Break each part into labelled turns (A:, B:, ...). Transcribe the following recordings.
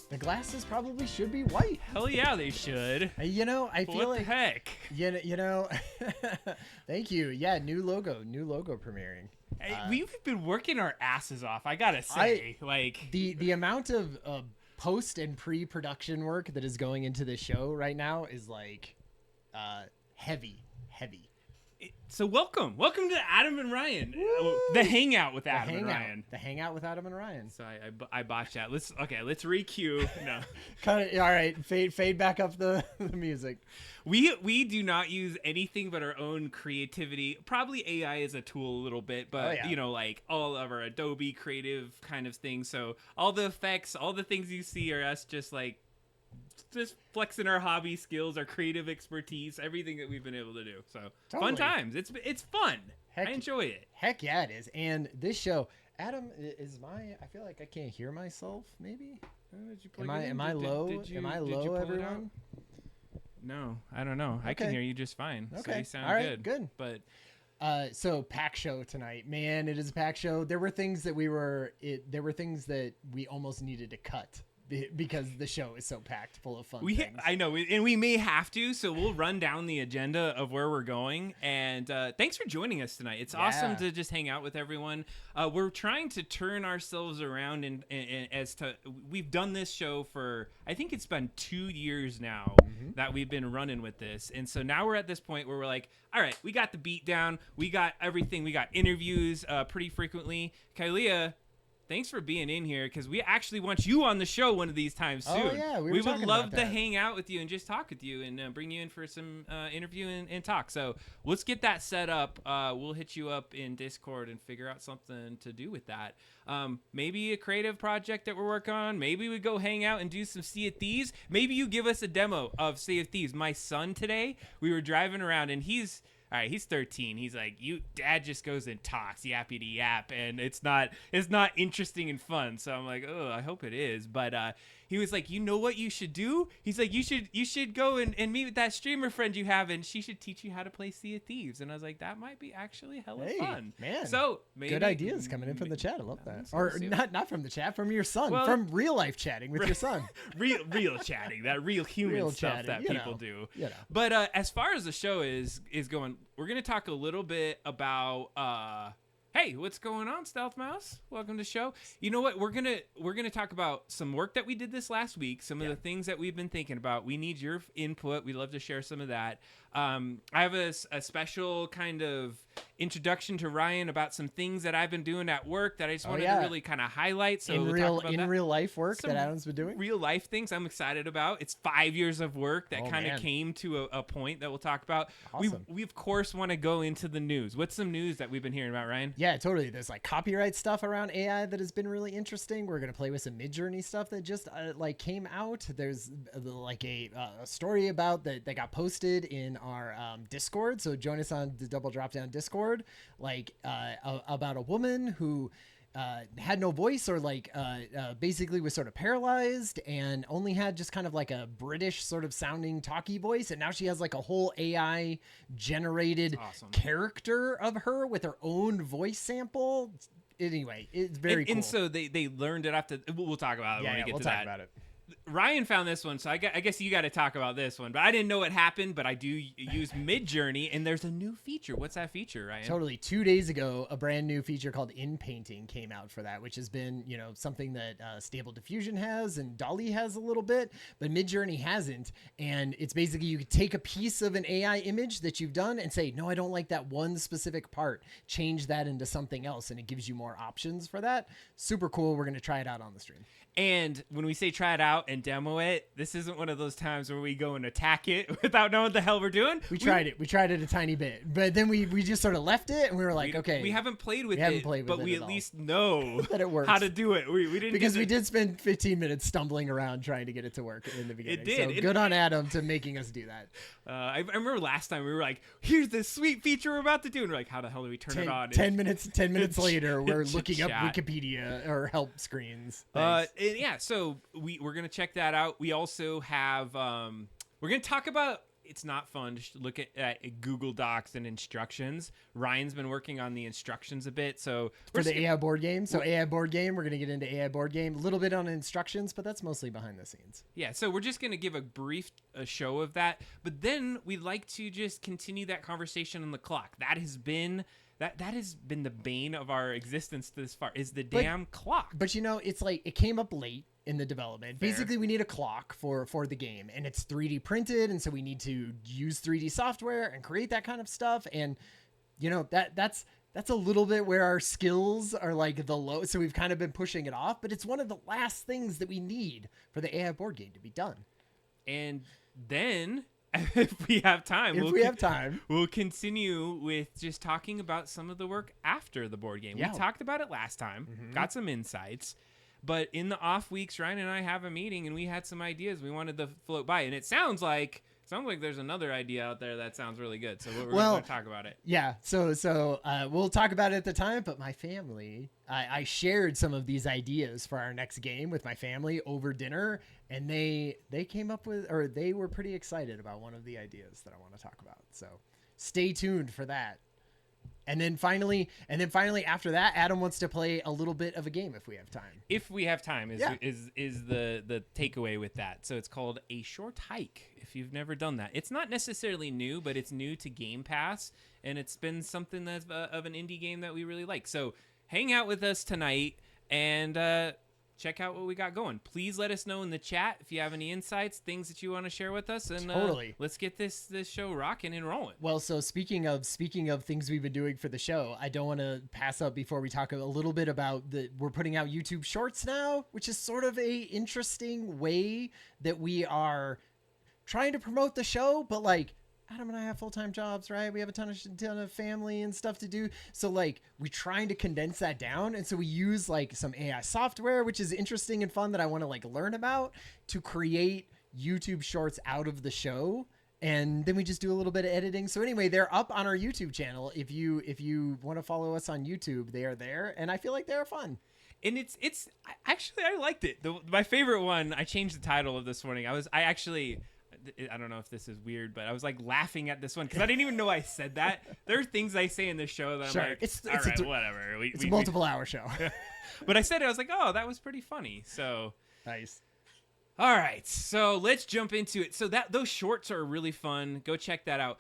A: The glasses probably should be white.
B: Hell yeah, they should.
A: I feel
B: What
A: like
B: the heck?
A: Thank you. Yeah, new logo premiering.
B: Hey, we've been working our asses off. I gotta say,
A: the amount of post and pre-production work that is going into this show right now is like heavy.
B: So welcome to Adam and Ryan, the Hangout with Adam and Ryan.
A: The Hangout with Adam and Ryan.
B: So I botched that. Let's re-cue. No,
A: All right. Fade back up the music.
B: We do not use anything but our own creativity. Probably AI is a tool a little bit, but like all of our Adobe creative kind of things. So all the effects, all the things you see are us just flexing our hobby skills, our creative expertise, everything that we've been able to do. So Fun times. It's fun. I enjoy it.
A: Heck yeah, it is. And this show, Adam, I feel like I can't hear myself. Maybe. Am I low? Am I low, everyone?
B: No, I don't know. Okay. I can hear you just fine.
A: Okay.
B: So you sound
A: all right, good.
B: But
A: so pack show tonight, man. It is a pack show. There were things that we almost needed to cut because the show is so packed full of fun things.
B: I know, and we may have to, so we'll run down the agenda of where we're going. And thanks for joining us tonight. It's awesome to just hang out with everyone. We're trying to turn ourselves around, and we've done this show for, I think it's been 2 years now that we've been running with this. And so now we're at this point where we're like, all right, we got the beat down. We got everything. We got interviews pretty frequently. Kalia, thanks for being in here, because we actually want you on the show one of these times soon.
A: Oh, yeah,
B: we would love to hang out with you and just talk with you and bring you in for some interview and talk. So let's get that set up. We'll hit you up in Discord and figure out something to do with that. Maybe a creative project that we're working on. Maybe we go hang out and do some Sea of Thieves. Maybe you give us a demo of Sea of Thieves. My son today, we were driving around, and he's 13. He's like, dad just goes and talks yappy to yap, and it's not interesting and fun. So I'm like, oh, I hope it is. But he was like, you know what you should do? He's like, you should go and meet with that streamer friend you have, and she should teach you how to play Sea of Thieves. And I was like, that might be actually hella fun.
A: Man.
B: So maybe,
A: good ideas coming in from the chat. I love that. Or
B: so.
A: not from the chat, from your son, from real life chatting with your son.
B: real chatting, that real human stuff that people do. But as far as the show is going, we're going to talk a little bit about hey, what's going on, Stealth Mouse? Welcome to the show. You know what? We're gonna talk about some work that we did this last week, some of the things that we've been thinking about. We need your input. We'd love to share some of that. I have a special kind of introduction to Ryan about some things that I've been doing at work that I just wanted to really kind of highlight. So
A: in real life work that Adam's been doing,
B: real life things I'm excited about. It's 5 years of work that kind of came to a point that we'll talk about.
A: Awesome.
B: We of course want to go into the news. What's some news that we've been hearing about, Ryan?
A: Yeah, totally. There's like copyright stuff around AI that has been really interesting. We're gonna play with some Midjourney stuff that just came out. There's like a story about that got posted in our Discord. So join us on the Double Drop Down Discord, about a woman who had no voice, or basically was sort of paralyzed and only had just kind of like a British sort of sounding talky voice, and now she has like a whole AI generated character of her with her own voice sample. Anyway, it's very cool.
B: And so they learned it after. We'll talk about it when we get to that.
A: Talk about it.
B: Ryan found this one, so I guess you got to talk about this one. But I didn't know what happened, but I do use Midjourney, and there's a new feature. What's that feature, Ryan?
A: Totally. 2 days ago, a brand new feature called In Painting came out for that, which has been, something that Stable Diffusion has and DALL-E has a little bit, but Midjourney hasn't. And it's basically you could take a piece of an AI image that you've done and say, no, I don't like that one specific part. Change that into something else, and it gives you more options for that. Super cool. We're going to try it out on the stream.
B: And when we say try it out and demo it, this isn't one of those times where we go and attack it without knowing what the hell we're doing.
A: We tried it. We tried it a tiny bit, but then we just sort of left it, and we were like, okay.
B: We haven't played with it, but we at least know
A: that it works.
B: How to do it. We didn't,
A: because we did spend 15 minutes stumbling around trying to get it to work in the beginning.
B: It did.
A: So good on Adam to making us do that.
B: I remember last time we were like, here's this sweet feature we're about to do, and we're like, how the hell do we turn it on?
A: 10 minutes later, we're looking up Wikipedia or help screens.
B: So we're gonna check that out. We also have we're gonna talk about it's not fun to look at Google Docs and instructions. Ryan's been working on the instructions a bit, so
A: for the AI board game. So AI board game, we're gonna get into AI board game, a little bit on instructions, but that's mostly behind the scenes.
B: Yeah, so we're just gonna give a brief show of that, but then we'd like to just continue that conversation on the clock. That has been the bane of our existence this far, is the damn clock.
A: But it's like it came up late in the development.
B: Fair.
A: Basically, we need a clock for the game, and it's 3D printed, and so we need to use 3D software and create that kind of stuff. And that's a little bit where our skills are like the low. So we've kind of been pushing it off, but it's one of the last things that we need for the AI board game to be done.
B: And then, if we have time, we'll continue with just talking about some of the work after the board game.
A: Yeah.
B: We talked about it last time, got some insights, but in the off weeks, Ryan and I have a meeting and we had some ideas we wanted to float by, and it sounds like there's another idea out there that sounds really good. So we're going to talk about it.
A: Yeah. So we'll talk about it at the time, but my family, I shared some of these ideas for our next game with my family over dinner, and they came up with, or they were pretty excited about one of the ideas that I want to talk about. So stay tuned for that. And then finally after that, Adam wants to play a little bit of a game if we have time.
B: If we have time is the takeaway with that. So it's called A Short Hike. If you've never done that, it's not necessarily new, but it's new to Game Pass, and it's been something that's of an indie game that we really like. So hang out with us tonight and check out what we got going. Please let us know in the chat if you have any insights, things that you want to share with us, and
A: totally.
B: Let's get this show rocking and rolling.
A: Well, so speaking of things we've been doing for the show, I don't want to pass up before we talk a little bit about we're putting out YouTube Shorts now, which is sort of a interesting way that we are trying to promote the show, but like Adam and I have full-time jobs, right? We have a ton of family and stuff to do. So like we're trying to condense that down. And so we use like some AI software, which is interesting and fun that I want to like learn about, to create YouTube Shorts out of the show. And then we just do a little bit of editing. So anyway, they're up on our YouTube channel. If you want to follow us on YouTube, they are there. And I feel like they're fun.
B: And it's actually, I liked it. My favorite one, I changed the title of this morning. I don't know if this is weird, but I was like laughing at this one because I didn't even know I said that. There are things I say in this show that I'm like, it's whatever.
A: It's a multiple hour show.
B: But I said it, I was like, oh, that was pretty funny. So
A: nice.
B: All right, so let's jump into it. So those shorts are really fun. Go check that out.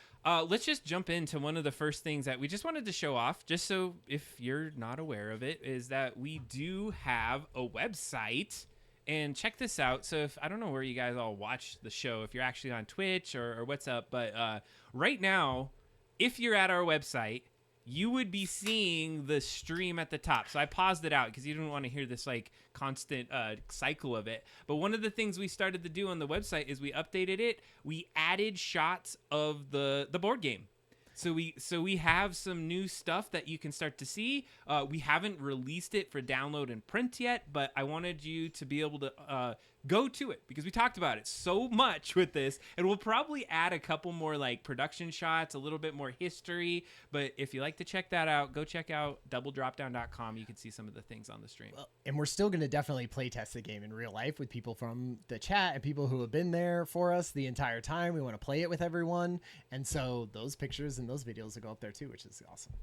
B: Let's just jump into one of the first things that we just wanted to show off, just so if you're not aware of it, is that we do have a website. And check this out. So if I don't know where you guys all watch the show, if you're actually on Twitch or what's up, but right now, if you're at our website, you would be seeing the stream at the top. So I paused it out because you didn't want to hear this like constant cycle of it. But one of the things we started to do on the website is we updated it. We added shots of the board game. So we have some new stuff that you can start to see. We haven't released it for download and print yet, but I wanted you to be able to go to it because we talked about it so much with this, and we'll probably add a couple more like production shots, a little bit more history. But if you like to check that out, go check out doubledropdown.com. You can see some of the things on the stream.
A: Well, and we're still going to definitely play test the game in real life with people from the chat and people who have been there for us the entire time. We want to play it with everyone. And so those pictures and those videos will go up there too, which is awesome.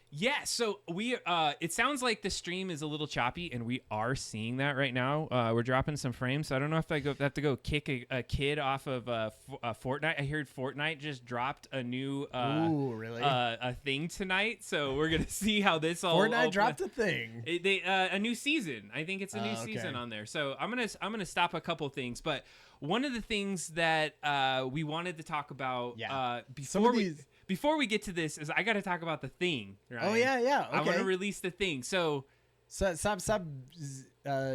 B: Yeah, so it sounds like the stream is a little choppy, and we are seeing that right now. We're dropping some frames, so I don't know if I have to go kick a kid off of Fortnite. I heard Fortnite just dropped a new
A: really?
B: A thing tonight, so we're gonna see how this all.
A: Fortnite dropped a thing.
B: A new season. I think it's a new season on there. So I'm gonna stop a couple things, but one of the things that we wanted to talk about before we get to this is I got to talk about the thing. Right?
A: Oh yeah. Okay.
B: I want to release the thing. So
A: stop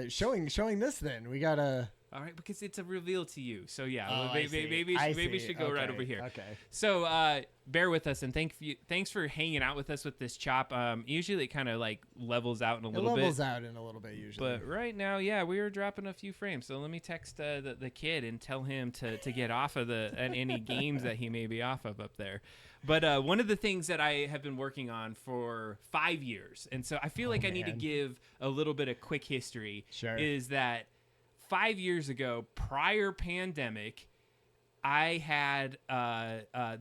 A: showing this. Then we gotta.
B: All right, because it's a reveal to you. So yeah,
A: oh,
B: maybe we should go right over here.
A: Okay.
B: So bear with us and thanks for hanging out with us with this chop. Usually it kind of like levels out in a little bit.
A: It levels out in a little bit usually.
B: But right now, yeah, we were dropping a few frames. So let me text the kid and tell him to get off of any games that he may be off of up there. But one of the things that I have been working on for 5 years, and so I feel like I need to give a little bit of quick history,
A: Sure.
B: is that 5 years ago, prior pandemic, I had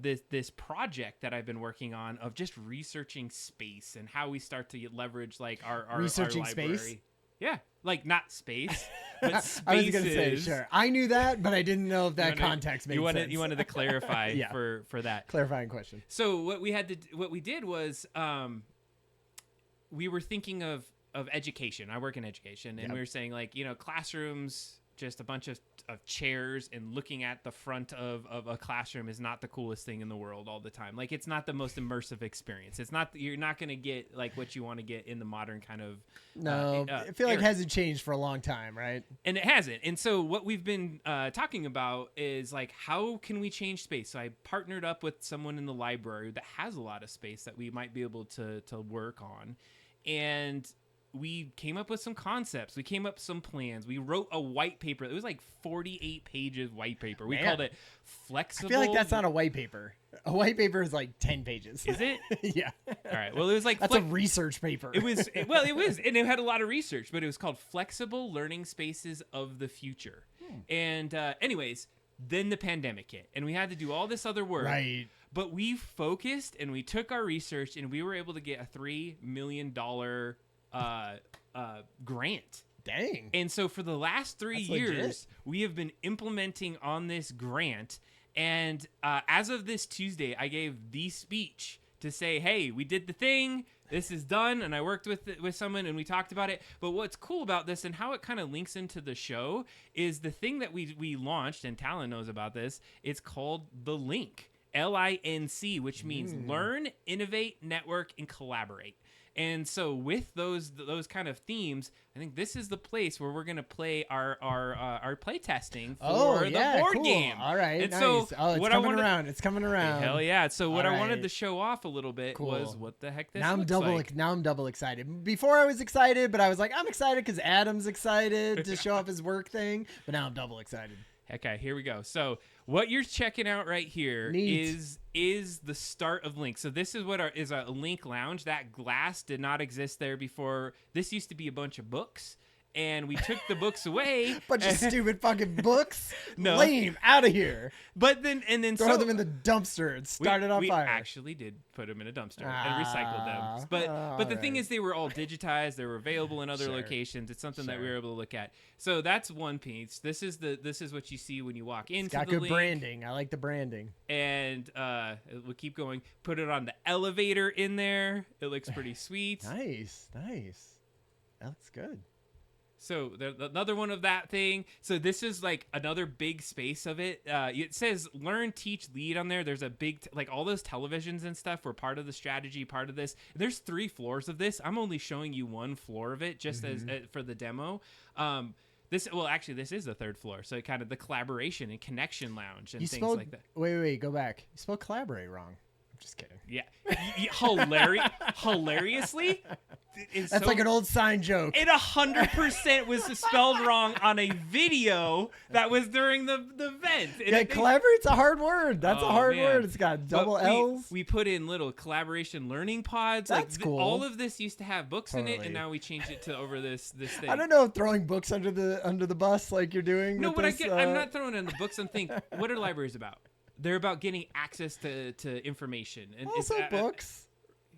B: this project that I've been working on of just researching space and how we start to leverage like our
A: Researching
B: library.
A: space?
B: Yeah, like not space, but spaces.
A: I was gonna say, sure. I knew that, but I didn't know if that context made sense.
B: You wanted to clarify
A: Yeah.
B: for that.
A: Clarifying question.
B: So what we did was we were thinking of education. I work in education, and
A: Yep.
B: we were saying like, you know, classrooms, just a bunch of chairs and looking at the front of a classroom is not the coolest thing in the world all the time. Like, it's not the most immersive experience. It's not, you're not going to get like what you want to get in the modern kind of
A: No, I feel like it hasn't changed for a long time, right?
B: And it hasn't. And so what we've been talking about is like, how can we change space? So I partnered up with someone in the library that has a lot of space that we might be able to work on. And we came up with some concepts. We came up with some plans. We wrote a white paper. It was like 48 pages white paper. We called it flexible.
A: I feel like that's not a white paper. A white paper is like 10 pages.
B: Is it?
A: Yeah.
B: All right. Well, it was like
A: that's a research paper.
B: It was, and it had a lot of research, but it was called Flexible Learning Spaces of the Future. And anyways, then the pandemic hit, and we had to do all this other work.
A: Right.
B: But we focused, and we took our research, and we were able to get a $3 million grant.
A: Dang.
B: And so for the last 3
A: That's
B: years,
A: legit.
B: we have been implementing on this grant. And as of this Tuesday, I gave the speech to say, hey, we did the thing. This is done. And I worked with someone and we talked about it. But what's cool about this and how it kind of links into the show is the thing that we launched, and Talon knows about this. It's called The Link, LINC, which means learn, innovate, network, and collaborate. And so with those kind of themes, I think this is the place where we're gonna play our play testing for the board
A: cool.
B: game.
A: All right,
B: and
A: nice.
B: so
A: Oh, it's coming around. It's coming around.
B: Hell yeah! So what
A: All
B: I wanted
A: right.
B: to show off a little bit was what the heck this
A: now
B: looks
A: I'm
B: like.
A: Now I'm double excited. Before I was excited, but I was like, I'm excited because Adam's excited to show off his work thing. But now I'm double excited.
B: Okay, here we go. So what you're checking out right here is the start of Link. So this is what is a Link lounge. That glass did not exist there before. This used to be a bunch of books, and we took the books away.
A: Bunch of stupid fucking books.
B: No.
A: Lame. Out of here.
B: But then
A: throw them in the dumpster and start it on fire.
B: We actually did put them in a dumpster and recycled them. But the thing is, they were all digitized. They were available in other locations. It's something that we were able to look at. So that's one piece. This is what you see when you walk into
A: got
B: the
A: good
B: Link.
A: branding. I like the branding.
B: And we'll keep going. Put it on the elevator in there. It looks pretty sweet.
A: Nice. That looks good.
B: So another one of that thing. So this is like another big space of it. It says learn, teach, lead on there. There's a big, like all those televisions and stuff were part of the strategy, part of this. There's 3 floors of this. I'm only showing you 1 floor of it just as for the demo. This is the 3rd floor. So kind of the collaboration and connection lounge and things like that.
A: Wait, go back. You spelled collaborate wrong. I'm just kidding.
B: Yeah. Hilariously.
A: That's like an old sign joke.
B: It 100% was spelled wrong on a video that was during the event.
A: Yeah, collaborate's a hard word. That's a hard word. It's got double L's.
B: We put in little collaboration learning pods.
A: That's cool.
B: All of this used to have books in it, and now we changed it to over this thing.
A: I don't know if throwing books under the bus like you're doing.
B: No,
A: with this,
B: I'm not throwing in the books. I'm thinking, what are libraries about? They're about getting access to information and
A: also books.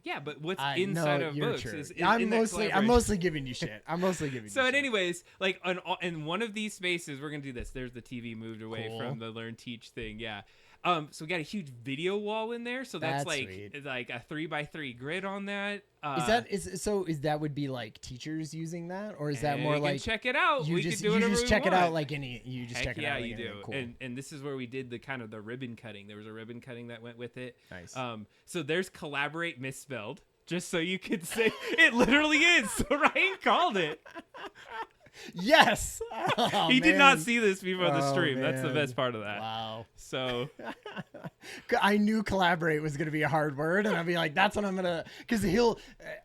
B: Yeah, but what's inside of books is
A: I'm mostly giving you shit. I'm mostly giving you
B: So,
A: shit.
B: anyways, like in one of these spaces, we're gonna do this. There's the TV moved away from the learn teach thing. Yeah. So we got a huge video wall in there. So that's like
A: sweet.
B: like a 3x3 grid on that.
A: Is that would be like teachers using that, or is that more like
B: check it out?
A: You
B: we
A: just
B: can do
A: you just check it out
B: like
A: you just
B: Heck
A: check it
B: yeah,
A: out.
B: you do.
A: Cool.
B: And this is where we did the kind of the ribbon cutting. There was a ribbon cutting that went with it.
A: Nice.
B: So there's collaborate misspelled. Just so you could say it literally is. So Ryan called it.
A: Yes.
B: He did not see this before the stream. That's the
A: man.
B: best part of that.
A: Wow.
B: So
A: I knew collaborate was going to be a hard word, and I'd be like, that's what I'm going to, because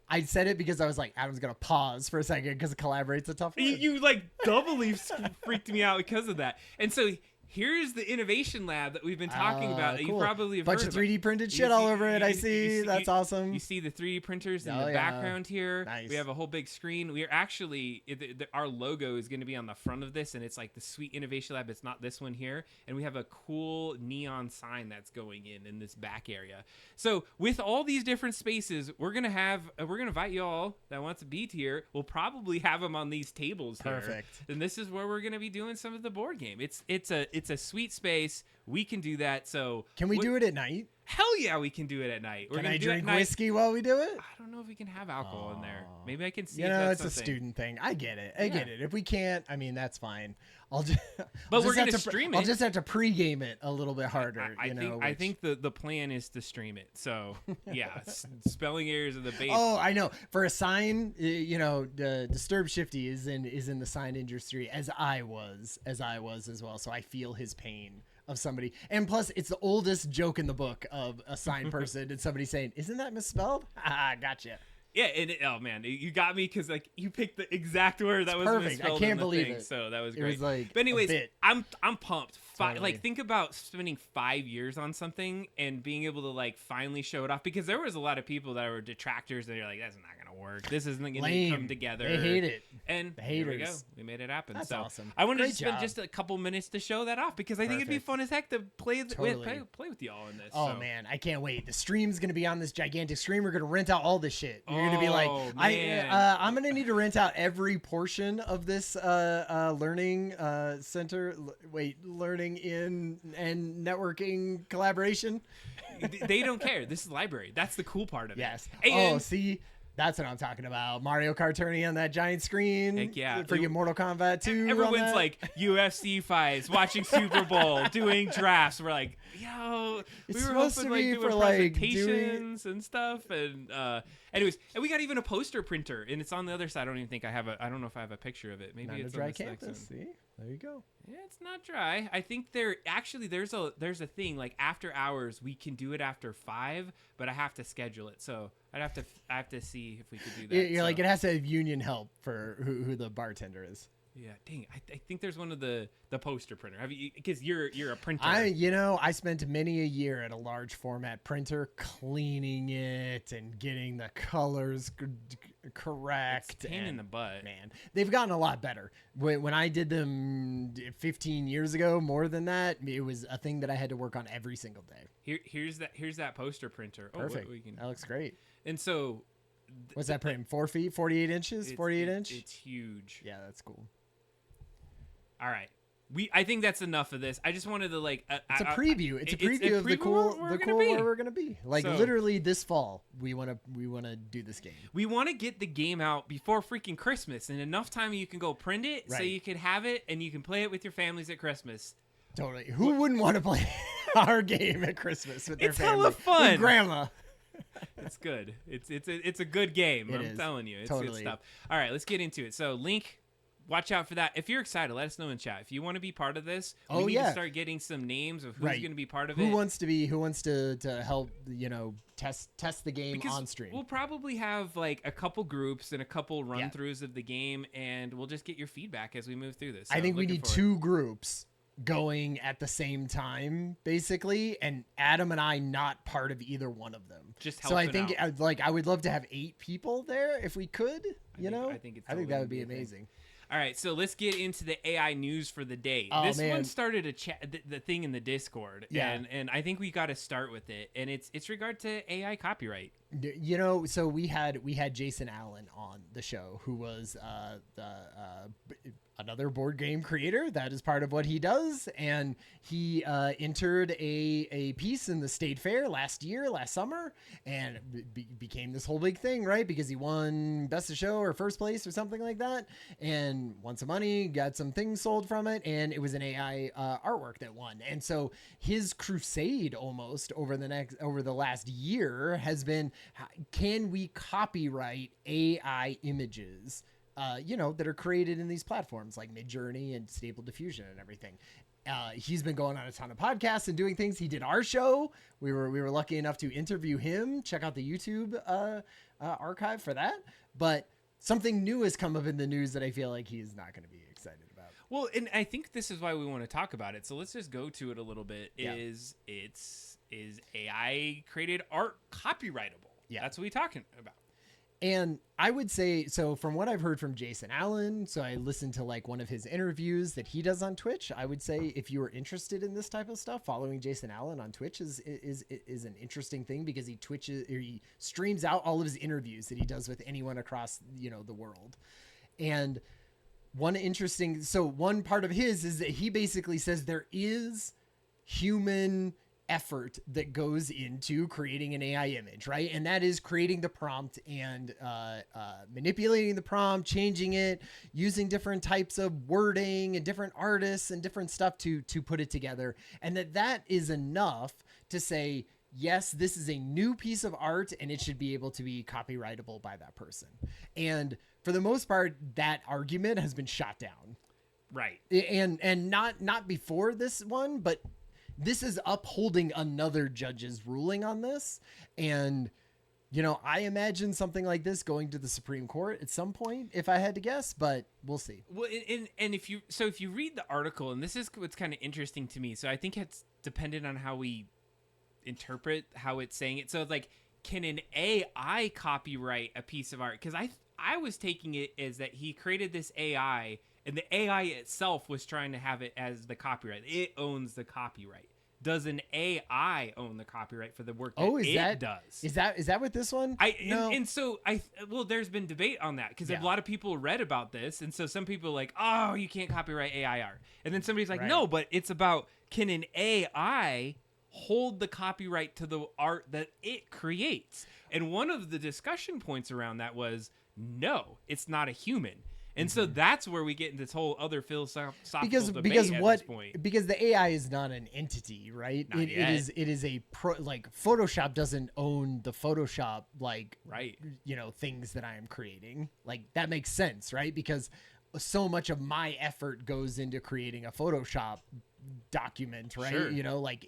A: I said it because I was like, Adam's going to pause for a second because collaborate's a tough word.
B: you like doubly freaked me out because of that. And so here's the innovation lab that we've been talking about that
A: cool.
B: you probably have
A: Bunch
B: heard
A: of
B: about.
A: 3D printed
B: You
A: shit
B: see-
A: all over it.
B: you-
A: I
B: you
A: see. That's awesome.
B: You see the 3D printers in
A: Oh,
B: the
A: yeah.
B: background here.
A: Nice.
B: We have a whole big screen. We are actually our logo is going to be on the front of this, and it's like the Sweet Innovation Lab. It's not this one here, and we have a cool neon sign that's going in this back area. So with all these different spaces, we're gonna invite you all that want to be here. We'll probably have them on these tables here.
A: Perfect.
B: And this is where we're gonna be doing some of the board game. It's a sweet space. We can do that. So
A: Can we do it at night?
B: Hell yeah, we can do it at night. We're
A: Can
B: gonna
A: I
B: do it at
A: drink
B: night.
A: whiskey while we do it?
B: I don't know if we can have alcohol in there. Maybe I can see.
A: You
B: if
A: know,
B: that's
A: it's a
B: something.
A: student thing. I get it. I
B: Yeah.
A: get it. If we can't, I mean, that's fine. I'll just.
B: But we're gonna stream it.
A: I'll just have to pregame it a little bit harder.
B: I think the plan is to stream it. So yeah, spelling errors are the base.
A: Oh, I know. For a sign, Disturbed Shifty is in the sign industry as I was as well. So I feel his pain of somebody. And plus, it's the oldest joke in the book of a sign person and somebody saying, "Isn't that misspelled?" Ah, gotcha.
B: Yeah, oh man, you got me because like you picked the exact word that was
A: perfect.
B: misspelled.
A: I can't
B: in the
A: believe
B: thing,
A: it.
B: So that was
A: It
B: great.
A: was like
B: but anyways,
A: a bit.
B: I'm pumped.
A: Totally.
B: Like think about spending 5 years on something and being able to like finally show it off, because there was a lot of people that were detractors and you're like, that's not gonna work. This isn't gonna
A: Lame.
B: come together.
A: They hate it.
B: And
A: The
B: here we go.
A: haters.
B: We made it happen.
A: That's
B: so
A: awesome.
B: I wanted
A: Great
B: to spend
A: job.
B: just a couple minutes to show that off, because I think it'd be
A: Perfect.
B: fun as heck to play
A: Totally.
B: play with y'all in this.
A: Oh
B: so.
A: man, I can't wait. The stream's gonna be on this gigantic screen. We're gonna rent out all this shit. You're gonna be like,
B: Oh, man.
A: I'm gonna need to rent out every portion of this learning center. Learning in and networking collaboration.
B: They don't care. This is library. That's the cool part of
A: Yes.
B: it. And
A: Oh, see, that's what I'm talking about. Mario Kart tourney on that giant screen.
B: Heck yeah.
A: Freaking Mortal Kombat 2. on
B: everyone's
A: that.
B: like UFC fights, watching Super Bowl, doing drafts. We're like, yo,
A: It's
B: we were
A: supposed
B: hoping
A: to be
B: like doing
A: for, like,
B: presentations and stuff. And anyways, and we got even a poster printer, and it's on the other side. I don't even think I have I don't know if I have a picture of it. Maybe
A: Not
B: it's
A: a dry
B: on this next
A: campus.
B: one.
A: See, there you go.
B: Yeah, it's not dry. I think there's a thing like after hours we can do it after 5, but I have to schedule it. So I have to see if we could do that.
A: You're like,
B: So-
A: it has to have union help for who the bartender is.
B: yeah, dang. I think there's one of the poster printer. Have you? Because you're a printer.
A: I spent many a year at a large format printer cleaning it and getting the colors correct.
B: It's a pain in
A: and,
B: the butt.
A: Man, they've gotten a lot better. When I did them 15 years ago, more than that, it was a thing that I had to work on every single day.
B: Here's that poster printer.
A: Perfect.
B: Oh, we can,
A: That looks great.
B: and so
A: What's that printing? 4 feet, 48 inches, 48 inch?
B: It's huge.
A: Yeah, that's cool.
B: All right. I think that's enough of this. I just wanted to like.
A: It's a preview. It's a preview of the
B: preview
A: cool,
B: where we're
A: the
B: gonna
A: cool
B: be.
A: where we're gonna be. Like
B: So-
A: literally this fall, we wanna do this game.
B: We want to get the game out before freaking Christmas, and enough time you can go print it, so
A: Right.
B: you can have it and you can play it with your families at Christmas.
A: Totally. Who wouldn't want to play our game at Christmas with their
B: It's
A: family?
B: hella fun.
A: With grandma.
B: It's good. It's a good game.
A: It
B: I'm
A: is.
B: telling you, it's
A: Totally.
B: good stuff. All right, let's get into it. So, Link, watch out for that. If you're excited, let us know in chat. If you want to be part of this, we need to start getting some names of who's
A: Right.
B: going to be part of
A: Who
B: it.
A: wants to help, test the game
B: Because
A: on stream.
B: we'll probably have like a couple groups and a couple run throughs of the game, and we'll just get your feedback as we move through this.
A: I
B: So,
A: think we
B: looking
A: need
B: forward.
A: 2 groups going at the same time, basically, and Adam and I not part of either one of them.
B: Just
A: so I
B: helping
A: think
B: out.
A: I would love to have 8 people there if we could.
B: I think it's
A: I think
B: totally
A: that would be
B: gonna be a thing.
A: amazing.
B: All right, so let's get into the AI news for the day.
A: Oh,
B: This
A: man.
B: one started a chat, the thing in the Discord,
A: Yeah.
B: and I think we got to start with it, and it's regard to AI copyright.
A: So we had Jason Allen on the show, who was another board game creator. That is part of what he does, and he entered a piece in the State Fair last summer, and became this whole big thing, right? Because he won Best of Show or First Place or something like that, and won some money, got some things sold from it, and it was an AI artwork that won. And so his crusade almost over the last year has been, can we copyright AI images that are created in these platforms like Midjourney and Stable Diffusion and everything. He's been going on a ton of podcasts and doing things. He did our show. We were lucky enough to interview him. Check out the YouTube archive for that. But something new has come up in the news that I feel like he's not going to be excited about.
B: Well, and I think this is why we want to talk about it. So let's just go to it a little bit.
A: Yeah.
B: Is AI created art copyrightable?
A: Yeah.
B: That's what we're talking about.
A: And I would say, so from what I've heard from Jason Allen, so I listened to like one of his interviews that he does on Twitch. I would say if you are interested in this type of stuff, following Jason Allen on Twitch is an interesting thing, because he streams out all of his interviews that he does with anyone across, the world. And one part of his is that he basically says there is human effort that goes into creating an AI image, right? And that is creating the prompt and manipulating the prompt, changing it, using different types of wording and different artists and different stuff to put it together. And that is enough to say, yes, this is a new piece of art and it should be able to be copyrightable by that person. And for the most part, that argument has been shot down.
B: Right.
A: And not before this one, but this is upholding another judge's ruling on this. And, I imagine something like this going to the Supreme Court at some point, if I had to guess, but we'll see.
B: Well, and if you read the article, and this is what's kind of interesting to me. So I think it's dependent on how we interpret how it's saying it. So it's like, can an AI copyright a piece of art? Because I was taking it as that he created this AI, and the AI itself was trying to have it as the copyright. It owns the copyright. Does an AI own the copyright for the work that it does?
A: Is that with this one?
B: No. And so there's been debate on that, because a lot of people read about this, and so some people are like, oh, you can't copyright AI art, and then somebody's like, no, but it's about, can an AI hold the copyright to the art that it creates? And one of the discussion points around that was, no, it's not a human. And so that's where we get into this whole other philosophical debate at this point.
A: Because the AI is not an entity, right? It is a Photoshop doesn't own the Photoshop, things that I am creating. Like, that makes sense, right? Because so much of my effort goes into creating a Photoshop document, right?
B: Sure.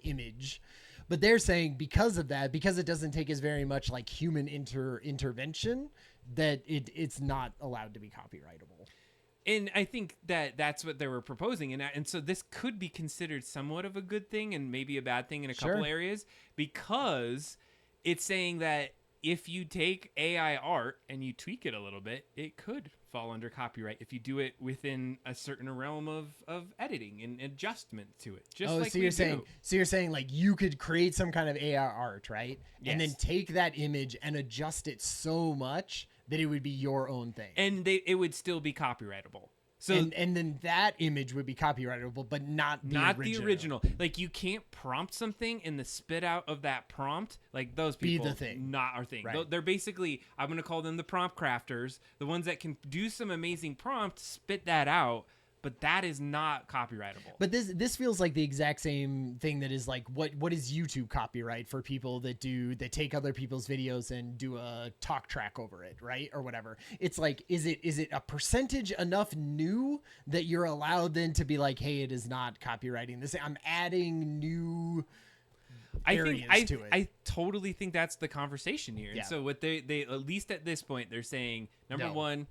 A: Image. But they're saying because of that, because it doesn't take as very much like human intervention, that it's not allowed to be copyrightable.
B: And I think that's what they were proposing. And so this could be considered somewhat of a good thing and maybe a bad thing in a couple areas, because it's saying that if you take AI art and you tweak it a little bit, it could fall under copyright if you do it within a certain realm of editing and adjustment to it.
A: So you're saying like you could create some kind of AI art, right?
B: Yes.
A: And then take that image and adjust it so much that it would be your own thing.
B: And it would still be copyrightable. So
A: and then that image would be copyrightable, but not the original.
B: Like, you can't prompt something and the spit out of that prompt, like, those people,
A: be the thing.
B: Not our thing.
A: Right.
B: They're basically, I'm going to call them the prompt crafters, the ones that can do some amazing prompts, spit that out, but that is not copyrightable.
A: But this feels like the exact same thing that is like, what is YouTube copyright for people that take other people's videos and do a talk track over it, right? Or whatever. It's like, is it a percentage enough new that you're allowed then to be like, hey, it is not copywriting this. I'm adding new areas to it.
B: I totally think that's the conversation here.
A: Yeah.
B: And so what they at least at this point, they're saying, number one,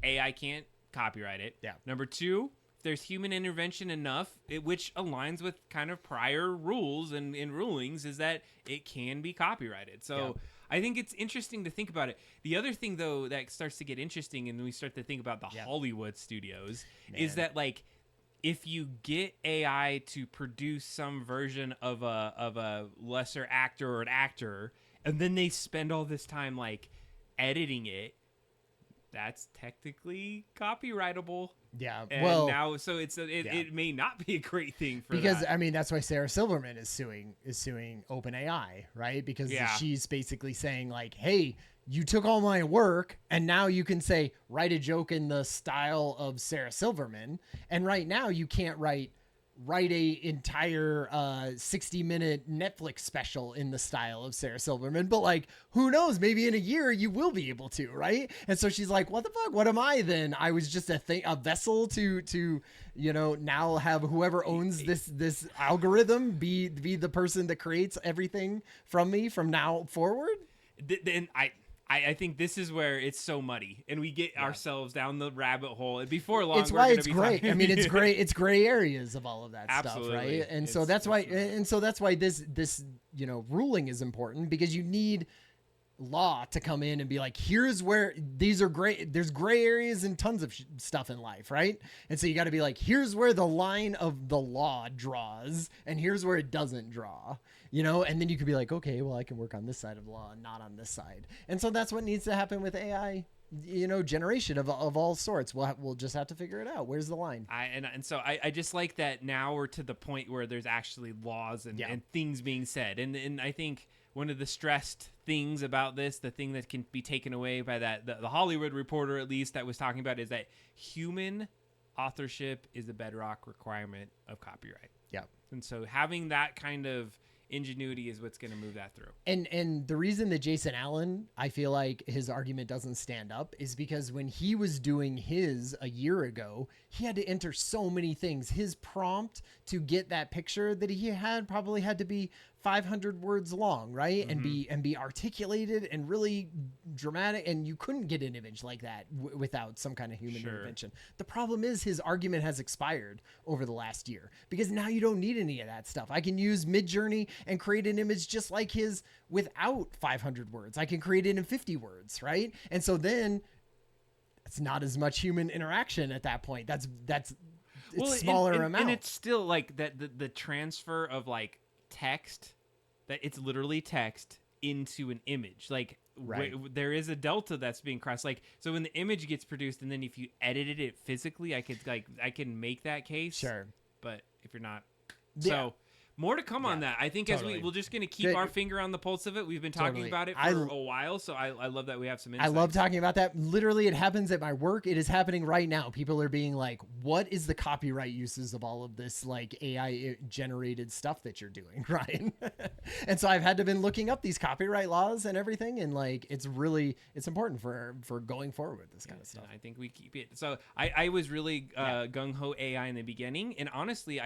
B: AI can't copyright it.
A: Yeah.
B: Number two, if there's human intervention enough, which aligns with kind of prior rules and rulings, is that it can be copyrighted. So I think it's interesting to think about it. The other thing, though, that starts to get interesting, and we start to think about the Hollywood studios, is that, like, if you get AI to produce some version of a lesser actor or an actor, and then they spend all this time, like, editing it, that's technically copyrightable.
A: Yeah.
B: And now, so it may not be a great thing for
A: because
B: that.
A: I mean, that's why Sarah Silverman is suing OpenAI, right? Because she's basically saying like, hey, you took all my work and now you can say, write a joke in the style of Sarah Silverman. And right now you can't write a entire 60-minute Netflix special in the style of Sarah Silverman, but like, who knows, maybe in a year you will be able to, right? And so she's like, what the fuck, what am I then? I was just a vessel to now have whoever owns this algorithm be the person that creates everything from me from now forward.
B: Then I think this is where it's so muddy, and we get ourselves down the rabbit hole. And before long,
A: It's
B: we're
A: why
B: gonna
A: it's
B: be
A: great.
B: talking-
A: I mean, it's great. It's gray areas of all of that
B: Absolutely.
A: stuff, right? And so
B: It's-
A: that's why.
B: it's not.
A: And so that's why this ruling is important, because you need law to come in and be like, here's where these are gray. There's gray areas and tons of stuff in life, right? And so you got to be like, here's where the line of the law draws, and here's where it doesn't draw. And then you could be like, okay, well, I can work on this side of the law and not on this side. And so that's what needs to happen with AI, generation of all sorts. We'll just have to figure it out. Where's the line?
B: So I just like that now we're to the point where there's actually laws and things being said. And I think one of the stressed things about this, the thing that can be taken away by the Hollywood Reporter, at least, that was talking about, is that human authorship is a bedrock requirement of copyright.
A: Yeah.
B: And so having that kind of ingenuity is what's going to move that through.
A: And the reason that Jason Allen, I feel like his argument doesn't stand up, is because when he was doing his a year ago, he had to enter so many things. His prompt to get that picture that he had probably had to be 500 words long, right?
B: Mm-hmm.
A: And be articulated and really dramatic, and you couldn't get an image like that without some kind of human intervention. The problem is his argument has expired over the last year, because now you don't need any of that stuff. I can use Midjourney and create an image just like his without 500 words. I can create it in 50 words, right? And so then it's not as much human interaction at that point. It's smaller amount.
B: And it's still like that the transfer of like text, that it's literally text into an image. Like there is a delta that's being crossed. Like, so when the image gets produced, and then if you edited it physically, I can make that case.
A: Sure.
B: But if you're not, so more to come on that. I think as we're just going to keep our finger on the pulse of it. We've been talking about it for a while, so I love that we have some insights.
A: I love talking about that. Literally, it happens at my work. It is happening right now. People are being like, what is the copyright uses of all of this like AI generated stuff that you're doing, Ryan? And so I've had to been looking up these copyright laws and everything, and like it's important for going forward with this kind of stuff.
B: I think we keep it. So I was really gung-ho AI in the beginning, and honestly,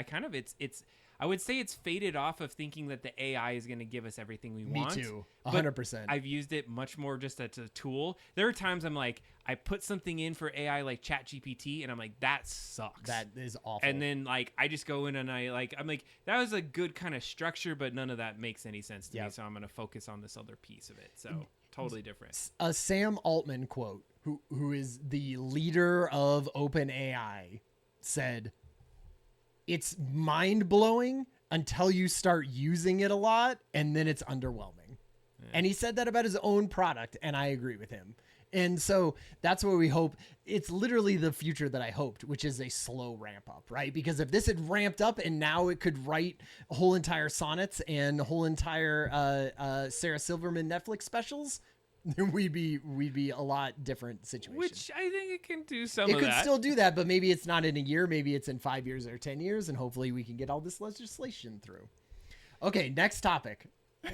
B: I would say it's faded off of thinking that the AI is going to give us everything we want.
A: Me too, 100%.
B: I've used it much more just as a tool. There are times I'm like, I put something in for AI like ChatGPT, and I'm like, that sucks.
A: That is awful.
B: And then like I just go in and I'm like, that was a good kind of structure, but none of that makes any sense to me. So I'm going to focus on this other piece of it. So totally different.
A: A Sam Altman quote, who is the leader of OpenAI, said, "It's mind-blowing until you start using it a lot, and then it's underwhelming." Yeah. And he said that about his own product, and I agree with him. And so that's what we hope. It's literally the future that I hoped, which is a slow ramp up, right? Because if this had ramped up and now it could write whole entire sonnets and whole entire Sarah Silverman Netflix specials, we'd be a lot different situation.
B: Which I think it can do some of that.
A: It could still do that, but maybe it's not in a year. Maybe it's in 5 years or 10 years, and hopefully we can get all this legislation through. Okay, next topic.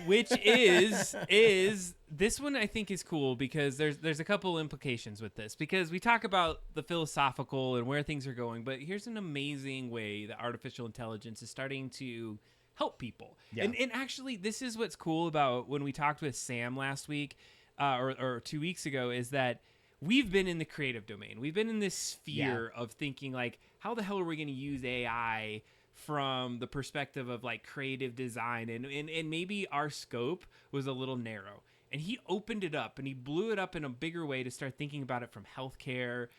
B: Which is this one I think is cool because there's a couple implications with this, because we talk about the philosophical and where things are going, but here's an amazing way that artificial intelligence is starting to help people. Yeah. And actually, this is what's cool about when we talked with Sam last week, or 2 weeks ago, is that we've been in the creative domain. We've been in this sphere of thinking like, how the hell are we going to use AI from the perspective of like creative design, and maybe our scope was a little narrow, and he opened it up and he blew it up in a bigger way to start thinking about it from healthcare,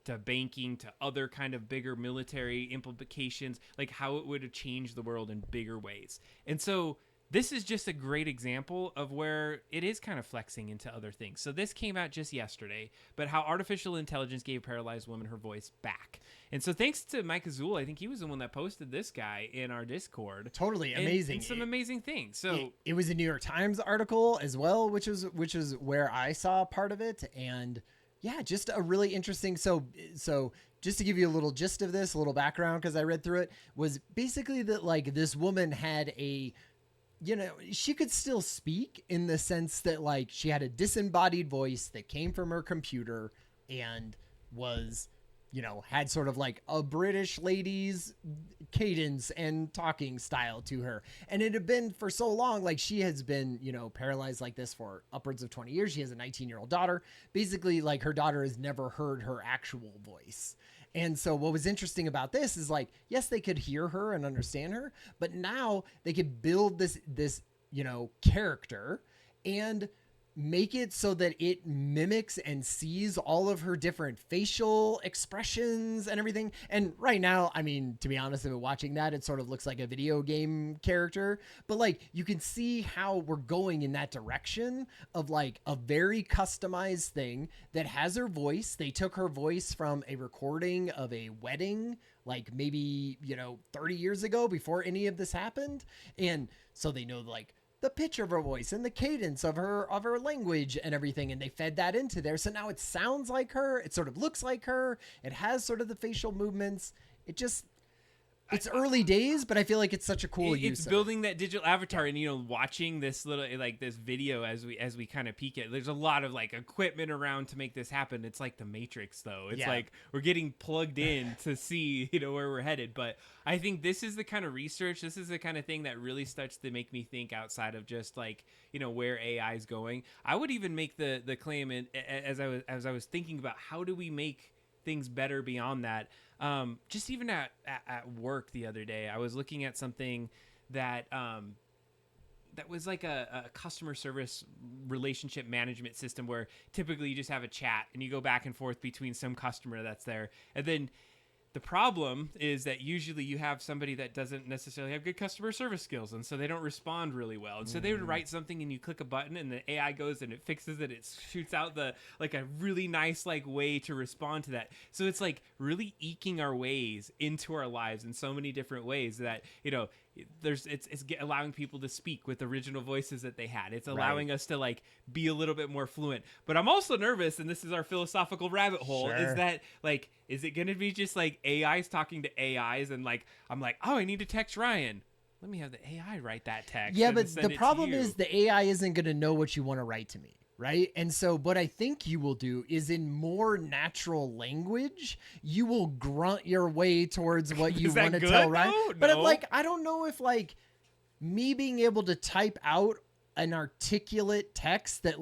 B: to banking, to other kind of bigger military implications, like how it would have changed the world in bigger ways. And so this is just a great example of where it is kind of flexing into other things. So this came out just yesterday, but how artificial intelligence gave paralyzed women her voice back. And so thanks to Mike Azul, I think he was the one that posted this guy in our Discord.
A: Totally amazing.
B: And some amazing things. So
A: it was a New York Times article as well, which is where I saw part of it. And yeah, just a really interesting. So just to give you a little gist of this, a little background, because I read through it, was basically that like this woman had she could still speak in the sense that like she had a disembodied voice that came from her computer and was, had sort of like a British lady's cadence and talking style to her. And it had been for so long, like she has been, paralyzed like this for upwards of 20 years. She has a 19-year-old daughter. Basically, like her daughter has never heard her actual voice. And so what was interesting about this is like, yes, they could hear her and understand her, but now they could build this character and make it so that it mimics and sees all of her different facial expressions and everything. And right now, I mean, to be honest, if watching that, it sort of looks like a video game character, but like you can see how we're going in that direction of like a very customized thing that has her voice. They took her voice from a recording of a wedding, like maybe, 30 years ago before any of this happened. And so they know like the pitch of her voice and the cadence of her language and everything, and they fed that into there. So now it sounds like her, it sort of looks like her, it has sort of the facial movements. It's early days, but I feel like it's such a cool use.
B: It's building that digital avatar, and watching this little this video as we kind of peek it. There's a lot of like equipment around to make this happen. It's like the Matrix, though. It's like we're getting plugged in to see where we're headed. But I think this is the kind of research. This is the kind of thing that really starts to make me think outside of just like where AI is going. I would even make the claim, and as I was thinking about how do we make things better beyond that. Just even at work the other day, I was looking at something that that was like a customer service relationship management system where typically you just have a chat and you go back and forth between some customer that's there. And then the problem is that usually you have somebody that doesn't necessarily have good customer service skills, and so they don't respond really well. And so they would write something and you click a button and the AI goes and it fixes it. It shoots out a really nice way to respond to that. So it's like really eking our ways into our lives in so many different ways that, it's allowing people to speak with original voices that they had. It's allowing us to be a little bit more fluent. But I'm also nervous, and this is our philosophical rabbit hole, is that is it going to be just like AIs talking to AIs and I'm like, oh, I need to text Ryan. Let me have the AI write that text.
A: Yeah, but the problem is the AI isn't going to know what you want to write to me. Right. And so what I think you will do is in more natural language, you will grunt your way towards what you want to tell, right?
B: No?
A: But I don't know if me being able to type out an articulate text that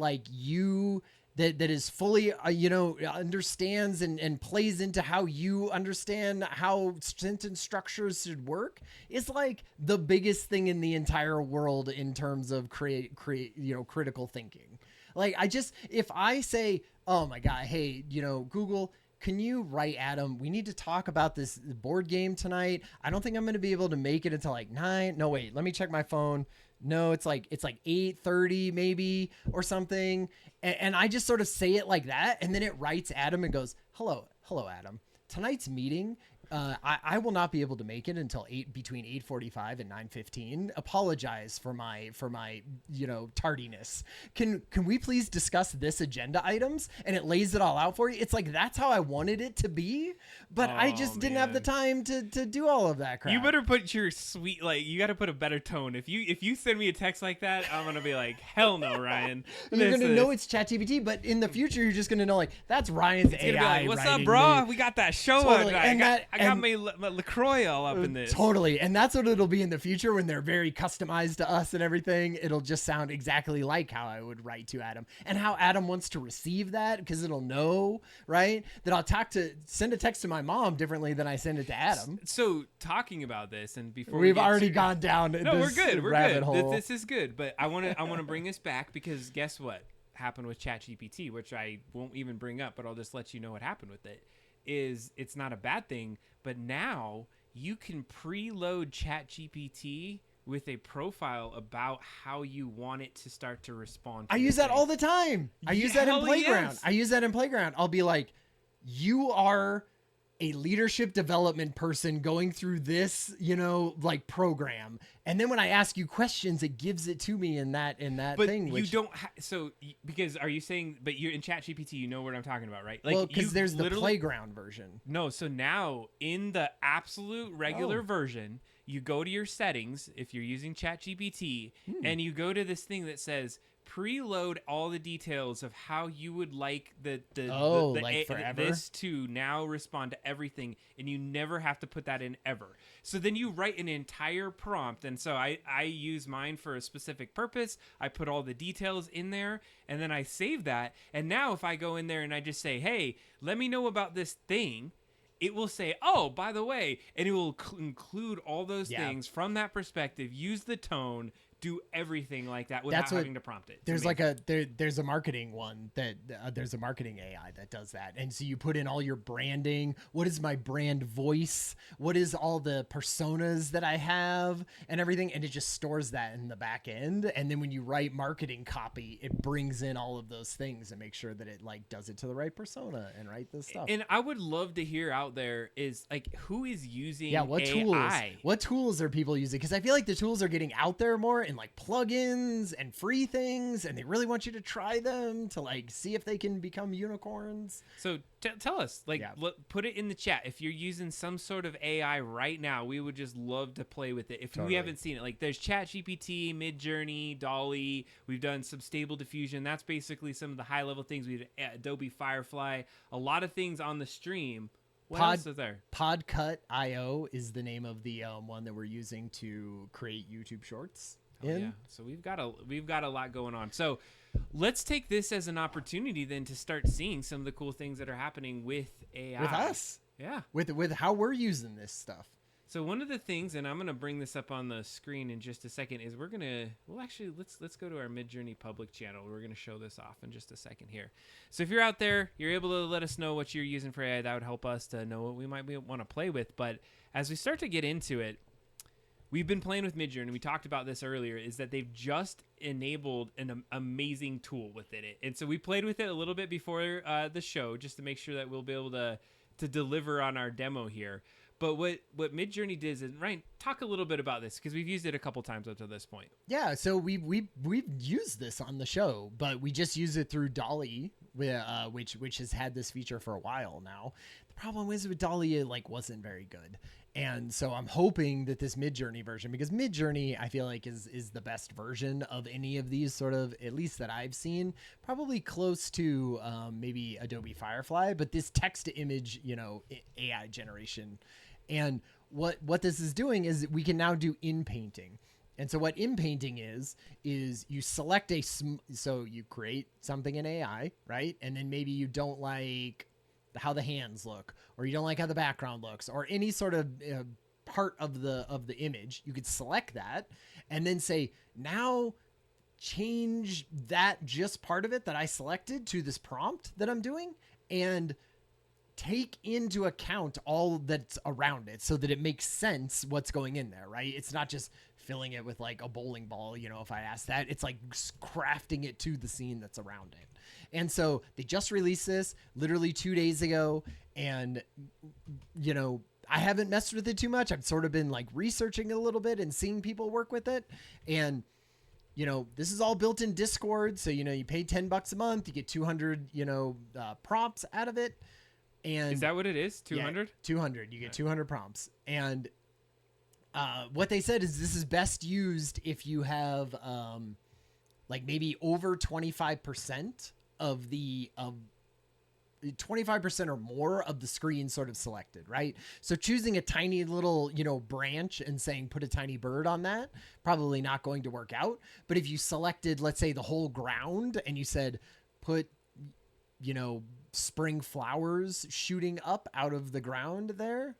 A: that is fully, understands and plays into how you understand how sentence structures should work is the biggest thing in the entire world in terms of critical thinking. If I say, oh my God, hey, Google, can you write Adam? We need to talk about this board game tonight. I don't think I'm going to be able to make it until 9. No, wait, let me check my phone. No, it's 8:30 maybe or something. And I just sort of say it like that. And then it writes Adam and goes, hello, Adam. Tonight's meeting, I will not be able to make it until between 8:45 and 9:15. Apologize for my tardiness. Can we please discuss this agenda items? And it lays it all out for you. It's that's how I wanted it to be, but I just didn't have the time to do all of that crap.
B: You better put your sweet you got to put a better tone. If you send me a text like that, I'm gonna be like, hell no, Ryan.
A: You're gonna know it's ChatGPT, but in the future you're just gonna know that's Ryan's AI.
B: What's up, bro? We got that show
A: totally.
B: I got my LaCroix all up in this.
A: Totally. And that's what it'll be in the future when they're very customized to us and everything. It'll just sound exactly like how I would write to Adam and how Adam wants to receive that, because it'll know, right? That I'll send a text to my mom differently than I send it to Adam.
B: So talking about this, and before
A: we've already gone down this
B: we're good.
A: rabbit hole.
B: This is good. But I want to bring us back, because guess what happened with ChatGPT, which I won't even bring up, but I'll just let you know what happened with it. It's not a bad thing, but now you can preload ChatGPT with a profile about how you want it to start to respond to
A: I use that all the time. I use that in Playground.
B: Yes.
A: I use that in Playground. I'll be like, you are a leadership development person going through this, program. And then when I ask you questions, it gives it to me in that
B: but
A: thing.
B: You don't because are you saying, but you're in ChatGPT, you know what I'm talking about, right?
A: Well, because there's the Playground version.
B: No, so now in the absolute regular version, you go to your settings if you're using ChatGPT, and you go to this thing that says preload all the details of how you would like
A: like forever?
B: this to now respond to everything, and you never have to put that in ever. So then you write an entire prompt, and so I use mine for a specific purpose. I put all the details in there, and then I save that. And now if I go in there and I just say, hey, let me know about this thing, it will say, oh, by the way, and it will include all those things from that perspective, use the tone, do everything like that without having to prompt it.
A: There's there's a marketing one that there's a marketing AI that does that. And so you put in all your branding. What is my brand voice? What is all the personas that I have and everything? And it just stores that in the back end. And then when you write marketing copy, it brings in all of those things and makes sure that it like does it to the right persona and write this stuff.
B: And I would love to hear out there is like, who is using
A: what
B: AI?
A: What tools are people using? Because I feel like the tools are getting out there more and like plugins and free things, and they really want you to try them to like see if they can become unicorns.
B: So tell us, like, put it in the chat if you're using some sort of AI right now. We would just love to play with it if we haven't seen it. Like, there's ChatGPT, Midjourney, Dolly. We've done some Stable Diffusion. That's basically some of the high level things. We did Adobe Firefly. A lot of things on the stream. What else is there?
A: Podcut.io is the name of the one that we're using to create YouTube Shorts.
B: Yeah, so we've got a lot going on. So let's take this as an opportunity then to start seeing some of the cool things that are happening with AI.
A: With us.
B: Yeah.
A: With how we're using this stuff.
B: So one of the things, and I'm going to bring this up on the screen in just a second, is let's go to our Midjourney public channel. We're going to show this off in just a second here. So if you're out there, you're able to let us know what you're using for AI. That would help us to know what we might want to play with. But as we start to get into it, we've been playing with Midjourney. We talked about this earlier, is that they've just enabled an amazing tool within it. And so we played with it a little bit before the show just to make sure that we'll be able to deliver on our demo here. But what Midjourney did is, Ryan, talk a little bit about this because we've used it a couple times up to this point.
A: Yeah, so we've used this on the show, but we just use it through Dolly, which has had this feature for a while now. The problem is with Dolly, it like wasn't very good. And so I'm hoping that this Midjourney version, because Midjourney I feel like is the best version of any of these sort of, at least that I've seen, probably close to maybe Adobe Firefly, but this text to image, AI generation. And what this is doing is we can now do in painting. And so what in painting is you select so you create something in AI, right? And then maybe you don't like how the hands look, or you don't like how the background looks, or any sort of part of the image. You could select that and then say, now change that just part of it that I selected to this prompt that I'm doing, and take into account all that's around it so that it makes sense what's going in there, right? It's not just filling it with like a bowling ball, if I ask that. It's like crafting it to the scene that's around it. And so they just released this literally 2 days ago, and I haven't messed with it too much. I've sort of been like researching a little bit and seeing people work with it. And this is all built in Discord, so you pay $10 a month, you get 200 prompts out of it. And
B: is that what it is? 200?
A: Yeah, 200. You get 200 prompts. And what they said is this is best used if you have like maybe over 25% of 25% or more of the screen sort of selected, right? So choosing a tiny little, branch and saying put a tiny bird on that, probably not going to work out. But if you selected, let's say, the whole ground and you said put, spring flowers shooting up out of the ground there,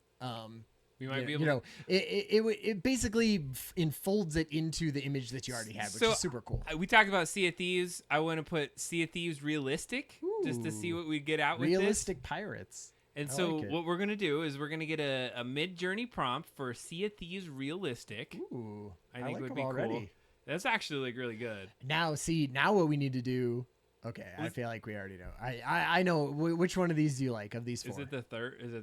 B: we might be able to...
A: it basically enfolds it into the image that you already had, which is super cool.
B: We talked about Sea of Thieves. I want to put Sea of Thieves realistic, just to see what we get out with this.
A: Realistic pirates.
B: And so what we're going to do is we're going to get a Midjourney prompt for Sea of Thieves realistic.
A: Ooh,
B: I think
A: like
B: would be
A: already.
B: cool. That's actually like really good.
A: Now what we need to do... Okay, I feel like we already know. I know which one of these do you like of these four?
B: Is it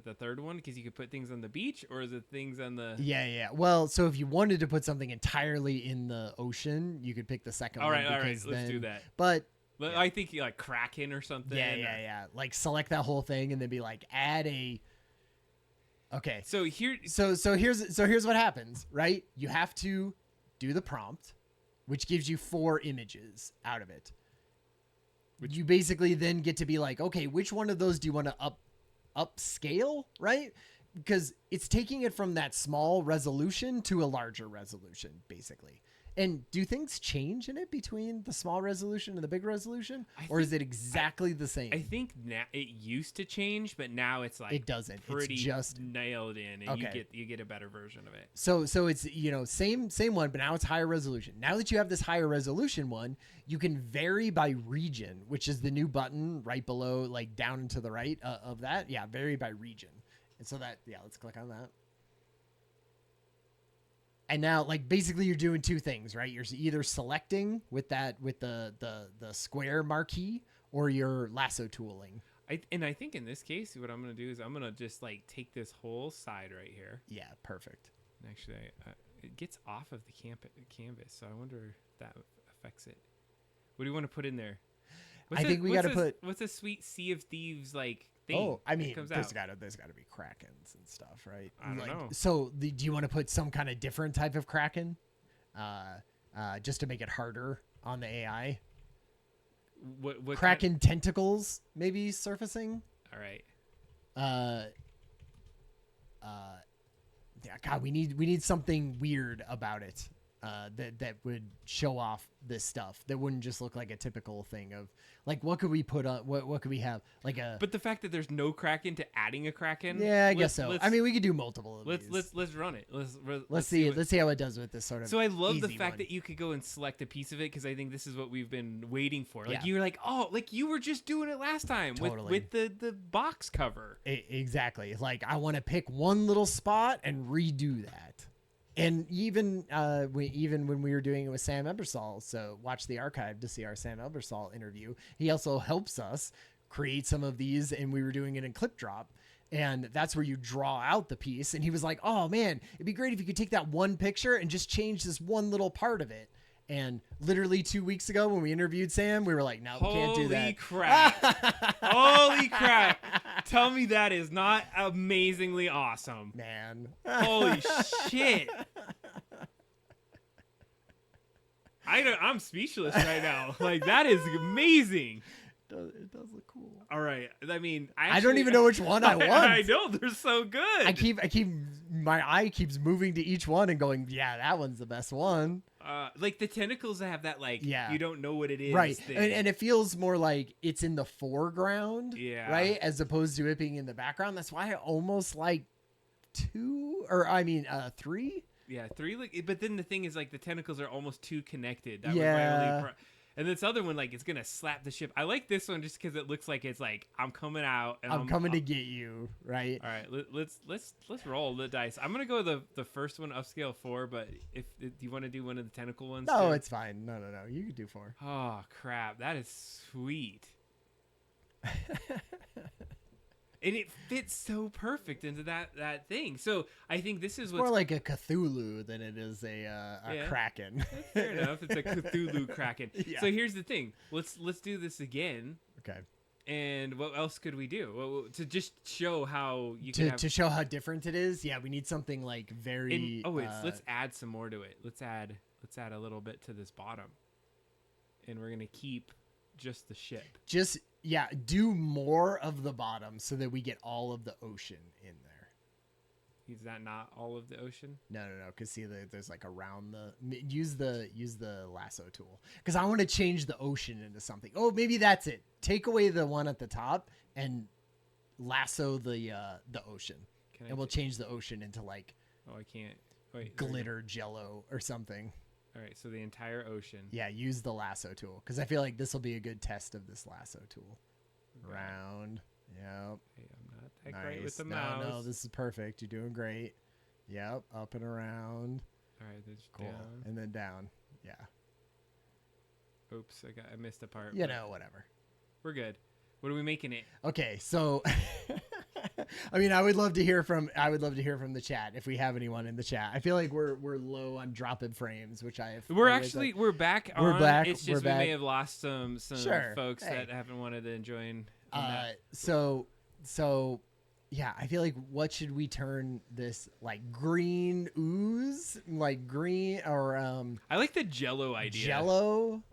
B: the third one? Because you could put things on the beach, or is it things on the?
A: Yeah. Well, so if you wanted to put something entirely in the ocean, you could pick the second one.
B: All right, let's do that.
A: But
B: I think you like Kraken or something.
A: Yeah. Like select that whole thing and then be like, add a. Okay.
B: So here.
A: So here's what happens, right? You have to do the prompt. which gives you 4 images out of it. You basically then get to be like, okay, which one of those do you want to upscale, right? Because it's taking it from that small resolution to a larger resolution, basically. And do things change in it between the small resolution and the big resolution? Or is it exactly the same?
B: I think now it used to change, but now it's like
A: it doesn't.
B: Pretty
A: it's just
B: nailed in, and you get a better version of it.
A: So it's, you know, same one, but now it's higher resolution. Now that you have this higher resolution one, you can vary by region, which is the new button right below, like down and to the right of that. Yeah, vary by region. And so that, yeah, let's click on that. And now, like, basically you're doing 2 things, right? You're either selecting with the square marquee, or you're lasso tooling.
B: I think in this case, what I'm going to do is I'm going to just, like, take this whole side right here.
A: Yeah, perfect.
B: Actually, it gets off of the canvas, so I wonder if that affects it. What do you want to put in there?
A: I think we got to put...
B: What's a sweet Sea of Thieves, like... thing.
A: Oh, I mean, there's got to be Krakens and stuff, right?
B: I don't know.
A: So, do you want to put some kind of different type of Kraken, just to make it harder on the AI?
B: What
A: Kraken tentacles maybe surfacing?
B: All right.
A: Yeah, God, we need something weird about it. That would show off this stuff. That wouldn't just look like a typical thing of, like, what could we put on? What could we have? Like a.
B: But the fact that there's no Kraken to adding a Kraken.
A: Yeah, I guess so. I mean, we could do multiple of these.
B: Let's run it.
A: Let's see how it does with this sort of.
B: So I love the fact that you could go and select a piece of it, because I think this is what we've been waiting for. Like, you're like, oh, like you were just doing it last time with the box cover.
A: Exactly. Like, I want to pick one little spot and redo that. And even when we were doing it with Sam Ebersol, so watch the archive to see our Sam Ebersol interview. He also helps us create some of these, and we were doing it in Clip Drop. And that's where you draw out the piece. And he was like, oh, man, it'd be great if you could take that one picture and just change this one little part of it. And literally 2 weeks ago when we interviewed Sam, we were like, no, we can't do that.
B: Holy crap. Holy crap. Tell me that is not amazingly awesome.
A: Man.
B: Holy shit. I'm speechless right now. Like, that is amazing.
A: It does look cool.
B: All right. I mean,
A: I don't even know which one I want.
B: I know, they're so good.
A: I keep my eye keeps moving to each one and going, yeah, that one's the best one.
B: Like the tentacles have that, like, you don't know what it is.
A: Right. And it feels more like it's in the foreground.
B: Yeah.
A: Right. As opposed to it being in the background. That's why I almost like 3.
B: Yeah, 3. But then the thing is, like, the tentacles are almost too connected. That was my only and this other one, like, it's gonna slap the ship. I like this one just because it looks like it's like I'm coming out and
A: I'm coming to get you, right?
B: All right, let's roll the dice. I'm gonna go the first one, upscale 4. But if do you want to do one of the tentacle ones?
A: No,
B: too?
A: It's fine. No. You can do 4.
B: Oh crap, that is sweet. And it fits so perfect into that thing. So I think this is what's
A: more like a Cthulhu than it is a Kraken.
B: Fair enough. It's a Cthulhu Kraken. Yeah. So here's the thing. Let's do this again.
A: Okay.
B: And what else could we do? Well, to just show how you
A: to show how different it is. Yeah, we need something like very.
B: Let's add some more to it. Let's add a little bit to this bottom, and we're gonna keep just the ship. Do more of the bottom so that we get all of the ocean in there. Is that not all of the ocean?
A: No. Because see, there's like around use the lasso tool. Because I want to change the ocean into something. Oh, maybe that's it. Take away the one at the top and lasso the ocean, and we'll change the ocean into like.
B: Oh, I can't. Wait.
A: Glitter jello or something.
B: All right, so the entire ocean.
A: Yeah, use the lasso tool, because I feel like this will be a good test of this lasso tool. Okay. Round. Yep.
B: Hey, I'm not that great with the mouse.
A: No, this is perfect. You're doing great. Yep, up and around.
B: All right, there's
A: cool. Down. And then down. Yeah.
B: Oops, I missed a part.
A: Whatever.
B: We're good. What are we making it?
A: Okay, so I mean, I would love to hear from the chat if we have anyone in the chat. I feel like we're low on drop-in frames, which I have.
B: We're back.
A: We're back.
B: It's just we may have lost some folks that haven't wanted to join.
A: So yeah, I feel like what should we turn this like green ooze like green or
B: I like the Jello idea.
A: Jello,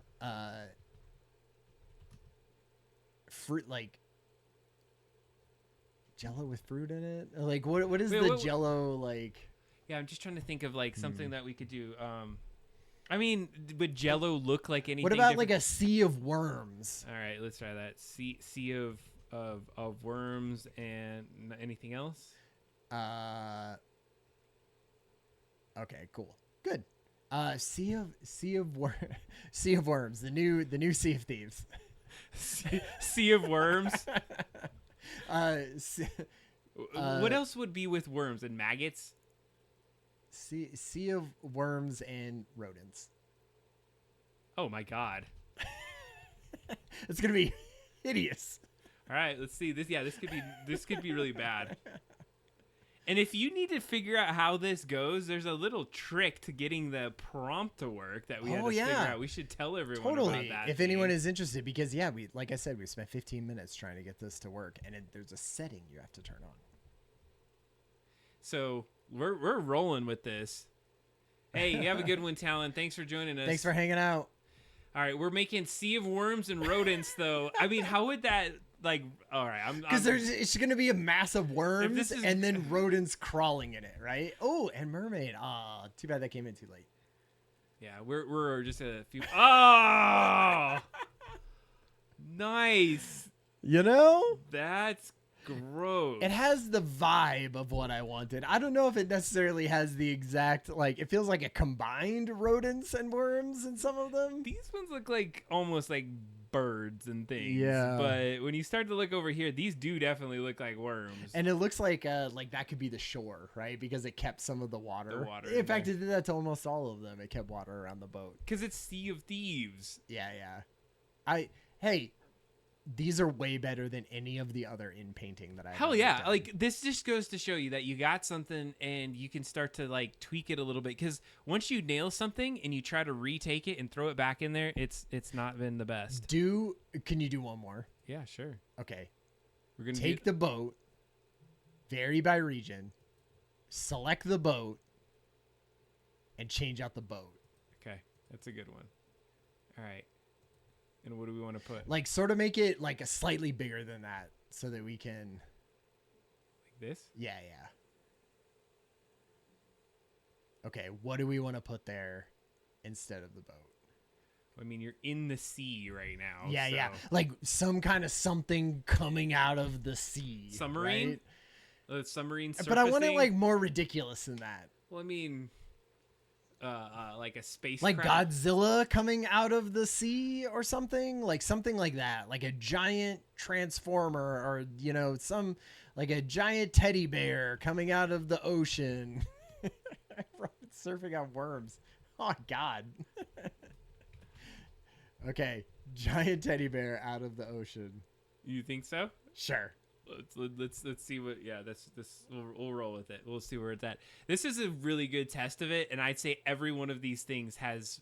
A: fruit, like Jello with fruit in it. Like what is the Jello like?
B: Yeah, I'm just trying to think of like something that we could do. I mean, would Jello look like anything?
A: What about
B: different?
A: like a sea of worms?
B: All right, let's try that. Sea of worms and anything else?
A: Okay, cool. Good. Sea of worms, the new Sea of Thieves.
B: Sea of worms.
A: Se-
B: What else would be with worms and maggots?
A: Sea of worms and rodents.
B: Oh my god.
A: It's gonna be hideous.
B: All right, let's see this. Yeah, this could be really bad. And if you need to figure out how this goes, there's a little trick to getting the prompt to work that we had to figure out. We should tell everyone about that.
A: If anyone is interested, because like I said, we spent 15 minutes trying to get this to work, and there's a setting you have to turn on.
B: So we're rolling with this. Hey, you have a good one, Talon. Thanks for joining us.
A: Thanks for hanging out.
B: All right, we're making Sea of Worms and Rodents, though. I mean, how would that like? All right,
A: because it's going to be a mass of worms and then rodents crawling in it, right? Oh, and mermaid. Ah, too bad that came in too late.
B: Yeah, we're just a few. Oh, nice.
A: You know,
B: that's gross.
A: It has the vibe of what I wanted. I don't know if it necessarily has the exact, like, it feels like a combined rodents and worms in some of them.
B: These ones look like almost like birds and things.
A: Yeah.
B: But when you start to look over here, these do definitely look like worms.
A: And it looks like that could be the shore, right? Because it kept some of the water. In fact, it did that to almost all of them. It kept water around the boat.
B: Because it's Sea of Thieves.
A: Yeah. Hey, these are way better than any of the other in painting that I have.
B: Hell yeah. Done. Like, this just goes to show you that you got something and you can start to like tweak it a little bit, because once you nail something and you try to retake it and throw it back in there, it's not been the best.
A: Can you do one more?
B: Yeah, sure.
A: Okay.
B: We're gonna
A: take the boat, vary by region, select the boat, and change out the boat.
B: Okay, that's a good one. All right. And what do we want to put?
A: Like, sort of make it like a slightly bigger than that so that we can.
B: Like this?
A: Yeah. Okay, what do we want to put there instead of the boat?
B: I mean, you're in the sea right now.
A: Yeah. Like some kind of something coming out of the sea.
B: Submarine?
A: Right?
B: Submarine surfacing?
A: But I want it like more ridiculous than that.
B: Well, I mean, like a space,
A: like Godzilla coming out of the sea or something like that, like a giant transformer, or like a giant teddy bear coming out of the ocean. Surfing on worms. Oh God. Okay, giant teddy bear out of the ocean.
B: You think so?
A: Sure.
B: Let's see what. Yeah, we'll roll with it. We'll see where it's at. This is a really good test of it, and I'd say every one of these things has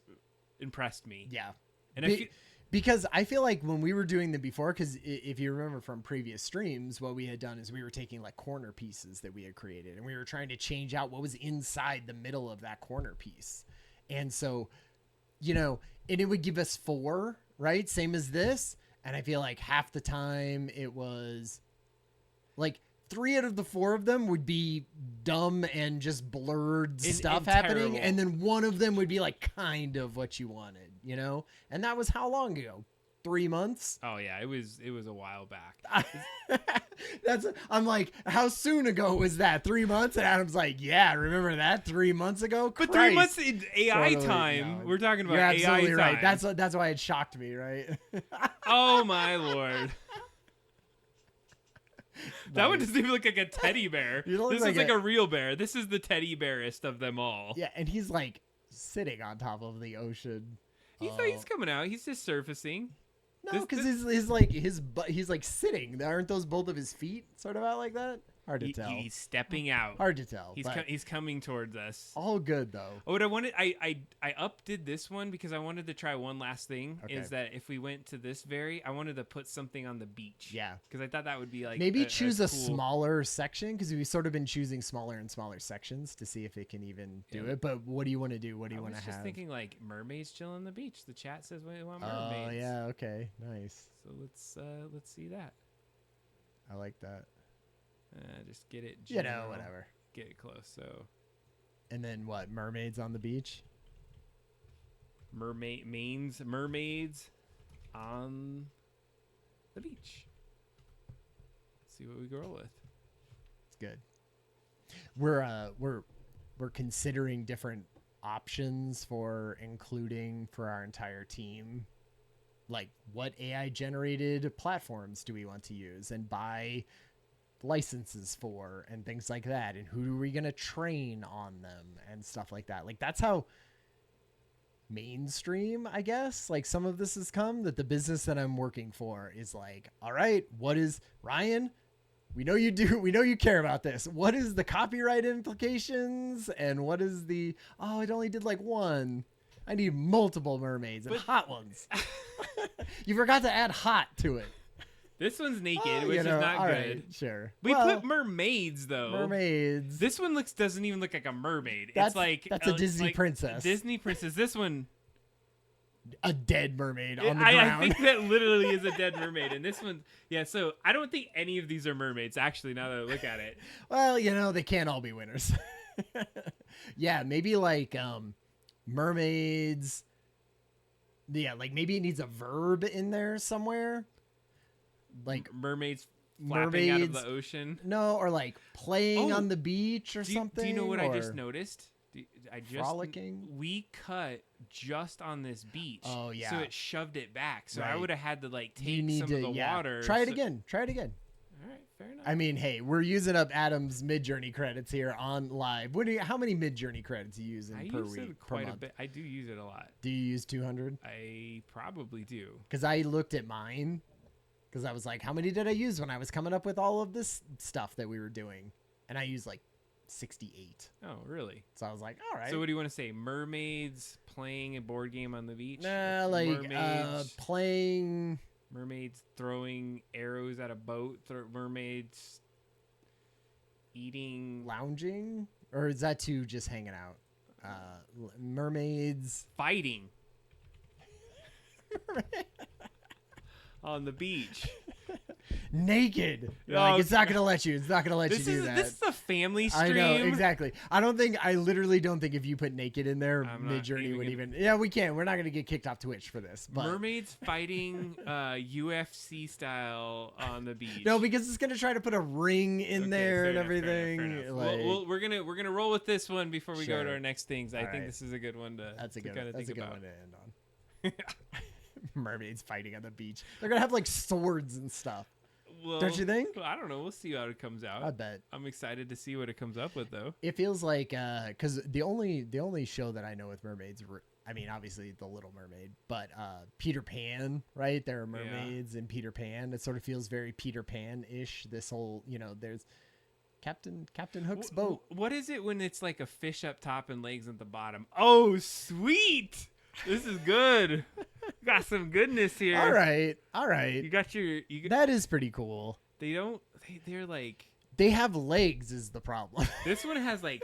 B: impressed me.
A: Yeah,
B: and
A: because I feel like when we were doing them before, because if you remember from previous streams, what we had done is we were taking like corner pieces that we had created, and we were trying to change out what was inside the middle of that corner piece, and so, and it would give us 4, right? Same as this, and I feel like half the time it was. Like 3 out of the 4 of them would be dumb and just blurred stuff happening. And then one of them would be like kind of what you wanted, And that was how long ago? 3 months?
B: Oh yeah, it was a while back.
A: I'm like, how soon ago was that? 3 months? And Adam's like, yeah, remember that 3 months ago?
B: But
A: Christ.
B: 3 months in AI time. No, we're talking about AI time. You're absolutely
A: right. That's why it shocked me, right?
B: Oh my Lord. That one doesn't even look like a teddy bear. This is like a real bear. This is the teddy bearest of them all.
A: Yeah, and he's like sitting on top of the ocean.
B: He's coming out. He's just surfacing.
A: No, because he's like sitting. Aren't those both of his feet sort of out like that? Hard to tell.
B: He's stepping out.
A: Hard to tell.
B: He's coming towards us.
A: All good though.
B: What I wanted, I updid this one because I wanted to try one last thing.
A: Okay.
B: Is that if we went to this I wanted to put something on the beach.
A: Yeah.
B: Because I thought that would be like
A: maybe choose a
B: cool...
A: smaller section, because we've sort of been choosing smaller and smaller sections to see if it can even do it. But what do you want to do? What do you want to have? I was
B: just thinking like mermaids chilling on the beach. The chat says we want mermaids.
A: Oh yeah. Okay. Nice.
B: So let's see that.
A: I like that.
B: Just get it.
A: General, whatever.
B: Get it close. So.
A: And then what? Mermaids on the beach.
B: Mermaids on the beach. Let's see what we roll with.
A: It's good. We're considering different options for including for our entire team. Like, what AI generated platforms do we want to use and buy licenses for and things like that, and who are we going to train on them and stuff like that. Like, that's how mainstream, I guess, like some of this has come, that the business that I'm working for is like, all right, what is Ryan? We know you care about this. What is the copyright implications? And what is it only did like one. I need multiple mermaids and hot ones. You forgot to add hot to it.
B: This one's naked, which is not good.
A: Right, sure.
B: We put mermaids though.
A: Mermaids.
B: This one doesn't even look like a mermaid.
A: That's
B: a
A: Disney princess.
B: Disney princess. This one,
A: a dead mermaid on the ground.
B: I think that literally is a dead mermaid. And this one, yeah. So I don't think any of these are mermaids. Actually, now that I look at it.
A: Well, they can't all be winners. Yeah, maybe like mermaids. Yeah, like maybe it needs a verb in there somewhere. Like
B: mermaids flapping out of the ocean.
A: No, or like playing on the beach or something.
B: Do you know what I just noticed?
A: Frolicking.
B: We cut just on this beach.
A: Oh yeah.
B: So it shoved it back. So
A: right.
B: I would have had to like take some of the water.
A: Try it again. All
B: right, fair enough.
A: I mean, hey, we're using up Adam's Midjourney credits here on live. How many Midjourney credits are you using per week?
B: I use it quite a bit. I do use it a lot.
A: Do you use 200?
B: I probably do.
A: Because I looked at mine. Because I was like, how many did I use when I was coming up with all of this stuff that we were doing? And I used like 68.
B: Oh, really?
A: So I was like, all right.
B: So what do you want to say? Mermaids playing a board game on the beach?
A: Nah, like mermaids, playing.
B: Mermaids throwing arrows at a boat. Mermaids eating.
A: Lounging? Or is that too just hanging out? Mermaids.
B: Fighting. On the beach.
A: Naked. Like, it's not going to let you. It's not going to let you do that.
B: This is a family stream.
A: I know, exactly. I literally don't think if you put naked in there, Midjourney would even. Yeah, we can. We're not going to get kicked off Twitch for this. But.
B: Mermaids fighting UFC style on the beach.
A: No, because it's going to try to put a ring in there and everything.
B: Fair enough.
A: Like,
B: we're gonna roll with this one before we go to our next things. I think this is a good one to.
A: That's a good one to end on.
B: Yeah.
A: Mermaids fighting on the beach. They're gonna have like swords and stuff. Well, don't you think?
B: I don't know. We'll see how it comes out.
A: I bet.
B: I'm excited to see what it comes up with, though.
A: It feels like because the only show that I know with mermaids, I mean, obviously The Little Mermaid, but Peter Pan, right? There are mermaids in Peter Pan. It sort of feels very Peter Pan-ish. This whole, there's Captain Hook's boat.
B: What is it when it's like a fish up top and legs at the bottom? Oh, sweet! This is good. Got some goodness here.
A: All right.
B: You got
A: that is pretty cool.
B: They're like.
A: They have legs is the problem.
B: This one has like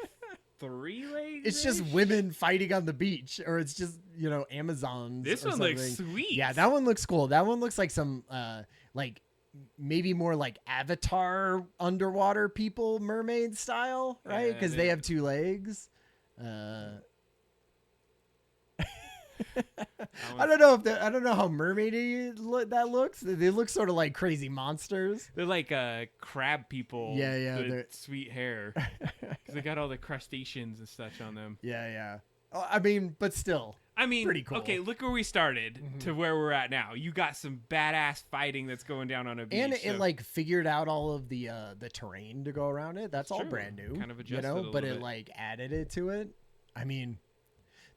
B: 3 legs.
A: It's just women fighting on the beach, or it's just, Amazons.
B: This one looks sweet.
A: Yeah, that one looks cool. That one looks like some, like maybe more like Avatar underwater people, mermaid style, right? Because they have 2 legs. I don't know how mermaidy that looks. They look sort of like crazy monsters.
B: They're like crab people.
A: Yeah.
B: With sweet hair. Because they got all the crustaceans and such on them.
A: Yeah. Oh, I mean, but still. Pretty cool.
B: Okay, look where we started to where we're at now. You got some badass fighting that's going down on a beach.
A: And it like figured out all of the terrain to go around it. That's all brand new.
B: Kind of adjusted a little
A: but
B: bit.
A: It like added it to it. I mean,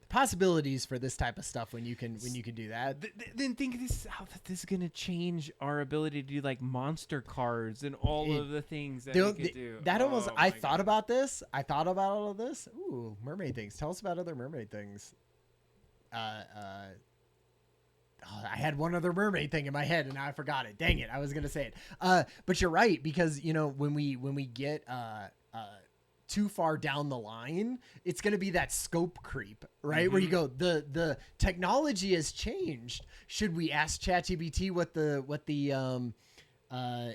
A: the possibilities for this type of stuff when you can do that.
B: Then think how this is gonna change our ability to do like monster cards and all of the things that we could do.
A: That almost
B: Oh
A: I
B: my
A: thought
B: God.
A: about this. I thought about all of this. Ooh, mermaid things. Tell us about other mermaid things. I had one other mermaid thing in my head and now I forgot it. Dang it. I was going to say it. But you're right, because when we get too far down the line, it's going to be that scope creep, right? Where you go, the technology has changed. Should we ask ChatGPT what the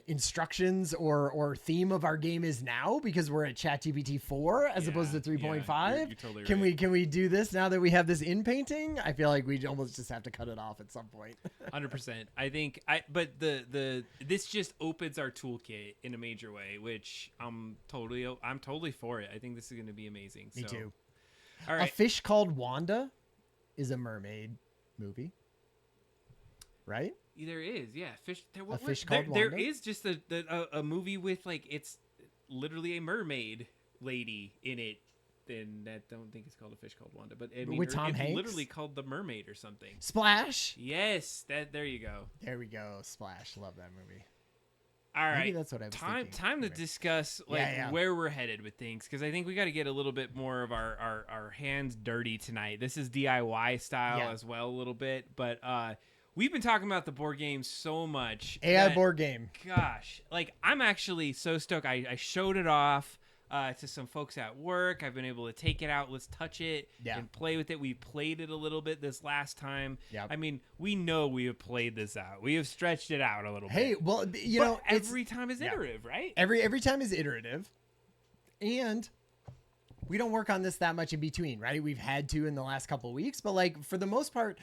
A: instructions or theme of our game is now, because we're at ChatGPT 4 as opposed to 3.5?
B: You're totally
A: Can
B: right.
A: we do this now that we have this in painting? I feel like we almost just have to cut it off at some point.
B: 100%. I think but this just opens our toolkit in a major way, which I'm totally for it. I think this is going to be amazing.
A: Me too.
B: All
A: A
B: right.
A: Fish Called Wanda is a mermaid movie, right?
B: There is, yeah.
A: Fish Called
B: There
A: Wanda?
B: is just a movie with like it's literally a mermaid lady in it. Then I don't think it's called A Fish Called Wanda, but I mean,
A: With Tom
B: it's
A: Hanks?
B: literally called The Mermaid or something.
A: Splash.
B: Yes, there you go.
A: There we go. Splash. Love that movie.
B: All right,
A: Maybe that's what I was thinking.
B: time to
A: Right.
B: discuss like
A: Yeah.
B: where we're headed with things, because I think we got to get a little bit more of our hands dirty tonight. This is DIY style as well a little bit, but we've been talking about the board game so much.
A: AI
B: that,
A: board game.
B: Gosh, like I'm actually so stoked. I showed it off to some folks at work. I've been able to take it out. Let's touch it and play with it. We played it a little bit this last time.
A: Yep.
B: I mean, we know we have played this out. We have stretched it out a little
A: Hey,
B: bit.
A: well,
B: But every time is iterative, right?
A: Every time is iterative, and we don't work on this that much in between, right? We've had to in the last couple of weeks, but like for the most part,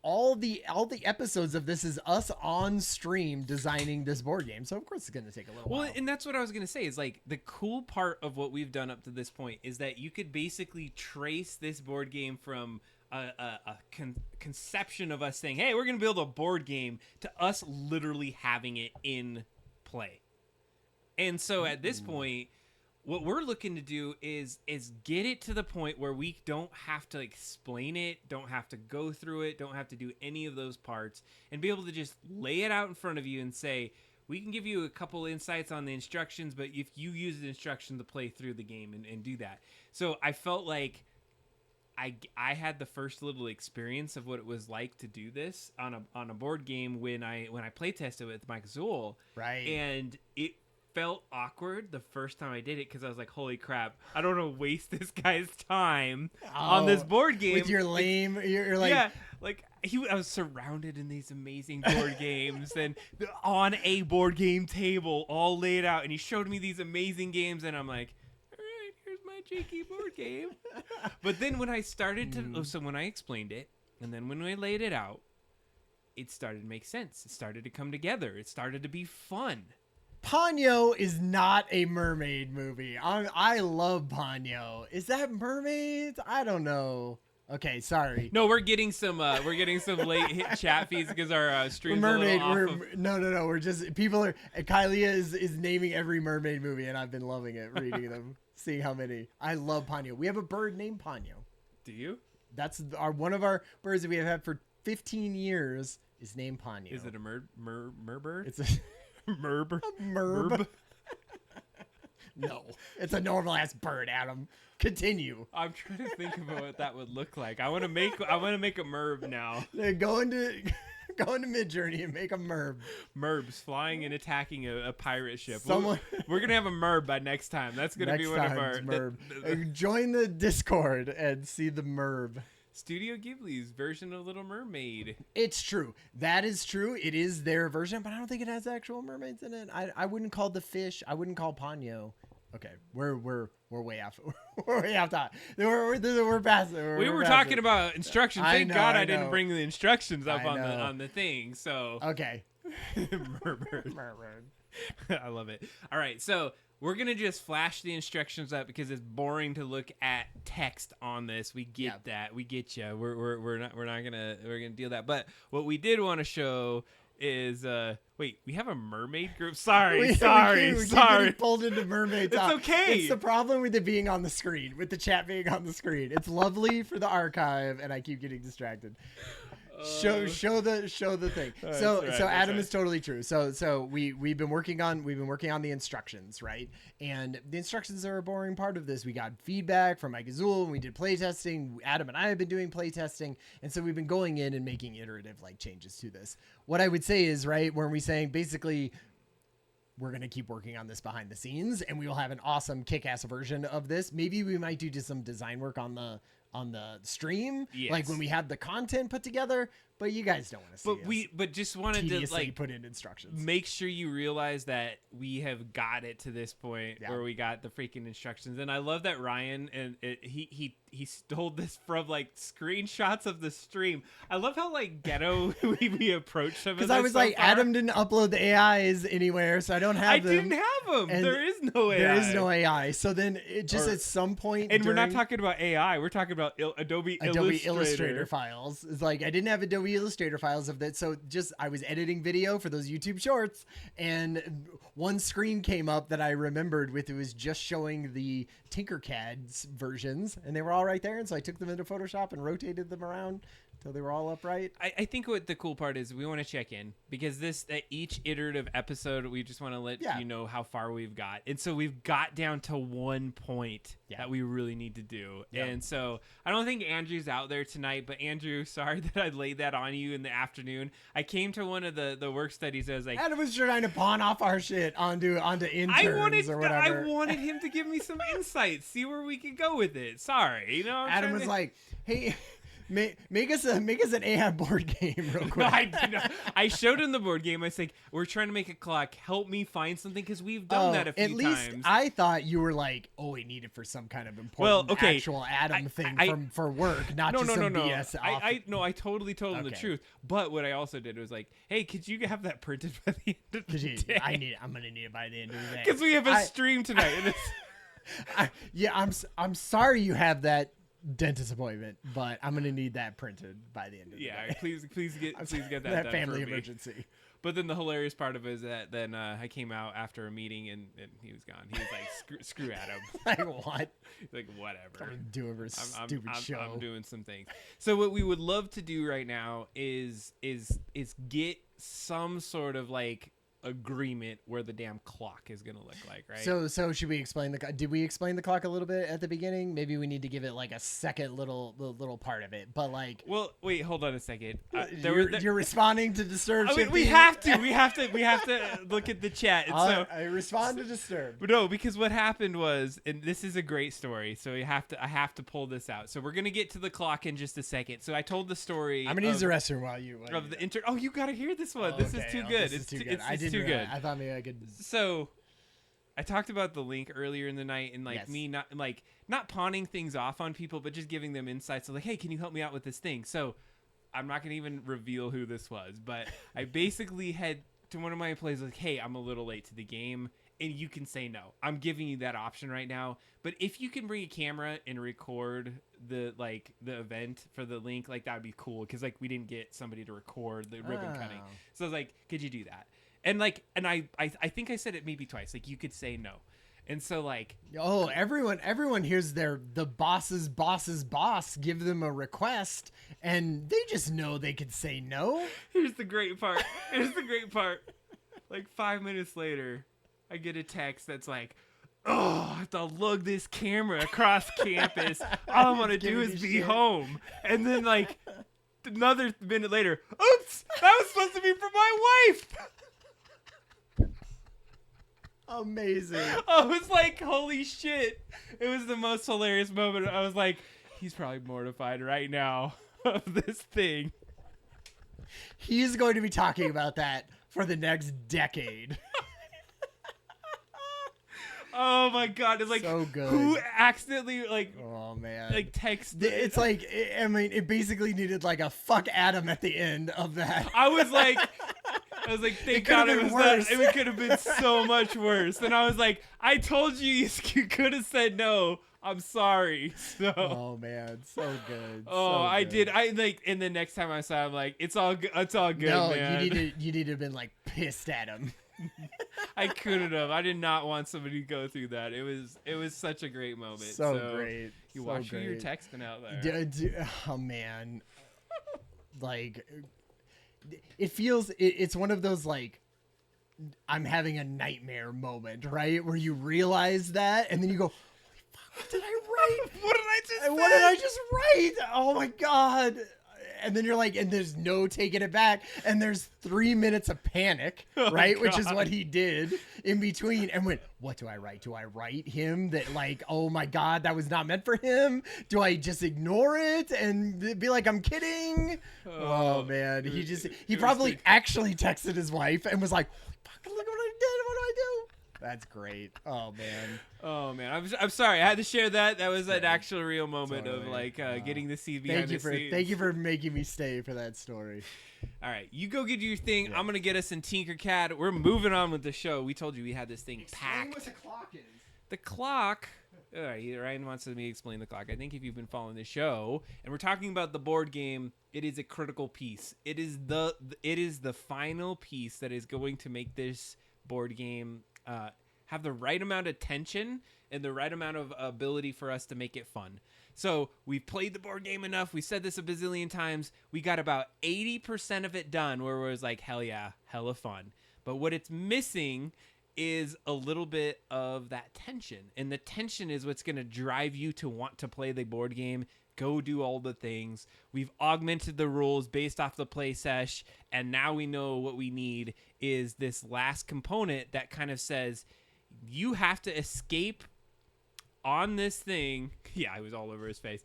A: all the episodes of this is us on stream designing this board game. So of course it's going to take a little while.
B: Well, and that's what I was going to say is like the cool part of what we've done up to this point is that you could basically trace this board game from a conception of us saying, hey, we're going to build a board game, to us literally having it in play. And so at this point, what we're looking to do is get it to the point where we don't have to explain it, don't have to go through it, don't have to do any of those parts, and be able to just lay it out in front of you and say, we can give you a couple insights on the instructions, but if you use the instruction to play through the game and do that. So I felt like I had the first little experience of what it was like to do this on a board game when I play tested with Mike Zool.
A: Right.
B: And it felt awkward the first time I did it, because I was like, holy crap, I don't want to waste this guy's time on this board game.
A: With your lame, you're like...
B: Yeah, like I was surrounded in these amazing board games and on a board game table all laid out, and he showed me these amazing games, and I'm like, all right, here's my cheeky board game. But then when I started to, so when I explained it, and then when we laid it out, it started to make sense. It started to come together. It started to be fun.
A: Ponyo is not a mermaid movie. I love Ponyo. Is that mermaids? I don't know. Okay, sorry.
B: No, we're getting some late hit chat feeds because our stream's
A: mermaid.
B: a little off of...
A: No. We're just people are. Kylia is naming every mermaid movie, and I've been loving it, reading them, seeing how many. I love Ponyo. We have a bird named Ponyo.
B: Do you?
A: That's one of our birds that we have had for 15 years is named Ponyo.
B: Is it a merbird?
A: It's a
B: merb.
A: merb. No, it's a normal ass bird, Adam. Continue.
B: I'm trying to think of what that would look like. I want to make a merb now.
A: Go into Midjourney and make a merb.
B: Merbs flying and attacking a pirate ship.
A: Someone-
B: We're gonna have a merb by next time. That's gonna be one of our
A: merb. Join the Discord and see the merb.
B: Studio Ghibli's version of Little Mermaid.
A: It's true. That is true. It is their version, but I don't think it has actual mermaids in it. I wouldn't call the fish. I wouldn't call Ponyo. Okay, we're way off. We're way off top. We're past it.
B: We were talking about instructions. Thank God I didn't
A: know.
B: bring the instructions up
A: I know.
B: on the thing. So
A: Okay.
B: Mermaid. I love it. All right, so we're gonna just flash the instructions up because it's boring to look at text on this. We get that. We get you. We're gonna deal with that. But what we did want to show is wait, we have a mermaid group. Sorry,
A: we
B: sorry.
A: keep getting pulled into mermaid talk.
B: It's okay.
A: It's the problem with it being on the screen, with the chat being on the screen. It's lovely for the archive, and I keep getting distracted. Show the thing. So Adam is totally true. So we've been working on the instructions, right? And the instructions are a boring part of this. We got feedback from Mike Azul and we did play testing. Adam and I have been doing play testing, and so we've been going in and making iterative like changes to this. What I would say is, right, when we saying basically we're going to keep working on this behind the scenes and we will have an awesome kick-ass version of this. Maybe we might do just some design work on the stream, like when we have the content put together, but you guys don't want to see
B: but just wanted to like
A: put in instructions.
B: Make sure you realize that we have got it to this point where we got the freaking instructions. And I love that Ryan and he stole this from like screenshots of the stream. I love how like ghetto we approached him,
A: because I was like, Adam didn't upload the AIs anywhere, so I don't have them.
B: I didn't have them. There is no AI.
A: There is no AI. So then it just at some point,
B: and we're not talking about AI. We're talking about Adobe Illustrator
A: files. It's like I didn't have Adobe Illustrator files of that, so just I was editing video for those YouTube shorts, and one screen came up that I remembered with, it was just showing the Tinkercad's versions, and they were all right there, and so I took them into Photoshop and rotated them around until they were all upright.
B: I think what the cool part is, we want to check in, because each iterative episode, we just want to let you know how far we've got. And so we've got down to one point that we really need to do. And so I don't think Andrew's out there tonight, but Andrew, sorry that I laid that on you in the afternoon. I came to one of the work studies. I was like,
A: Adam was trying to pawn off our shit onto interns or whatever.
B: I wanted him to give me some insights, see where we could go with it. Sorry, you know.
A: Adam was like, hey, Make us an AI board game real quick.
B: I showed him the board game. I was like, we're trying to make a clock. Help me find something, because we've done that a few times.
A: At least I thought you were like, oh, we need it for some kind of important actual Adam thing for work, not just some BS.
B: I totally told him the truth. But what I also did was like, hey, could you have that printed by the end of the day?
A: I'm gonna need it by the end of the day.
B: Because we have a stream tonight.
A: I'm sorry you have that dentist appointment, but I'm gonna need that printed by the end of the day.
B: Please get that done
A: family
B: for me.
A: emergency.
B: But then the hilarious part of it is that then I came out after a meeting and he was gone. He was like, screw Adam.
A: Like what?
B: He's like, whatever.
A: I'm doing a stupid show.
B: I'm doing some things. So what we would love to do right now is get some sort of like agreement where the damn clock is gonna look like, right?
A: So should we explain did we explain the clock a little bit at the beginning? Maybe we need to give it like a second little part of it, but like,
B: well, wait, hold on a second.
A: You're responding to Disturb.
B: We have to look at the chat. And
A: I respond to Disturb.
B: No, because what happened was, and this is a great story, so I have to pull this out. So we're gonna get to the clock in just a second. So I told the story.
A: I'm gonna use the restroom while you
B: Oh, you gotta hear this one. This is too good.
A: It's too good. Too good. I thought maybe I could.
B: So, I talked about the link earlier in the night, and like me not pawning things off on people, but just giving them insights. So like, hey, can you help me out with this thing? So, I'm not gonna even reveal who this was, but I basically had to one of my employees like, hey, I'm a little late to the game, and you can say no. I'm giving you that option right now. But if you can bring a camera and record the event for the link, like that would be cool, because like we didn't get somebody to record the ribbon cutting. So I was like, could you do that? And I think I said it maybe twice. Like, you could say no. And so like,
A: oh, everyone hears the boss's boss give them a request, and they just know they could say no.
B: Here's the great part. Like 5 minutes later, I get a text that's like, oh, I have to lug this camera across campus. All I want to do is be home. And then like another minute later, oops, that was supposed to be for my wife.
A: Amazing.
B: I was like, holy shit. It was the most hilarious moment. I was like, he's probably mortified right now of this thing.
A: He's going to be talking about that for the next decade.
B: Oh my god, it's like,
A: so good.
B: Who accidentally like,
A: oh man,
B: like text
A: it's like, I mean, it basically needed like a fuck Adam at the end of that.
B: I was like I was like, thank
A: could've
B: God it
A: been
B: was
A: worse.
B: that. It could have been so much worse. And I was like, I told you you could have said no. I'm sorry. So.
A: Oh man, so good.
B: Oh,
A: so
B: I
A: good.
B: did. I like, and the next time I saw him, like, it's all good. It's all good,
A: No,
B: man.
A: you need to have been like pissed at him.
B: I couldn't have. I did not want somebody to go through that. It was such a great moment.
A: So great.
B: You
A: so
B: watch who
A: great.
B: you're texting out there.
A: Oh man, like it feels. It's one of those like I'm having a nightmare moment, right? Where you realize that, and then you go, "Holy fuck! What did I write? What did I just write? Oh my god!" And then you're like, and there's no taking it back. And there's 3 minutes of panic, right?
B: God.
A: Which is what he did in between. And went, what do I write? Do I write him that like, oh my God, that was not meant for him? Do I just ignore it and be like, I'm kidding? Oh man. He probably actually texted his wife and was like, fuck, look what I did. What do I do? That's great. Oh man.
B: Oh man, I'm sorry. I had to share that. That was an actual real moment of like getting to see behind the scenes.
A: Thank you for making me stay for that story.
B: All right, you go get your thing.
A: Yeah.
B: I'm gonna get us in Tinkercad. We're moving on with the show. We told you we had this thing
A: Explain
B: packed.
A: what the clock is.
B: The clock. All right, Ryan wants me to explain the clock. I think if you've been following the show, and we're talking about the board game, it is a critical piece. It is the final piece that is going to make this board game have the right amount of tension and the right amount of ability for us to make it fun. So we've played the board game enough. We said this a bazillion times. We got about 80% of it done where it was like, hell yeah, hella fun. But what it's missing is a little bit of that tension. And the tension is what's going to drive you to want to play the board game, go do all the things. We've augmented the rules based off the play sesh. And now we know what we need is this last component that kind of says, you have to escape on this thing. Yeah, I was all over his face.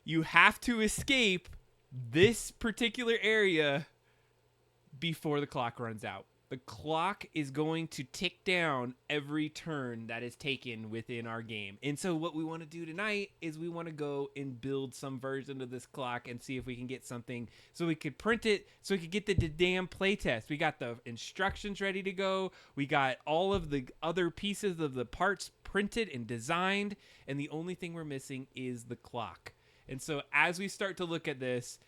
B: You have to escape this particular area before the clock runs out. The clock is going to tick down every turn that is taken within our game. And so what we want to do tonight is we want to go and build some version of this clock and see if we can get something so we could print it, so we could get the damn playtest. We got the instructions ready to go. We got all of the other pieces of the parts printed and designed. And the only thing we're missing is the clock. And so as we start to look at this,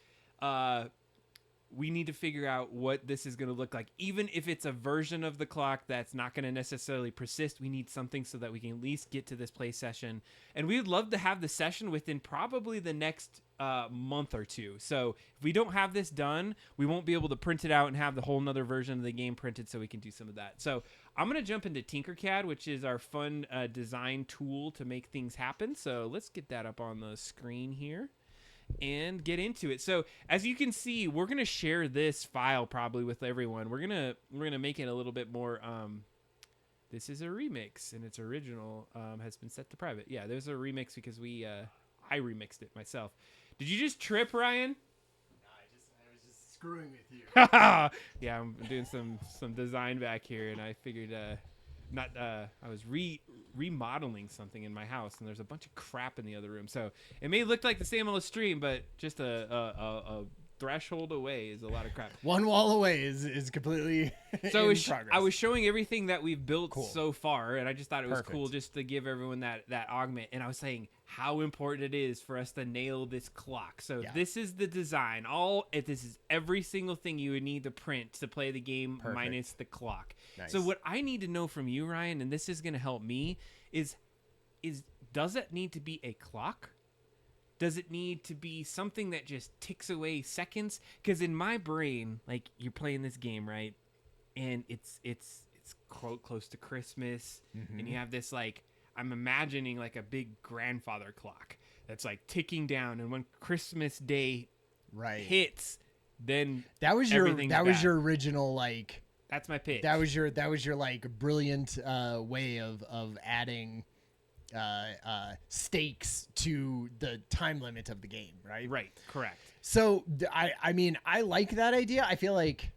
B: we need to figure out what this is going to look like. Even if it's a version of the clock that's not going to necessarily persist, we need something so that we can at least get to this play session. And we'd love to have the session within probably the next month or two. So if we don't have this done, we won't be able to print it out and have the whole nother version of the game printed so we can do some of that. So I'm going to jump into Tinkercad, which is our fun design tool to make things happen. So let's get that up on the screen here and get into it. So as you can see, we're gonna share this file probably with everyone. We're gonna make it a little bit more. This is a remix, and its original has been set to private. Yeah, there's a remix because I remixed it myself. Did you just trip, Ryan?
A: No, I was just screwing with you.
B: Yeah, I'm doing some design back here, and I figured I was remodeling something in my house, and there's a bunch of crap in the other room. So it may look like the same on the stream, but just a threshold away is a lot of crap.
A: One wall away is completely
B: So
A: in progress.
B: I was showing everything that we've built
A: Cool.
B: so far, and I just thought it was
A: Perfect.
B: cool just to give everyone that augment. And I was saying how important it is for us to nail this clock. So
A: Yeah.
B: this is the design. This is every single thing you would need to print to play the game
A: Perfect.
B: minus the clock.
A: Nice.
B: So what I need to know from you, Ryan, and this is going to help me, is does it need to be a clock? Does it need to be something that just ticks away seconds? Because in my brain, like, you're playing this game, right? And it's quote close to Christmas, and you have this, like, I'm imagining like a big grandfather clock that's like ticking down, and when Christmas Day
A: right
B: hits, then
A: that was your
B: everything's
A: your original like
B: that's my pitch.
A: that was your like brilliant way of adding stakes to the time limit of the game, right?
B: Right, correct.
A: So I mean, I like that idea. I feel like,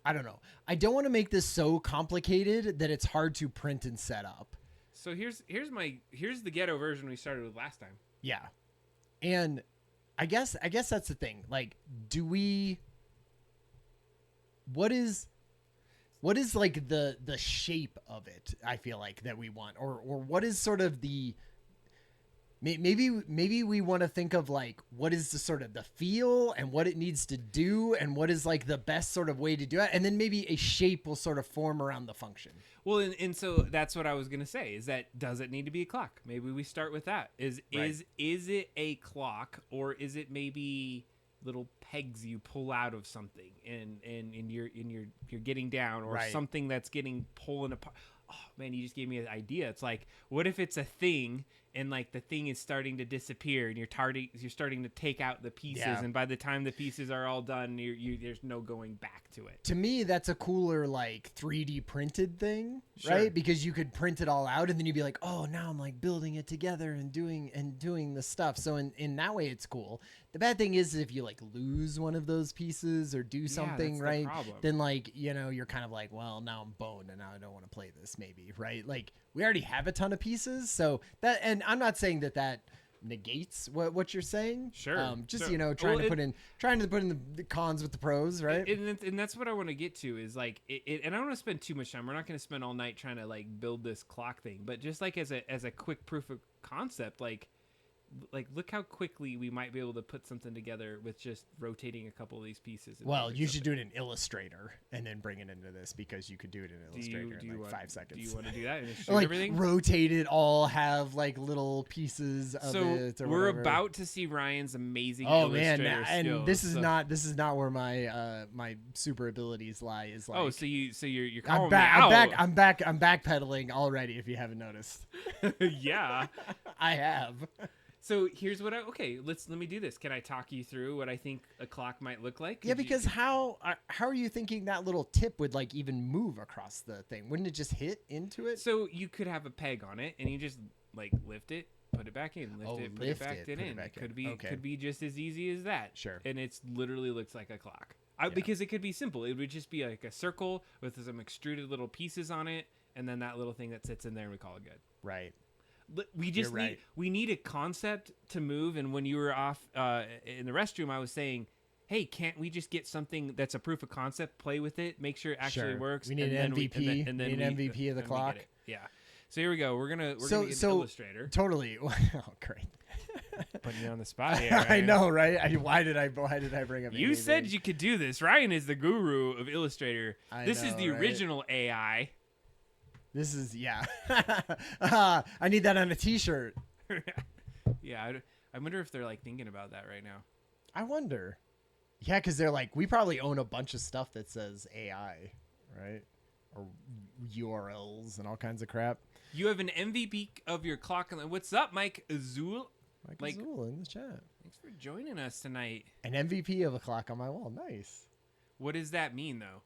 A: I don't know, I don't want to make this so complicated that it's hard to print and set up.
B: So here's the ghetto version we started with last time.
A: Yeah. And I guess that's the thing. Like, do we what is like the shape of it? I feel like that we want, or what is sort of the maybe we want to think of like what is the sort of the feel and what it needs to do and what is like the best sort of way to do it, and then maybe a shape will sort of form around the function.
B: Well, and so that's what I was gonna say. Is that does it need to be a clock? Maybe we start with that. Is it a clock, or is it maybe little pegs you pull out of something and you're getting down, or something that's getting pulling apart? Oh man, you just gave me an idea. It's like, what if it's a thing and like the thing is starting to disappear and you're starting to take out the pieces, and by the time the pieces are all done, there's no going back to it.
A: To me, that's a cooler like 3D printed thing, right? Because you could print it all out and then you'd be like, oh, now I'm like building it together and doing the stuff. So in that way, it's cool. The bad thing is if you like lose one of those pieces or do something, right? Then like, you're kind of like, well, now I'm boned and now I don't want to play this maybe, right? Like we already have a ton of pieces. So that, and I'm not saying that negates what you're saying. Trying to put in the cons with the pros, right?
B: And that's what I want to get to is like and I don't want to spend too much time. We're not going to spend all night trying to like build this clock thing, but just like as a quick proof of concept, like look how quickly we might be able to put something together with just rotating a couple of these pieces.
A: Well, you should do it in Illustrator and then bring it into this, because you could do it in Illustrator in like 5 seconds.
B: Do you want to do that and shoot
A: like
B: everything?
A: Rotate it all, have like little pieces of it. Or
B: we're
A: whatever.
B: About to see Ryan's amazing.
A: Oh
B: Illustrator
A: man, and
B: skills,
A: this is not where my my super abilities lie. Is like,
B: you're calling me out.
A: I'm backpedaling already. If you haven't noticed.
B: Yeah,
A: I have.
B: So here's what let me do this. Can I talk you through what I think a clock might look like?
A: Yeah, because how are you thinking that little tip would like even move across the thing? Wouldn't it just hit into it?
B: So you could have a peg on it and you just like lift it, put it back in, put it back in. It could be just as easy as that.
A: Sure.
B: And it's literally looks like a clock. Because it could be simple. It would just be like a circle with some extruded little pieces on it, and then that little thing that sits in there, and we call it good.
A: Right.
B: We just need a concept to move. And when you were off in the restroom, I was saying, hey, can't we just get something that's a proof of concept, play with it, make sure it actually works?
A: We need an MVP. And then MVP of the clock.
B: Yeah. So here we go. We're gonna get an Illustrator.
A: Totally. Oh, great.
B: Putting you on the spot here. Right?
A: I know, right? Why did I bring up?
B: You said you could do this. Ryan is the guru of Illustrator. This is the
A: right?
B: original AI.
A: This is I need that on a T-shirt.
B: Yeah, I wonder if they're like thinking about that right now.
A: I wonder. Yeah, because they're like, we probably own a bunch of stuff that says AI, right? Or URLs and all kinds of crap.
B: You have an MVP of your clock. What's up, Mike Azul?
A: Mike Azul in the chat.
B: Thanks for joining us tonight.
A: An MVP of a clock on my wall. Nice.
B: What does that mean, though?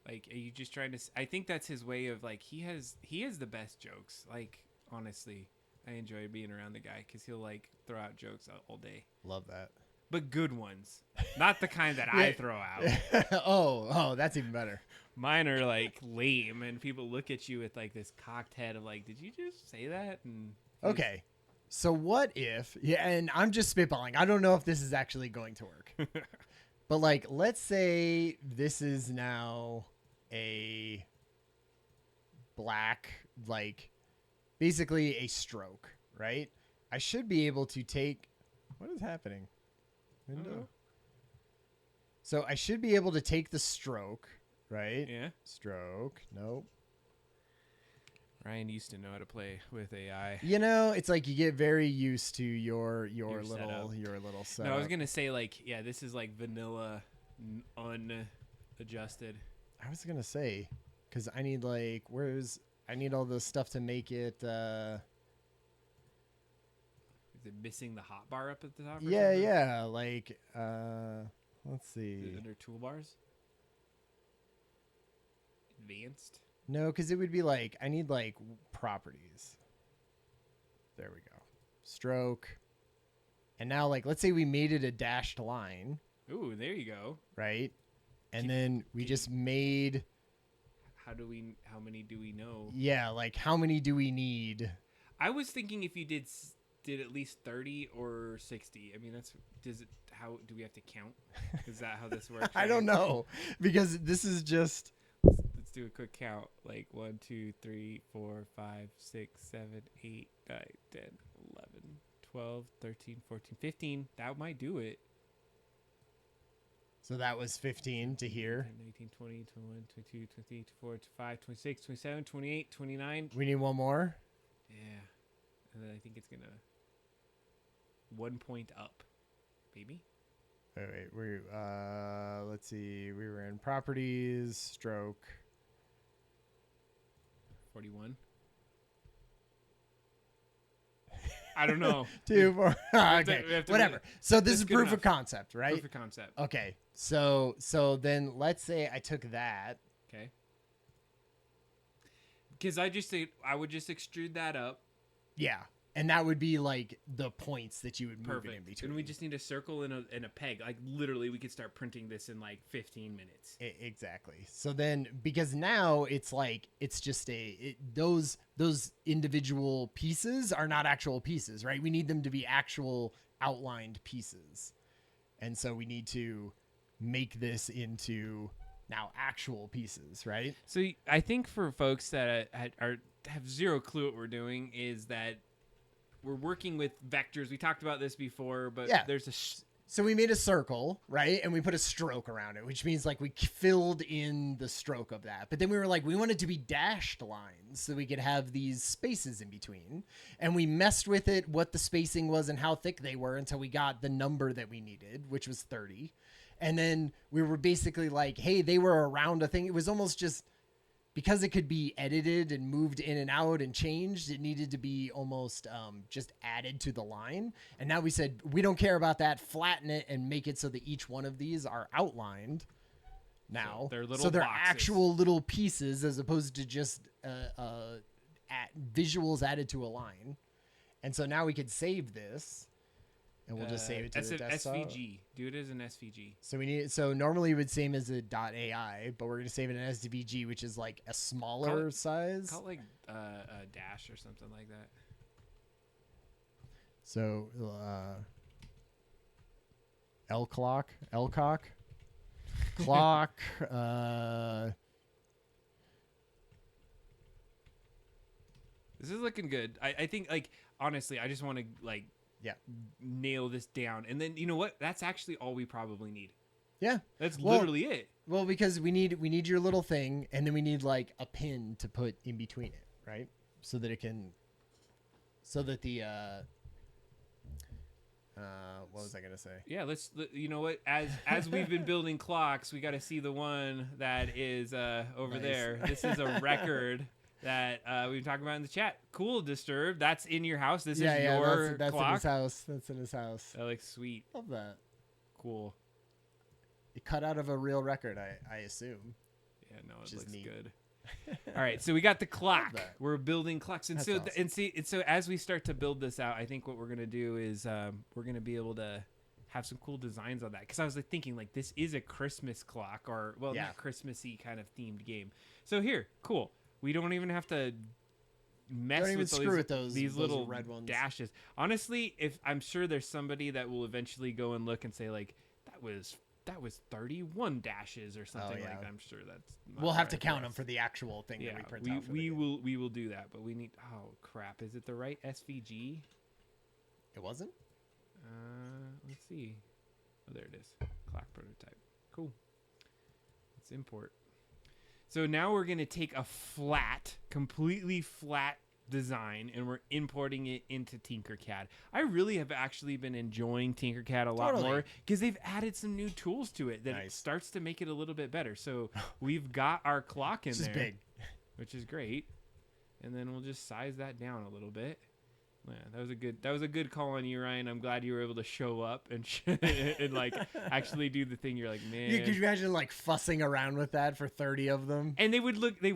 B: Like, are you just trying to? I think that's his way of like he has the best jokes. Like, honestly, I enjoy being around the guy because he'll like throw out jokes all day.
A: Love that.
B: But good ones, not the kind that I throw out.
A: oh, that's even better.
B: Mine are like lame, and people look at you with like this cocked head of like, did you just say that? And
A: okay, so what if? Yeah, and I'm just spitballing. I don't know if this is actually going to work. But like, let's say this is now a black, like basically a stroke, right? I should be able to take, what is happening? Window. So I should be able to take the stroke, right?
B: Yeah.
A: Stroke. Nope.
B: Ryan used to know how to play with AI.
A: It's like you get very used to your little setup.
B: No, I was gonna say like, yeah, this is like vanilla, unadjusted.
A: I was gonna say, because I need like, I need all the stuff to make it. Is
B: it missing the hot bar up at the top?
A: Yeah. Like, let's see.
B: Under toolbars. Advanced.
A: No, because it would be like, I need like properties. There we go. Stroke. And now, like, let's say we made it a dashed line.
B: Ooh, there you go.
A: Right. And then we just made.
B: How many do we know?
A: Yeah, like how many do we need?
B: I was thinking if you did did at least 30 or 60. I mean, how do we have to count? Is that how this works?
A: I don't know, because this is just.
B: Let's do a quick count. Like 1, 2, 3, 4, 5, 6, 7, 8, 9, 10, 11, 12, 13, 14, 15. That might do it.
A: So that was 15 to here.
B: 19, 20, 21, 22, 23, 24, 25, 26, 27, 28, 29.
A: We need one more.
B: Yeah. And then I think it's going to 1 point up. Maybe?
A: Wait, let's see. We were in properties, stroke.
B: 41. I don't know.
A: 2, 4. Okay,
B: we have to
A: whatever. So this is proof of concept, right?
B: Proof of concept.
A: Okay. So then let's say I took that.
B: Okay. Because I would just extrude that up.
A: Yeah. And that would be like the points that you would move it in between.
B: And we just need a circle and a peg. Like literally we could start printing this in like 15 minutes.
A: Exactly. So then, because now it's like, it's just those individual pieces are not actual pieces, right? We need them to be actual outlined pieces. And so we need to make this into now actual pieces, right?
B: So I think for folks that have zero clue what we're doing is that we're working with vectors. We talked about this before, but there's
A: so we made a circle, right? And we put a stroke around it, which means like we filled in the stroke of that. But then we were like, we want it to be dashed lines so we could have these spaces in between. And we messed with it, what the spacing was and how thick they were until we got the number that we needed, which was 30. And then we were basically like, hey, they were around a thing. It was almost just, because it could be edited and moved in and out and changed, it needed to be almost just added to the line. And now we said, we don't care about that. Flatten it and make it so that each one of these are outlined now.
B: So they're
A: actual little pieces as opposed to just visuals added to a line. And so now we could save this. And we'll just save it to the desktop.
B: SVG. Do it as an SVG.
A: So normally it would save as a .ai, but we're going to save it in SVG, which is like a smaller size.
B: Call it like a dash or something like that.
A: So Lcock. Clock.
B: This is looking good. I think, like, honestly, I just want to like nail this down, and then you know what? That's actually all we probably need.
A: Yeah,
B: that's literally it.
A: Well, because we need your little thing, and then we need like a pin to put in between it, right? So that the what was I gonna say?
B: Yeah, you know what? As we've been building clocks, we got to see the one that is over there. This is a record that we've been talking about in the chat. Cool, Disturbed. That's in your house. This is your
A: that's
B: clock.
A: in his house. That's in his house.
B: That looks sweet.
A: Love that.
B: Cool.
A: It cut out of a real record, I assume.
B: Yeah, no, it looks good. All right, so we got the clock. We're building clocks, and so as we start to build this out, I think what we're gonna do is we're gonna be able to have some cool designs on that, because I was like thinking like this is a Christmas clock, or not Christmassy kind of themed game. So here, cool. We don't even have to mess with these little
A: red ones.
B: Dashes. Honestly, if I'm sure there's somebody that will eventually go and look and say like that was 31 dashes or something like that. I'm sure that's
A: we'll have to count them for the actual thing that we print out.
B: We will do that, but we need. Oh crap! Is it the right SVG?
A: It wasn't.
B: Let's see. Oh, there it is. Clock prototype. Cool. Let's import. So now we're gonna take a completely flat design, and we're importing it into Tinkercad. I really have actually been enjoying Tinkercad a lot more, because they've added some new tools to it that it starts to make it a little bit better. So we've got our clock in there,
A: big,
B: which is great. And then we'll just size that down a little bit. Yeah, that was a good call on you, Ryan. I'm glad you were able to show up and and like actually do the thing. You're like, man.
A: Yeah, could you imagine like fussing around with that for 30 of them?
B: And they wouldn't look and it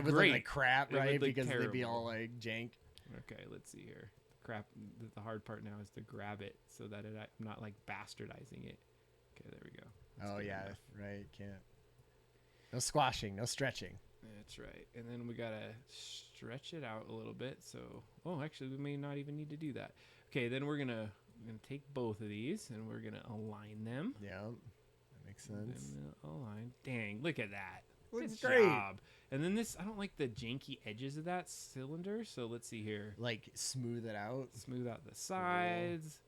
B: would
A: look like crap, right? Because
B: terrible.
A: They'd be all like jank.
B: Okay, let's see here. Crap. The hard part now is to grab it so that I'm not like bastardizing it. Okay, there we go.
A: Right. Can't. No squashing, no stretching.
B: That's right. And then we gotta stretch it out a little bit. So, actually, we may not even need to do that. Okay, then we're gonna take both of these and we're gonna align them.
A: Yeah, that makes sense.
B: Align. Dang, look at that.
A: Looks
B: Good
A: great.
B: job. And then this, I don't like the janky edges of that cylinder. So let's see here.
A: Like smooth it out.
B: Smooth out the sides.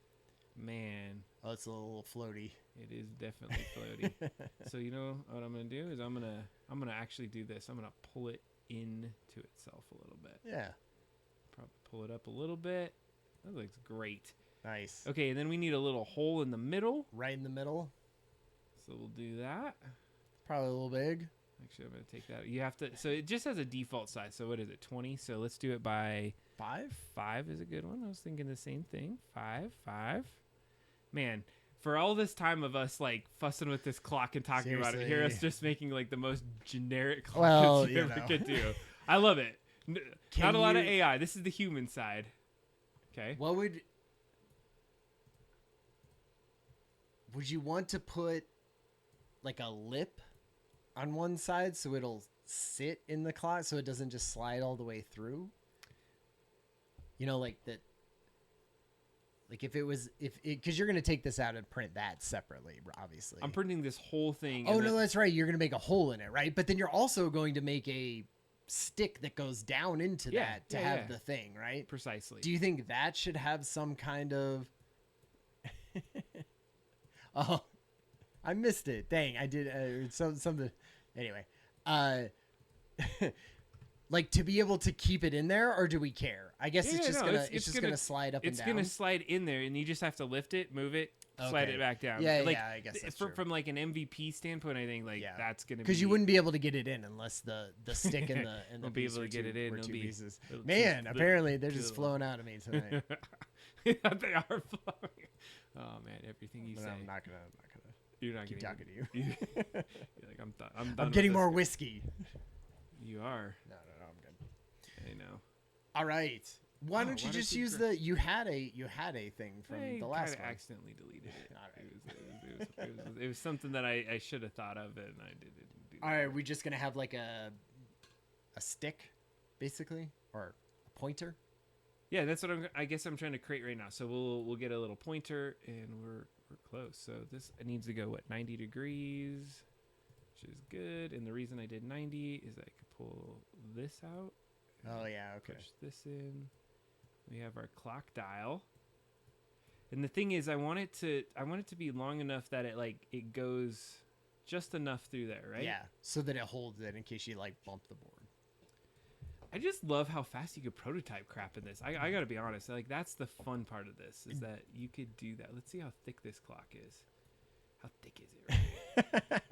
B: Man.
A: Oh, it's a little floaty.
B: It is definitely floaty. So you know what I'm gonna do is I'm gonna actually do this. I'm gonna pull it into itself a little bit.
A: Yeah.
B: Probably pull it up a little bit. That looks great.
A: Nice.
B: Okay, and then we need a little hole in the middle.
A: Right in the middle.
B: So we'll do that.
A: Probably a little big.
B: Actually, I'm gonna take that. You have to. So it just has a default size. So what is it? 20. So let's do it by
A: 5.
B: 5 is a good one. I was thinking the same thing. 5. Man, for all this time of us like fussing with this clock and talking about it, here us
A: Seriously.
B: just making like the most generic clock
A: Well,
B: that you
A: you
B: ever
A: know.
B: could do. I love it.
A: Can
B: Not a lot of
A: you-
B: AI. This is the human side. Okay.
A: What would you want to put like a lip on one side so it'll sit in the clock so it doesn't just slide all the way through? You know, like that. Like if because you're gonna take this out and print that separately, obviously.
B: I'm printing this whole thing.
A: Oh
B: and
A: no,
B: then-
A: that's right. You're gonna make a hole in it, right? But then you're also going to make a stick that goes down into
B: Yeah,
A: that to
B: yeah,
A: have
B: yeah.
A: the thing, right?
B: precisely.
A: Do you think that should have some kind of? Oh, I missed it. Dang, I did something. Anyway, like to be able to keep it in there, or do we care? I guess
B: Yeah,
A: it's just
B: no,
A: gonna it's just gonna slide up and
B: It's
A: down.
B: gonna slide in there, and you just have to lift it, move it, slide
A: Okay.
B: it back down.
A: Yeah,
B: like,
A: yeah, I guess that's true.
B: from like an MVP standpoint, I think like
A: Yeah.
B: that's gonna be
A: Because you wouldn't be able to get it in unless the stick and the
B: Won't be
A: piece
B: able to
A: were
B: get
A: two-
B: it in.
A: were
B: It'll
A: two
B: be-
A: pieces.
B: it'll
A: Man,
B: just-
A: apparently they're
B: do
A: just
B: the-
A: flowing out of me tonight.
B: Yeah, they are flowing. Oh man, everything you
A: But
B: say.
A: I'm not gonna
B: You're not
A: keep
B: gonna
A: talking to you.
B: You're like I'm done. I'm done.
A: I'm
B: with
A: getting
B: this
A: more
B: guy."
A: whiskey.
B: You are.
A: No, I'm good.
B: I know.
A: All right. Why
B: Oh,
A: don't you
B: why
A: just
B: don't you
A: use
B: gra-
A: you had a thing from
B: I
A: the last
B: kinda
A: one.
B: accidentally deleted it.
A: All right.
B: It was something that I should have thought of, and I didn't do.
A: All right, we just gonna have like a stick, basically, or a pointer.
B: Yeah, that's what I guess I'm trying to create right now. So we'll get a little pointer, and we're close. So this needs to go 90 degrees, which is good. And the reason I did 90 is I could pull this out.
A: Oh yeah, okay.
B: Push this in. We have our clock dial. And the thing is, I want it to be long enough that it goes just enough through there, right?
A: Yeah, so that it holds it in case you like bump the board.
B: I just love how fast you could prototype crap in this. I gotta be honest, like that's the fun part of this is that you could do that. Let's see how thick this clock is. How thick is it?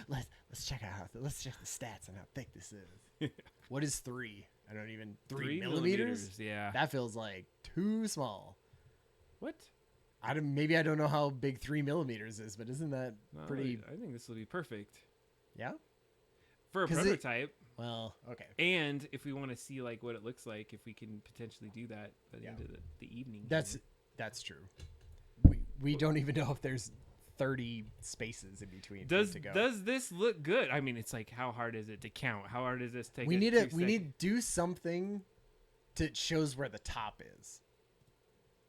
B: Right
A: let's check let's check the stats on how thick this is. What is 3? I don't even 3 millimeters.
B: Yeah.
A: That feels like too small.
B: What?
A: Maybe I don't know how big 3 millimeters is, but isn't that
B: No,
A: pretty?
B: I think this will be perfect
A: Yeah.
B: for a
A: 'Cause
B: prototype.
A: Well, okay.
B: And if we want to see like what it looks like, if we can potentially do that by the
A: Yeah.
B: end of the evening.
A: That's true. We don't even know if there's 30 spaces in between.
B: Does
A: to go.
B: this look good? I mean, it's like how hard is it to count? How hard is this take?
A: we need to do something that shows where the top is,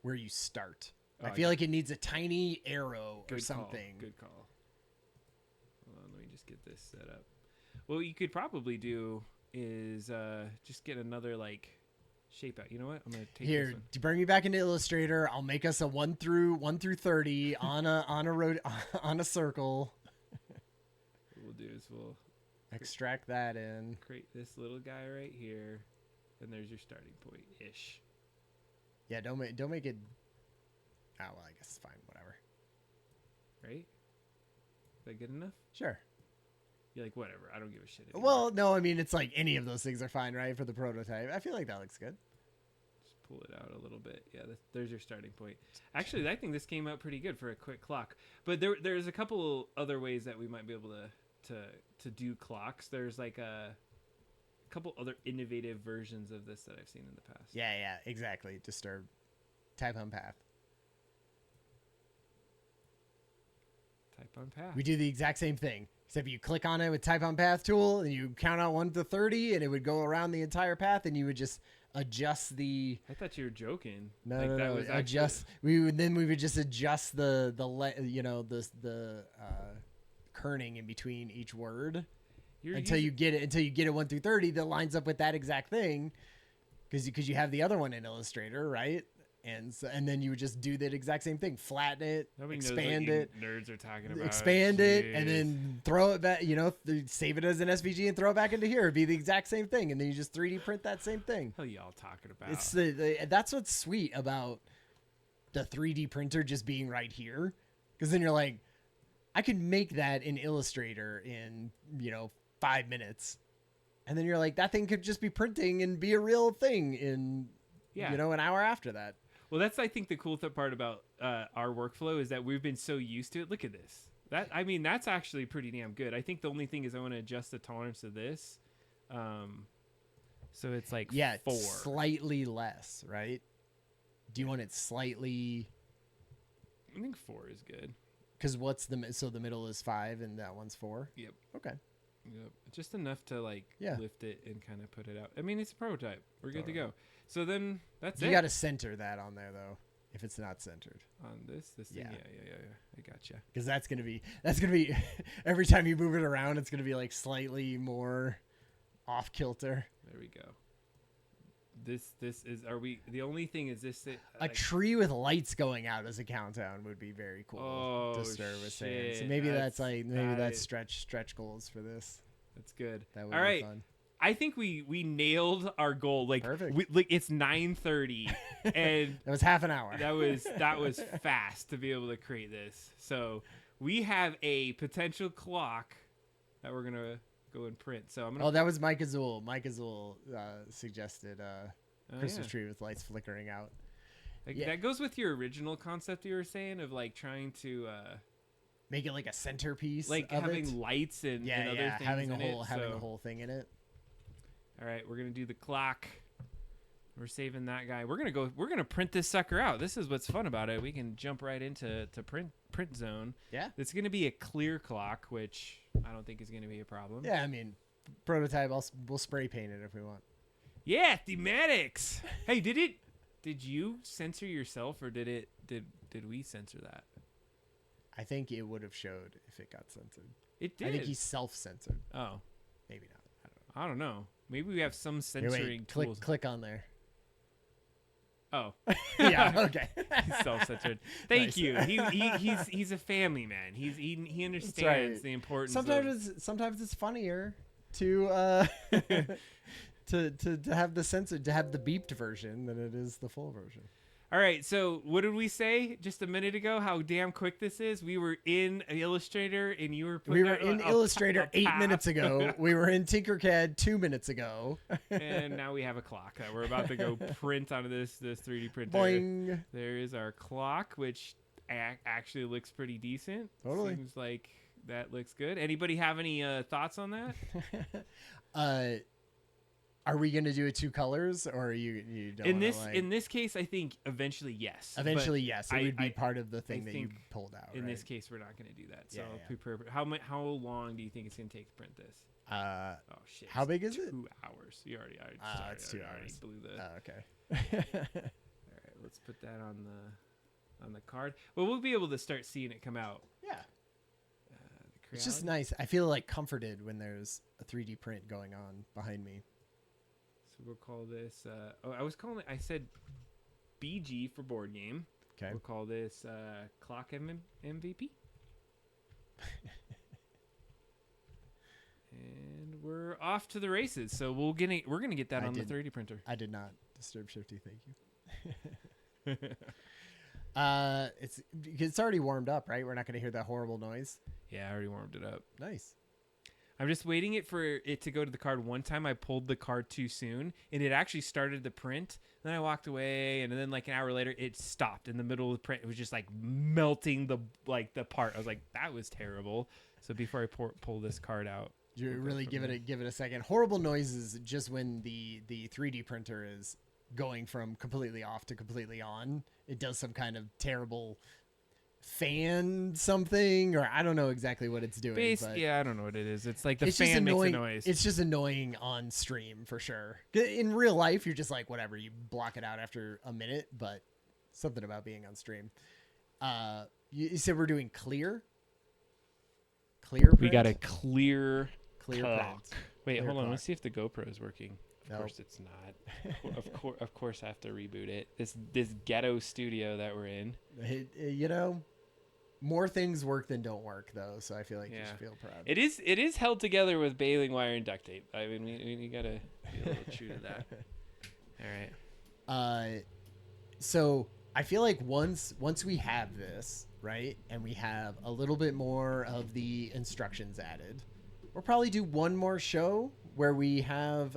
A: where you start. I feel like it needs a tiny arrow or something.
B: Good call. Hold on, let me just get this set up. What you could probably do is just get another like shape out. You know what? I'm gonna take
A: Here,
B: this one.
A: bring me back into Illustrator. I'll make us a 1 through 30 on a road on a circle.
B: What we'll do is we'll
A: Extract that in.
B: create this little guy right here, and there's your starting point ish.
A: Yeah, don't make it. Oh well, I guess it's fine. Whatever.
B: Right? Is that good enough?
A: Sure.
B: You're like whatever. I don't give a shit. Anymore.
A: Well, no, I mean it's like any of those things are fine, right? For the prototype, I feel like that looks good.
B: Just pull it out a little bit. Yeah, there's your starting point. Actually, I think this came out pretty good for a quick clock. But there's a couple other ways that we might be able to do clocks. There's like a couple other innovative versions of this that I've seen in the past.
A: Yeah, exactly. Disturbed. Type on path.
B: Type on path.
A: We do the exact same thing, except you click on it with type on path tool, and you count out 1 to 30, and it would go around the entire path, and you would just adjust the.
B: I thought you were joking.
A: No,
B: like
A: no,
B: that
A: no.
B: was
A: Adjust. We would just adjust the kerning in between each word until you get it 1 through 30 that lines up with that exact thing, because you have the other one in Illustrator, right? And then you would just do that exact same thing, flatten it,
B: Nobody
A: expand
B: knows what
A: it,
B: you nerds are talking about.
A: expand it,
B: Jeez.
A: and then throw it back. Save it as an SVG and throw it back into here. It'd be the exact same thing, and then you just 3D print that same thing.
B: What are y'all talking about?
A: It's that's what's sweet about the 3D printer just being right here, because then you're like, I could make that in Illustrator in 5 minutes, and then you're like, that thing could just be printing and be a real thing in an hour after that.
B: Well, that's, I think, the cool part about our workflow is that we've been so used to it. Look at this. That's actually pretty damn good. I think the only thing is I want to adjust the tolerance of this. So it's like 4.
A: Slightly less, right? Do you want it slightly?
B: I think 4 is good.
A: Because the middle is 5 and that one's 4?
B: Yep.
A: Okay.
B: Yep. Just enough to lift it and kind of put it out. I mean, it's a prototype. We're good to go. So then that's it.
A: You got to center that on there though. If it's not centered
B: on this thing, yeah. I gotcha.
A: Because that's gonna be every time you move it around, it's gonna be like slightly more off kilter.
B: There we go. This is. Are we? The only thing is this.
A: A tree with lights going out as a countdown would be very cool.
B: Oh,
A: to start with saying. So
B: that's
A: that's stretch goals for this.
B: That's good.
A: That would
B: All right.
A: be fun.
B: I think we nailed our goal.
A: Perfect.
B: It's 9:30, and
A: that was half an hour.
B: That was fast to be able to create this. So we have a potential clock that we're gonna go and print. So I'm gonna.
A: Oh, that was Mike Azul. Mike Azul suggested Christmas tree with lights flickering out.
B: That goes with your original concept you were saying of trying to
A: make it like a centerpiece,
B: having lights and other things
A: having
B: a
A: whole thing in it.
B: All right, we're gonna do the clock. We're saving that guy. We're gonna print this sucker out. This is what's fun about it. We can jump right into print zone.
A: Yeah,
B: it's gonna be a clear clock, which I don't think is gonna be a problem.
A: Yeah, I mean, prototype. We'll spray paint it if we want.
B: Yeah, thematics. Hey, did you censor yourself or did we censor that?
A: I think it would have showed if it got censored.
B: It did.
A: I think he self-censored.
B: Oh,
A: maybe not.
B: I don't know. Maybe we have some censoring tools.
A: Click on there.
B: Oh.
A: Yeah. Okay.
B: He's self-censored. Thank you. He's a family man. He understands the importance.
A: Sometimes it's funnier to to have the censored, to have the beeped version than it is the full version.
B: All right, so what did we say just a minute ago? How damn quick this is. We were in Illustrator, and you were.
A: We were in Illustrator 8 minutes ago. We were in Tinkercad 2 minutes ago.
B: And now we have a clock that we're about to go print onto this 3D printer.
A: Boing.
B: There is our clock, which actually looks pretty decent.
A: Totally.
B: Seems like that looks good. Anybody have any thoughts on that?
A: Are we gonna do it 2 colors, or you don't?
B: In this case, I think eventually yes.
A: Eventually yes, it would be part of the thing that you pulled out.
B: In this case, we're not gonna do that. So prepare. How long do you think it's gonna take to print this?
A: Oh
B: shit!
A: How big is it?
B: 2 hours. You already.
A: It's 2 hours.
B: Blew the.
A: Oh, okay.
B: All right, let's put that on the card. Well, we'll be able to start seeing it come out.
A: Yeah. It's just nice. I feel like comforted when there's a 3D print going on behind me.
B: So we'll call this. I said BG for board game.
A: Okay.
B: We'll call this Clock MVP. And we're off to the races. So we're gonna get that on the 3D printer.
A: I did not disturb Shifty. Thank you. It's already warmed up, right? We're not gonna hear that horrible noise.
B: Yeah, I already warmed it up.
A: Nice.
B: I'm just waiting for it to go to the card. One time I pulled the card too soon, and it actually started the print. Then I walked away, and then like an hour later, it stopped in the middle of the print. It was just like melting the part. I was like, that was terrible. So before I pull this card out,
A: you really give it a second. Horrible noises just when the 3D printer is going from completely off to completely on. It does some kind of terrible fan something, or I don't know exactly what it's doing. But
B: Yeah, I don't know what it is. It's like the
A: it's just
B: fan makes a
A: annoying.
B: noise.
A: It's just annoying on stream for sure. In real life, you're just like whatever. You block it out after a minute, but something about being on stream. You said we're doing clear. Clear. Print?
B: We got a clear
A: print.
B: Wait,
A: Clear
B: hold on.
A: talk.
B: Let's see if the GoPro is working. Of
A: Nope.
B: course it's not. Of course I have to reboot it. This ghetto studio that we're in.
A: You know, more things work than don't work though, so I feel like you should feel proud.
B: It is held together with baling wire and duct tape. I mean, we gotta be a little true to that. All right.
A: So I feel like once we have this, right, and we have a little bit more of the instructions added, we'll probably do one more show where we have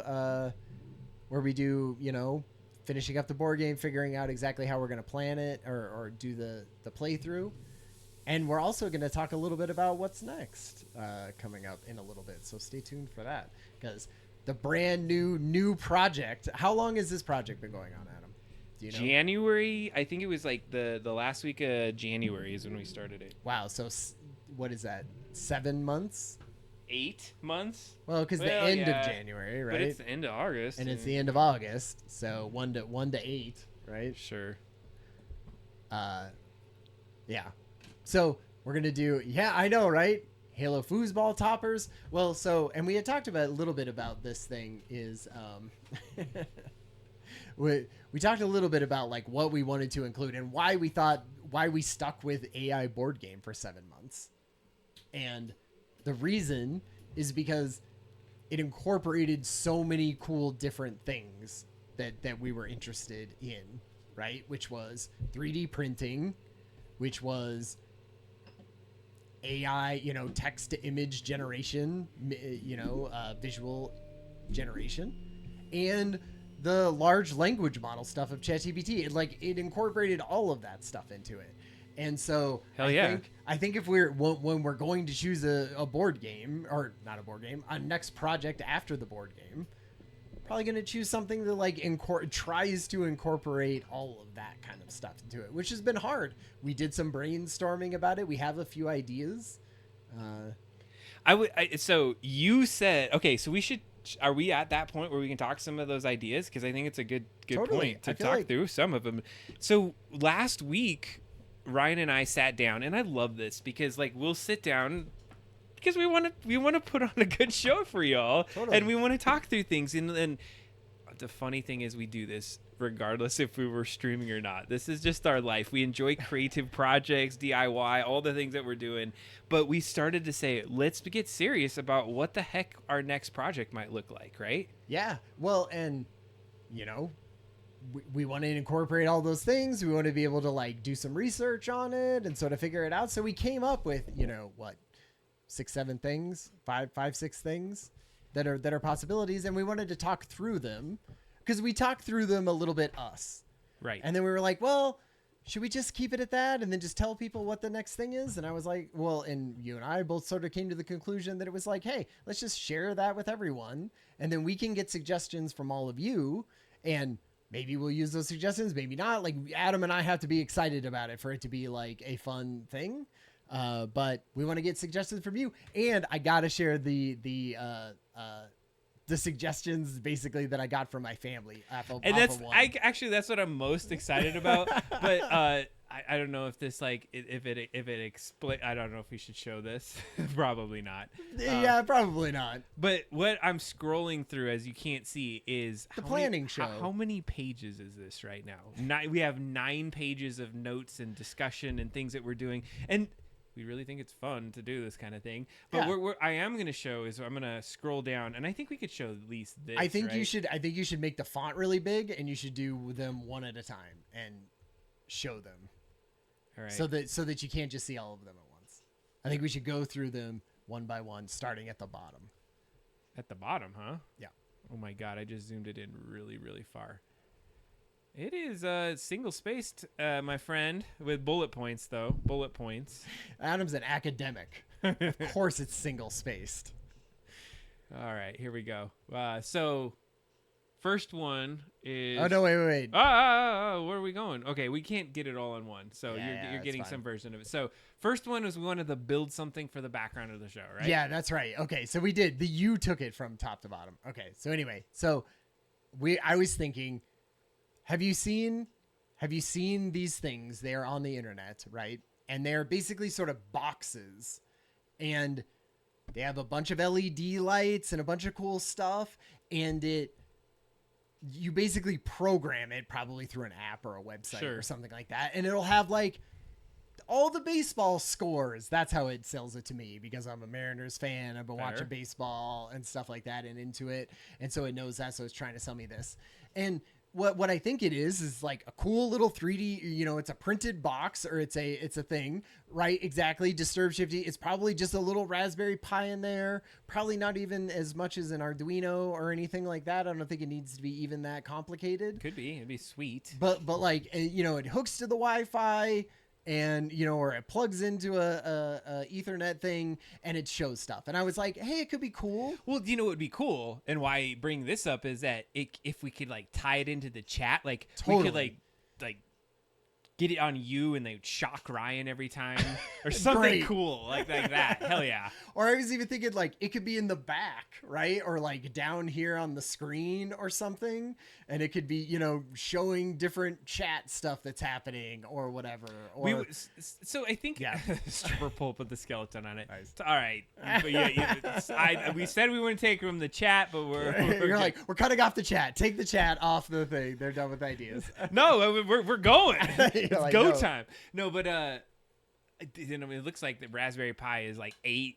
A: where we do, you know, finishing up the board game, figuring out exactly how we're going to plan it or do the playthrough. And we're also going to talk a little bit about what's next coming up in a little bit. So stay tuned for that, because the brand new project. How long has this project been going on, Adam? Do you know?
B: January. I think it was like the last week of January is when we started it.
A: Wow. So what is that? 7 months?
B: 8 months?
A: Well, because the end of January, right?
B: But it's the end of August.
A: And it's the end of August, so 1 to 8, right?
B: Sure.
A: Yeah. So we're gonna do. Yeah, I know, right? Halo foosball toppers. Well, so and we had talked about a little bit about this thing is we talked a little bit about like what we wanted to include and why we stuck with AI board game for 7 months, and the reason is because it incorporated so many cool different things that we were interested in, right? Which was 3D printing, which was AI, you know, text to image generation, you know, visual generation, and the large language model stuff of ChatGPT. It incorporated all of that stuff into it. And so I think if when we're going to choose a board game, or not a board game, a next project after the board game, probably going to choose something that like tries to incorporate all of that kind of stuff into it, which has been hard. We did some brainstorming about it. We have a few ideas.
B: So you said, okay, so we should. Are we at that point where we can talk some of those ideas? Because I think it's a good point to talk through some of them. So last week, Ryan and I sat down, and I love this because like we'll sit down because we want to put on a good show for y'all, and we want to talk through things. And the funny thing is, we do this regardless if we were streaming or not. This is just our life. We enjoy creative projects, DIY, all the things that we're doing. But we started to say, let's get serious about what the heck our next project might look like, right?
A: Yeah. Well, and you know, we want to incorporate all those things. We want to be able to like do some research on it and sort of figure it out. So we came up with, you know, what, 6 6 things that are possibilities, and we wanted to talk through them because we talked through them a little bit
B: right?
A: And then we were like, well, should we just keep it at that and then just tell people what the next thing is? And I was like, well, and you and I both sort of came to the conclusion that it was like, hey, let's just share that with everyone, and then we can get suggestions from all of you, and maybe we'll use those suggestions, maybe not. Like Adam and I have to be excited about it for it to be like a fun thing. But we want to get suggestions from you, and I gotta share the suggestions basically that I got from my family.
B: That's what I'm most excited about. But I don't know if this like if it explain. I don't know if we should show this. Probably not.
A: Yeah, probably not.
B: But what I'm scrolling through, as you can't see, is
A: the planning show.
B: How many pages is this right now? We have 9 pages of notes and discussion and things that we're doing, and we really think it's fun to do this kind of thing. But
A: yeah.
B: I am going to show is I'm going to scroll down, and I think we could show at least this.
A: I think you should make the font really big, and you should do them one at a time and show them.
B: All right.
A: So that you can't just see all of them at once. I think we should go through them one by one, starting at the bottom.
B: At the bottom, huh?
A: Yeah.
B: Oh my God! I just zoomed it in really, really far. It is single spaced, my friend, with bullet points though. Bullet points.
A: Adam's an academic. Of course, it's single spaced.
B: All right, here we go. So First one is.
A: Oh no! Wait.
B: Where are we going? Okay, we can't get it all in one, so
A: Yeah,
B: you're
A: it's
B: getting
A: fine.
B: some version of it. So first one was we wanted to build something for the background of the show, right?
A: Yeah, that's right. Okay, so we did. You took it from top to bottom. Okay, so anyway, I was thinking, have you seen these things? They are on the internet, right? And they're basically sort of boxes, and they have a bunch of LED lights and a bunch of cool stuff, and you basically program it probably through an app or a website or something like that, and it'll have like all the baseball scores. That's how it sells it to me, because I'm a Mariners fan. I've been watching baseball and stuff like that and into it, and so it knows that, so it's trying to sell me this. And what I think it is like a cool little 3D, it's a printed box, or it's a thing, right? Exactly. Disturb shifty. It's probably just a little Raspberry Pi in there. Probably not even as much as an Arduino or anything like that. I don't think it needs to be even that complicated.
B: Could be. It'd be sweet.
A: But like, it hooks to the Wi-Fi, and or it plugs into a Ethernet thing, and it shows stuff. And I was like, hey, it could be cool.
B: Well, you know what would be cool, and why I bring this up is that if we could like tie it into the chat, like we could like get it on you, and they would shock Ryan every time, or something cool like that. Hell yeah.
A: Or I was even thinking like it could be in the back, right? Or like down here on the screen or something, and it could be showing different chat stuff that's happening or whatever. Or
B: so I think stripper pole put the skeleton on it.
A: Nice.
B: All right, but we said we wouldn't take from the chat, but
A: you're like, we're cutting off the chat. Take the chat off the thing. They're done with ideas.
B: No, we're going. It's
A: like,
B: go
A: no.
B: time. No, but it looks like the Raspberry Pi is like 8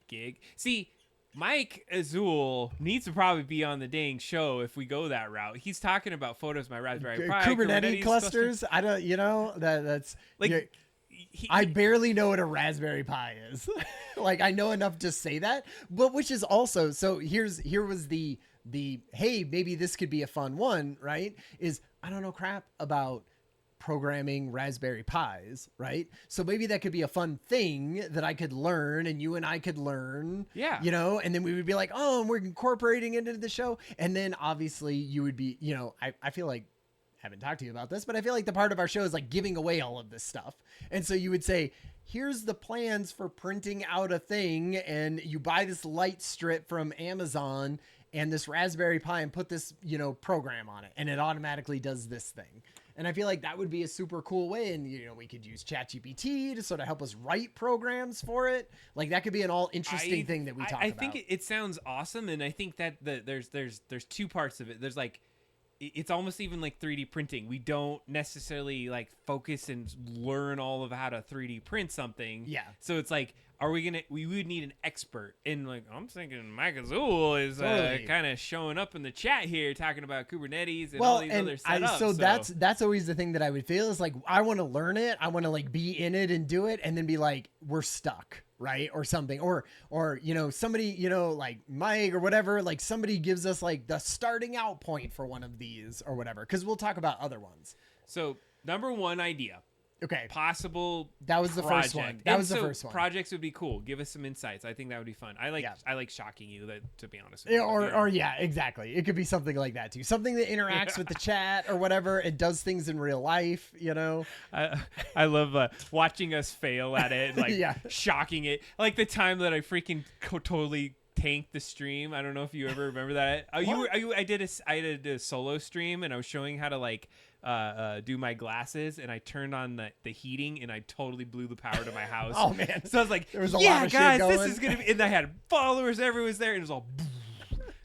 B: gig. See, Mike Azul needs to probably be on the dang show if we go that route. He's talking about photos of my Raspberry Pi.
A: Kubernetes clusters. I don't, that's
B: like.
A: I barely know what a Raspberry Pi is. Like, I know enough to say that, but which is also, so here was the hey, maybe this could be a fun one, right? Is I don't know crap about programming Raspberry Pis, right? So maybe that could be a fun thing that I could learn, and you and I could learn.
B: Yeah.
A: And then we would be like, oh, and we're incorporating it into the show. And then obviously you would be, I feel like, I haven't talked to you about this, but I feel like the part of our show is like giving away all of this stuff. And so you would say, here's the plans for printing out a thing, and you buy this light strip from Amazon and this Raspberry Pi and put this, program on it, and it automatically does this thing. And I feel like that would be a super cool way. And, we could use ChatGPT to sort of help us write programs for it. Like that could be an all interesting thing that we talk about.
B: I think it sounds awesome. And I think that there's two parts of it. There's like, it's almost even like 3D printing. We don't necessarily like focus and learn all of how to 3D print something.
A: Yeah.
B: So it's like, we would need an expert. And like, I'm thinking Mike Azul is kind of showing up in the chat here talking about Kubernetes and all these other setups.
A: So that's always the thing that I would feel is like, I want to learn it. I want to like be in it and do it, and then be like, we're stuck. Right. Or something, or, somebody, like Mike or whatever, like somebody gives us like the starting out point for one of these or whatever. Cause we'll talk about other ones.
B: So number one idea.
A: Okay.
B: Possible.
A: That was the first one. That was the first one.
B: Projects would be cool. Give us some insights. I think that would be fun. I like shocking you, to be honest with
A: you.
B: you.
A: Or yeah, exactly. It could be something like that too. Something that interacts with the chat or whatever. It does things in real life,
B: I love watching us fail at it, like shocking it. Like the time that I freaking totally tanked the stream. I don't know if you ever remember that. I did a solo stream, and I was showing how to like do my glasses, and I turned on the heating, and I totally blew the power to my house.
A: Oh man.
B: So I was like,
A: there was a lot of
B: guys,
A: shit going.
B: this is gonna be, and I had followers, everyone was there, and it was all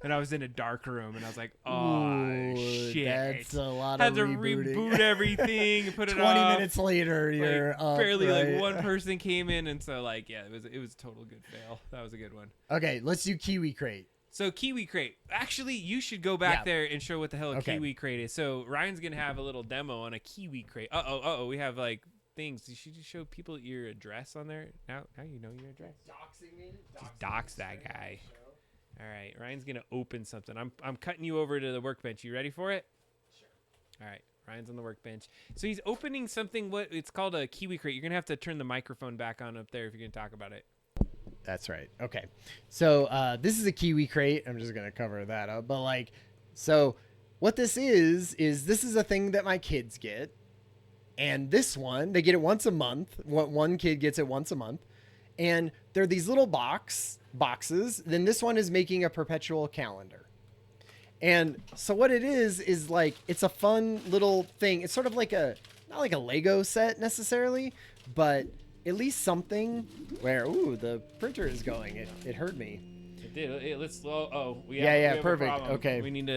B: and I was in a dark room, and I was like, oh shit,
A: that's a lot
B: had
A: of
B: to
A: rebooting.
B: reboot everything and put it
A: 20
B: off.
A: minutes later you're
B: like,
A: up,
B: barely
A: right?
B: like one person came in, and so like it was a total good fail. That was a good one.
A: Okay, let's do Kiwi Crate.
B: So Kiwi Crate. Actually, you should go back there and show what the hell a Kiwi Crate is. So Ryan's gonna have a little demo on a Kiwi Crate. We have like things. You should just show people your address on there. Now you know your address.
A: Doxing me.
B: Just dox that guy. All right, Ryan's gonna open something. I'm cutting you over to the workbench. You ready for it?
A: Sure.
B: All right, Ryan's on the workbench. So he's opening something. What it's called a Kiwi Crate. You're gonna have to turn the microphone back on up there if you're gonna talk about it.
A: That's right. Okay. So this is a Kiwi Crate. I'm just going to cover that up. But like, so what this this is a thing that my kids get. And this one, they get it once a month. One kid gets it once a month. And they're these little boxes. Then this one is making a perpetual calendar. And so what it is like, it's a fun little thing. It's sort of like not like a Lego set necessarily, but at least something where, ooh, the printer is going. It heard me.
B: It did. Let's. Oh, we
A: have
B: a
A: perfect.
B: problem.
A: Okay.
B: We need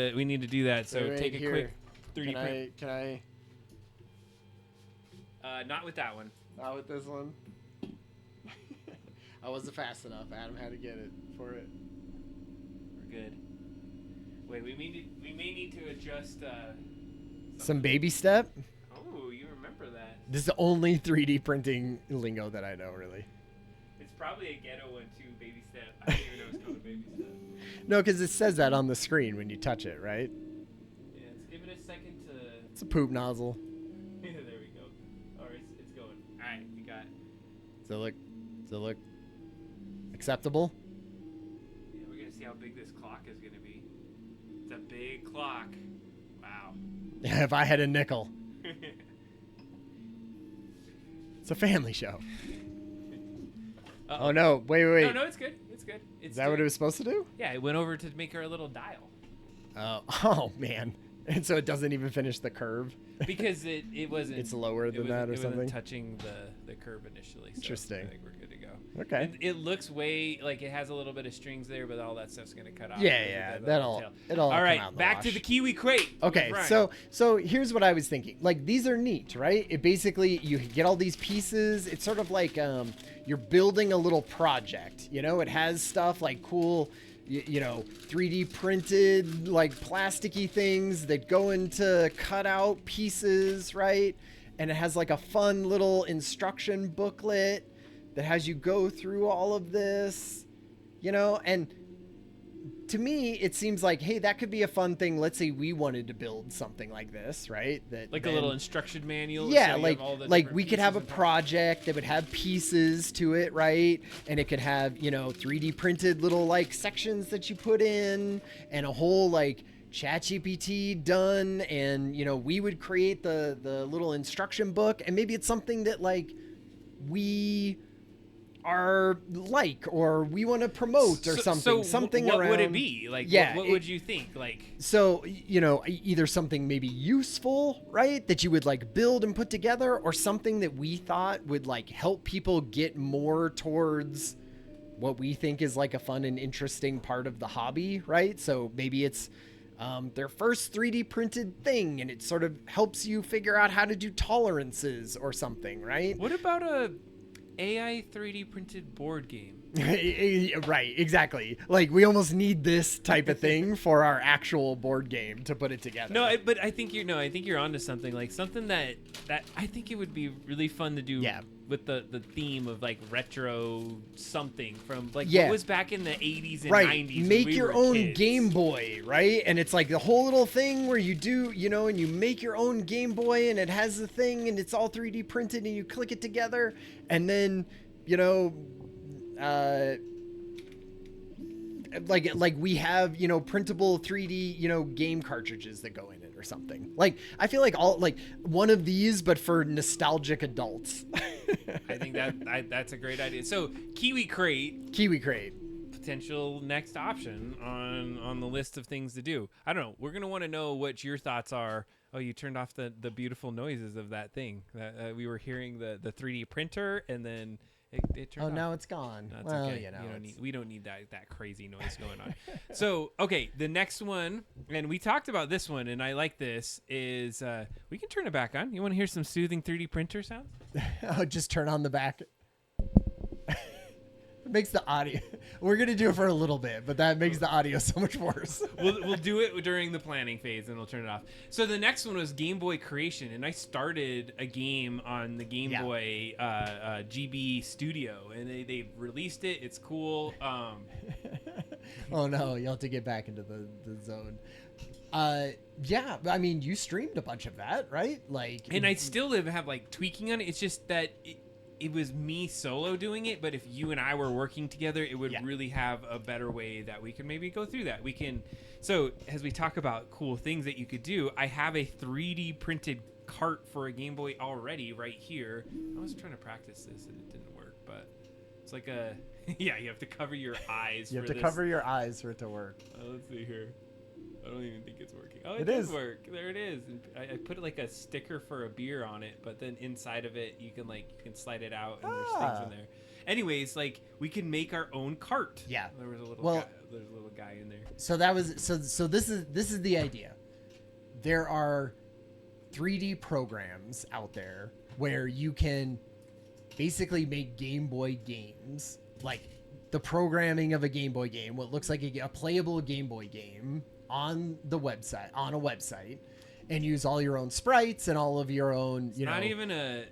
B: to do that. So
A: Wait,
B: take a
A: here.
B: quick 3D print.
A: Can I?
B: Not with that one.
A: Not with this one. I wasn't fast enough. Adam had to get it for it.
B: We're good. Wait, we may need to adjust.
A: Some baby step.
B: Oh, you remember that?
A: This is the only 3D printing lingo that I know, really.
B: It's probably a ghetto one too, baby step. I didn't even know it's called a baby step.
A: No, because it says that on the screen when you touch it, right?
B: Yeah, give it a second to.
A: It's a poop nozzle.
B: Yeah, there we go. All right, it's going. All right, we got.
A: Does it look acceptable?
B: Yeah, we're gonna see how big this clock is gonna be. It's a big clock. Wow.
A: Yeah, if I had a nickel. It's a family show.
B: Uh-oh.
A: Oh no! Wait.
B: No, it's good. It's good.
A: Is that what it was supposed to do?
B: Yeah, it went over to make her a little dial.
A: Oh man! And so it doesn't even finish the curve.
B: Because it wasn't.
A: It's lower than that or something.
B: It wasn't touching the curve initially. So
A: Interesting.
B: I think we're good to go.
A: Okay.
B: It looks way like it has a little bit of strings there, but all that stuff's gonna cut off.
A: Yeah. It'll
B: all
A: come
B: right,
A: out in the
B: back to
A: wash.
B: the Kiwi crate.
A: Okay,
B: Right.
A: so here's what I was thinking. Like, these are neat, right? It basically, you get all these pieces. It's sort of like you're building a little project. You know, it has stuff like cool, 3D printed, like plasticky things that go into cutout pieces, right? And it has like a fun little instruction booklet that has you go through all of this, and to me, it seems like, hey, that could be a fun thing. Let's say we wanted to build something like this, right? That
B: like a little instruction manual.
A: Yeah,
B: so
A: like we could have a project that would have pieces to it, right? And it could have, 3D printed little like sections that you put in, and a whole like ChatGPT done, and we would create the little instruction book, and maybe it's something that like we are like, or we want to promote or something. Something
B: what
A: around.
B: Would it be like?
A: Yeah,
B: what would you think like?
A: So either something maybe useful, right, that you would like build and put together, or something that we thought would like help people get more towards what we think is like a fun and interesting part of the hobby, right? So maybe it's their first 3D printed thing, and it sort of helps you figure out how to do tolerances or something, right?
B: What about a AI 3D printed board game?
A: Right, exactly. Like, we almost need this type of thing for our actual board game to put it together.
B: No, but I think you're onto something, like something that I think it would be really fun to do.
A: Yeah.
B: With the theme of like retro something from like
A: Yeah.
B: what was back in the 80s and
A: Right,
B: 90s.
A: make
B: when we
A: your
B: were
A: own
B: kids.
A: Game Boy, right? And it's like the whole little thing where you do, and you make your own Game Boy, and it has the thing, and it's all 3D printed, and you click it together, and then, like we have, printable 3D, game cartridges that go in it or something. Like, I feel like one of these, but for nostalgic adults.
B: I think that's a great idea. So Kiwi Crate, potential next option on the list of things to do. I don't know. We're gonna want to know what your thoughts are. Oh, you turned off the beautiful noises of that thing. That we were hearing the 3D printer, and then it turned off.
A: Now it's gone.
B: That's
A: Well,
B: okay. We don't need that crazy noise going on. So, okay, the next one, and we talked about this one, and I like this, is we can turn it back on. You want to hear some soothing 3D printer sounds?
A: Oh, just turn on the back. It makes the audio. We're gonna do it for a little bit, but that makes the audio so much worse.
B: We'll do it during the planning phase, and we'll turn it off. So the next one was Game Boy Creation, and I started a game on the Game Boy GB Studio, and they released it. It's cool.
A: Oh no, you'll have to get back into the zone. Yeah, I mean, you streamed a bunch of that, right? Like,
B: and I still have like tweaking on it. It's just that it was me solo doing it, but if you and I were working together, it would really have a better way that we could maybe go through that. We can, so as we talk about cool things that you could do, I have a 3D printed cart for a Game Boy already right here. I was trying to practice this and it didn't work, but it's like a, yeah, you have to cover your eyes.
A: You have to cover your eyes for it to work.
B: Let's see here. I don't even think it's working. Oh,
A: it
B: does
A: is.
B: work. There it is. And I put like a sticker for a beer on it, but then inside of it, you can slide it out, and there's things in there. Anyways, like we can make our own cart.
A: Yeah.
B: There was a little there's a little guy in there.
A: So that was so this is the idea. There are 3D programs out there where you can basically make Game Boy games, like the programming of a Game Boy game, what looks like a playable Game Boy game on a website, and use all your own sprites and all of your own, not even a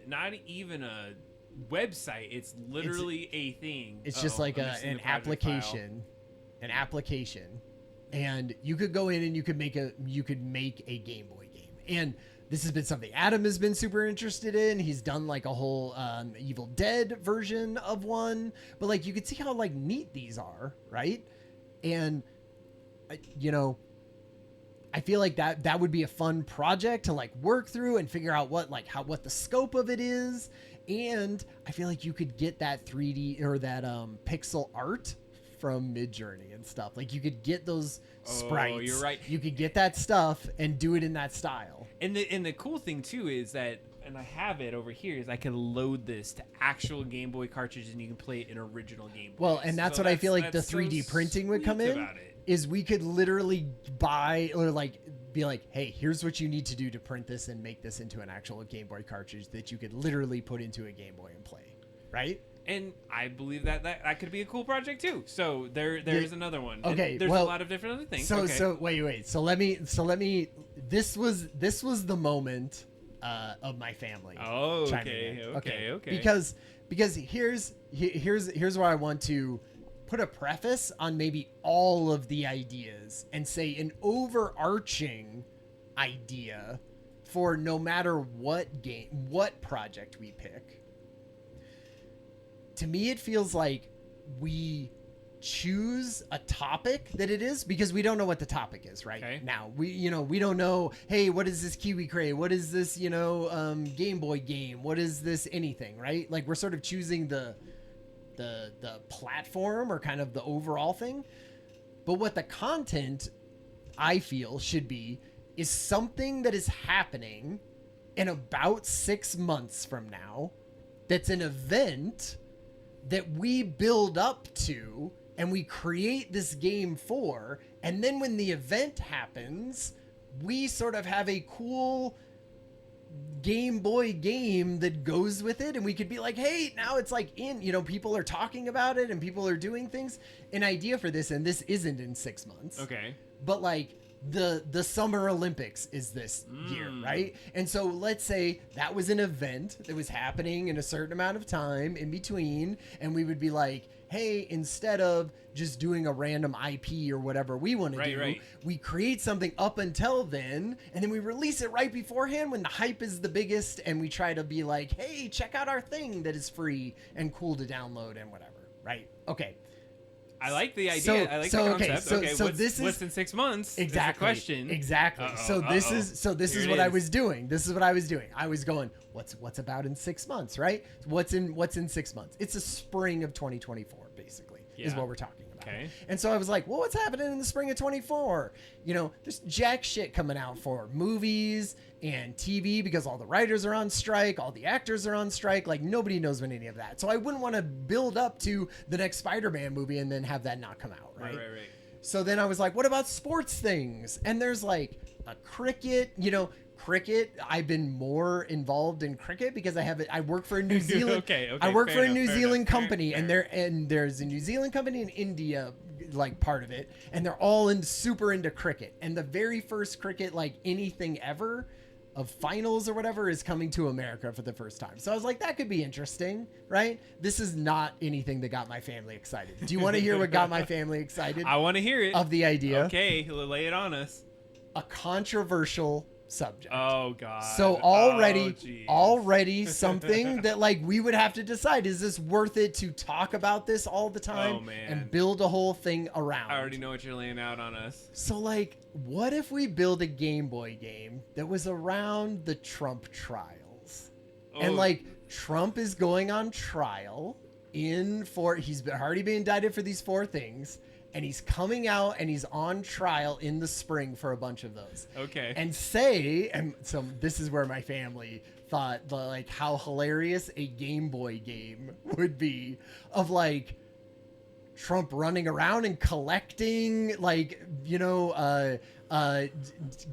B: website. It's literally a thing.
A: It's just like an application, and you could go in and you could make a Game Boy game. And this has been something Adam has been super interested in. He's done like a whole Evil Dead version of one, but like you could see how like neat these are, right? And I feel like that would be a fun project to like work through and figure out what the scope of it is. And I feel like you could get that 3D or that pixel art from Midjourney and stuff. Like you could get those sprites.
B: Oh, you're right.
A: You could get that stuff and do it in that style.
B: And the cool thing too is that, and I have it over here, is I can load this to actual Game Boy cartridges and you can play it in original Game Boy.
A: Well, and that's what I feel like the 3D printing would come in. Is we could literally buy or like be like, hey, here's what you need to do to print this and make this into an actual Game Boy cartridge that you could literally put into a Game Boy and play, right?
B: And I believe that could be a cool project too. So there's another one.
A: Okay,
B: and there's a lot of different other things.
A: So wait. So let me. This was the moment of my family.
B: Oh, okay.
A: Because here's where I want to put a preface on maybe all of the ideas and say an overarching idea for no matter what project we pick. To me, it feels like we choose a topic that it is because we don't know what the topic is now. We don't know, hey, what is this Kiwi Crate? What is this, Game Boy game? What is this anything, right? Like we're sort of choosing the platform or kind of the overall thing. But what the content I feel should be is something that is happening in about 6 months from now. That's an event that we build up to and we create this game for. And then when the event happens, we sort of have a cool Game Boy game that goes with it, and we could be like, hey, now it's like people are talking about it and people are doing things. An idea for this, and this isn't in 6 months, but like the Summer Olympics is this year, right? And so let's say that was an event that was happening in a certain amount of time in between, and we would be like, hey, instead of just doing a random IP or whatever we want to do, we create something up until then, and then we release it right beforehand when the hype is the biggest, and we try to be like, hey, check out our thing that is free and cool to download and whatever, right? Okay.
B: I like the idea. I like the concept.
A: So this is
B: what's in 6 months.
A: Exactly.
B: Is the question.
A: Exactly. This is what I was doing. I was going, what's about in 6 months, right? What's in 6 months? It's a spring of 2024, basically, is what we're talking about.
B: Okay.
A: And so I was like, well, what's happening in the spring of 24? There's jack shit coming out for movies and TV because all the writers are on strike, all the actors are on strike. Like nobody knows when any of that. So I wouldn't want to build up to the next Spider-Man movie and then have that not come out, right?
B: Right.
A: So then I was like, what about sports things? And there's like a cricket, cricket. I've been more involved in cricket because I work for a New Zealand. I work for a New Zealand company, and there's a New Zealand company in India, like part of it, and they're all super into cricket. And the very first cricket, like anything ever, of finals or whatever, is coming to America for the first time. So I was like, that could be interesting, right? This is not anything that got my family excited. Do you want to hear what got my family excited?
B: I want to hear it.
A: Of the idea.
B: Okay, lay it on us.
A: A controversial subject.
B: Oh God.
A: So
B: jeez.
A: already something that like we would have to decide, is this worth it to talk about this all the time
B: Oh, man.
A: and build a whole thing around?
B: I already know what you're laying out on us.
A: So like, what if we build a Game Boy game that was around the Trump trials? And like Trump is going on trial he's already been indicted for these 4 things. And he's coming out and he's on trial in the spring for a bunch of those.
B: Okay.
A: And so this is where my family thought like how hilarious a Game Boy game would be, of like Trump running around and collecting like,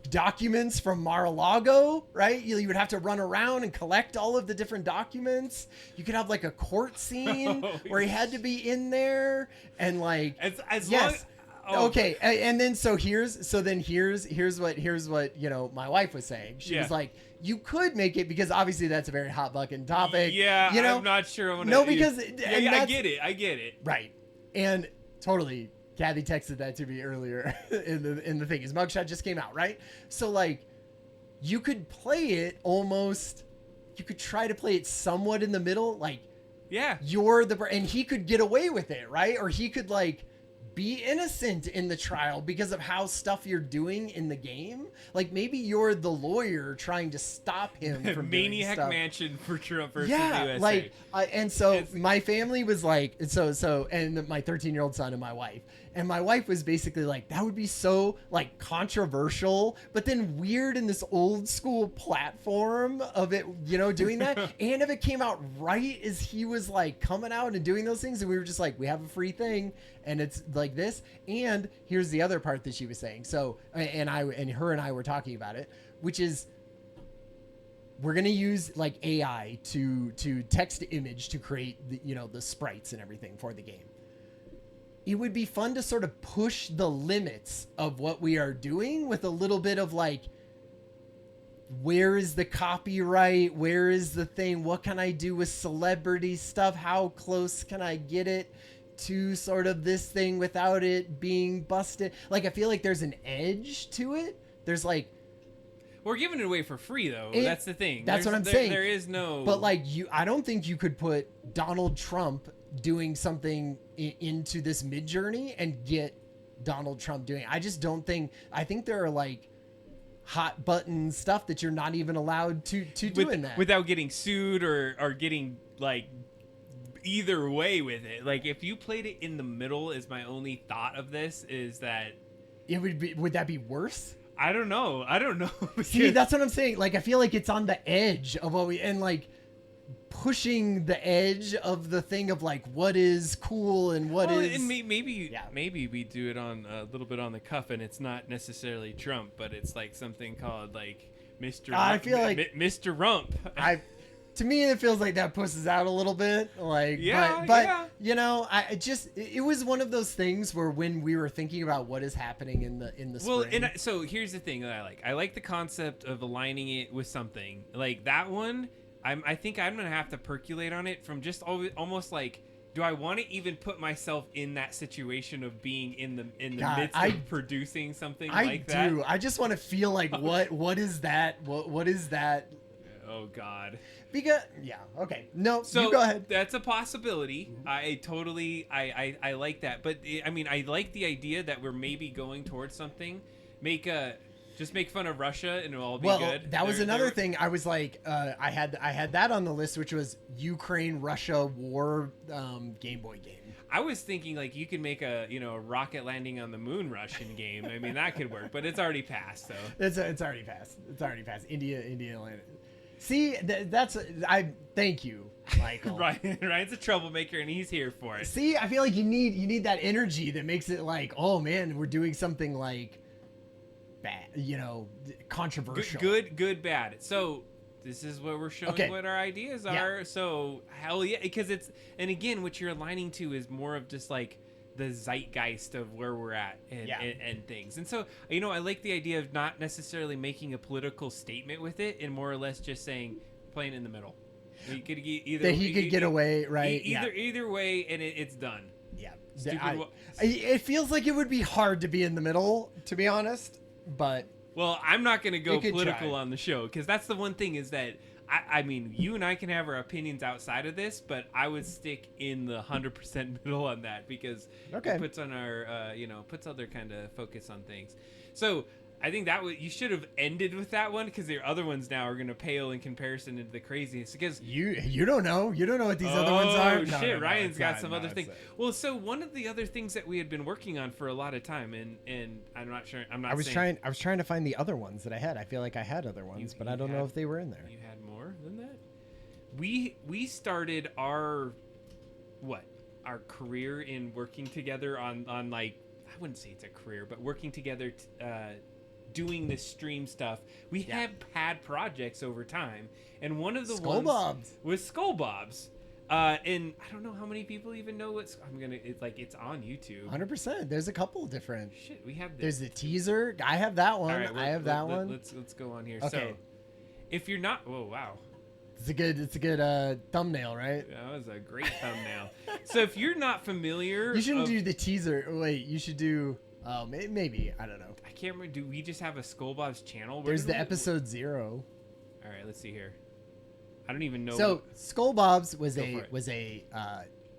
A: documents from Mar-a-Lago, right? You would have to run around and collect all of the different documents. You could have like a court scene where he had to be in there and like,
B: as
A: yes.
B: long,
A: okay. And then, here's what, my wife was saying. She was like, you could make it, because obviously that's a very hot button topic.
B: Yeah. I'm not sure.
A: I
B: get it.
A: Right. And totally, Kathy texted that to me earlier in the thing. His mugshot just came out, right? So like, you could play it almost. You could try to play it somewhat in the middle, like,
B: yeah,
A: and he could get away with it, right? Or he could like be innocent in the trial because of how stuff you're doing in the game. Like maybe you're the lawyer trying to stop him from
B: Maniac
A: doing stuff.
B: Mansion for Trump versus
A: yeah,
B: USA.
A: like, and so my family was like, and my 13-year-old son and my wife. And my wife was basically like, that would be so like controversial, but then weird in this old school platform of it, doing that. And if it came out right as he was like coming out and doing those things, and we were just like, we have a free thing and it's like this. And here's the other part that she was saying. So, and her and I were talking about it, which is, we're going to use like AI to text to image to create the sprites and everything for the game. It would be fun to sort of push the limits of what we are doing with a little bit of like, where is the copyright? Where is the thing? What can I do with celebrity stuff? How close can I get it to sort of this thing without it being busted? Like, I feel like there's an edge to it. There's like,
B: we're giving it away for free though. That's the thing.
A: That's what I'm saying.
B: There is no,
A: but like I don't think you could put Donald Trump doing something into this Midjourney and get Donald Trump doing it. I just don't think. I think there are like hot button stuff that you're not even allowed to do in that
B: without getting sued or getting like either way with it. Like if you played it in the middle, is my only thought of this, is that
A: it would that be worse?
B: I don't know.
A: See, that's what I'm saying. Like I feel like it's on the edge of what and like pushing the edge of the thing of like what is cool and what is.
B: And maybe we do it on a little bit on the cuff, and it's not necessarily Trump, but it's like something called like Mr.
A: I feel like
B: Mr. Rump.
A: To me, it feels like that pushes out a little bit. Like, but it was one of those things where when we were thinking about what is happening in the spring.
B: And so here's the thing that I like. I like the concept of aligning it with something like that one. I think I'm gonna have to percolate on it from just almost like, do I want to even put myself in that situation of being in the midst of producing something like that? I do.
A: I just want to feel like what is that? What is that?
B: Oh God.
A: Because okay. No,
B: so
A: you go ahead.
B: That's a possibility. Mm-hmm. I like that. But I mean, I like the idea that we're maybe going towards something. Just make fun of Russia and it'll all be good.
A: That was another thing. I was like, I had that on the list, which was Ukraine-Russia war Game Boy game.
B: I was thinking like you could make a rocket landing on the moon Russian game. I mean that could work, but it's already passed. So
A: it's already passed. It's already passed. India landed. See, I thank you, Michael.
B: Ryan's a troublemaker and he's here for it.
A: See, I feel like you need that energy that makes it like, oh man, we're doing something like bad, controversial.
B: Good, bad. So this is what we're showing what our ideas are. So hell yeah, because and again, what you're aligning to is more of just like the zeitgeist of where we're at and things. And so, I like the idea of not necessarily making a political statement with it and more or less just saying playing in the middle. You could
A: he could get away, right?
B: Either way, and it's done.
A: Yeah. It feels like it would be hard to be in the middle, to be honest, but
B: Well, I'm not going to go
A: You could
B: political
A: try.
B: on the show because that's the one thing is that I mean, you and I can have our opinions outside of this, but I would stick in the 100% middle on that because
A: Okay.
B: it puts on our, puts other kind of focus on things. So I think that you should have ended with that one because your other ones now are going to pale in comparison into the craziness. Because
A: you don't know what these other ones are.
B: Oh shit, Ryan's
A: it's
B: got
A: not-
B: some
A: no,
B: other
A: it's
B: thing.
A: not.
B: Well, so one of the other things that we had been working on for a lot of time, and I'm not sure. I'm not.
A: I was
B: saying,
A: trying to find the other ones that I had. I feel like I had other ones, but I don't know if they were in there.
B: You had more than that. We started our career in working together on like I wouldn't say it's a career, but working together. Doing this stream stuff, we have had projects over time, and one of the ones was Skull Bobs. And I don't know how many people even know what's. It's on YouTube.
A: 100%. There's a couple different.
B: Shit, we have this.
A: There's the teaser. I have that one.
B: All right,
A: I have that one.
B: Let's go on here.
A: Okay.
B: So, if you're not, oh wow,
A: It's a good thumbnail, right?
B: that was a great thumbnail. So if you're not familiar,
A: You shouldn't do the teaser. Wait, you should do. Oh, maybe I don't know.
B: I can't remember. Do we just have a Skull Bobs channel?
A: There's the episode 0.
B: All right, let's see here. I don't even know.
A: So Skull Bobs was
B: Go for it.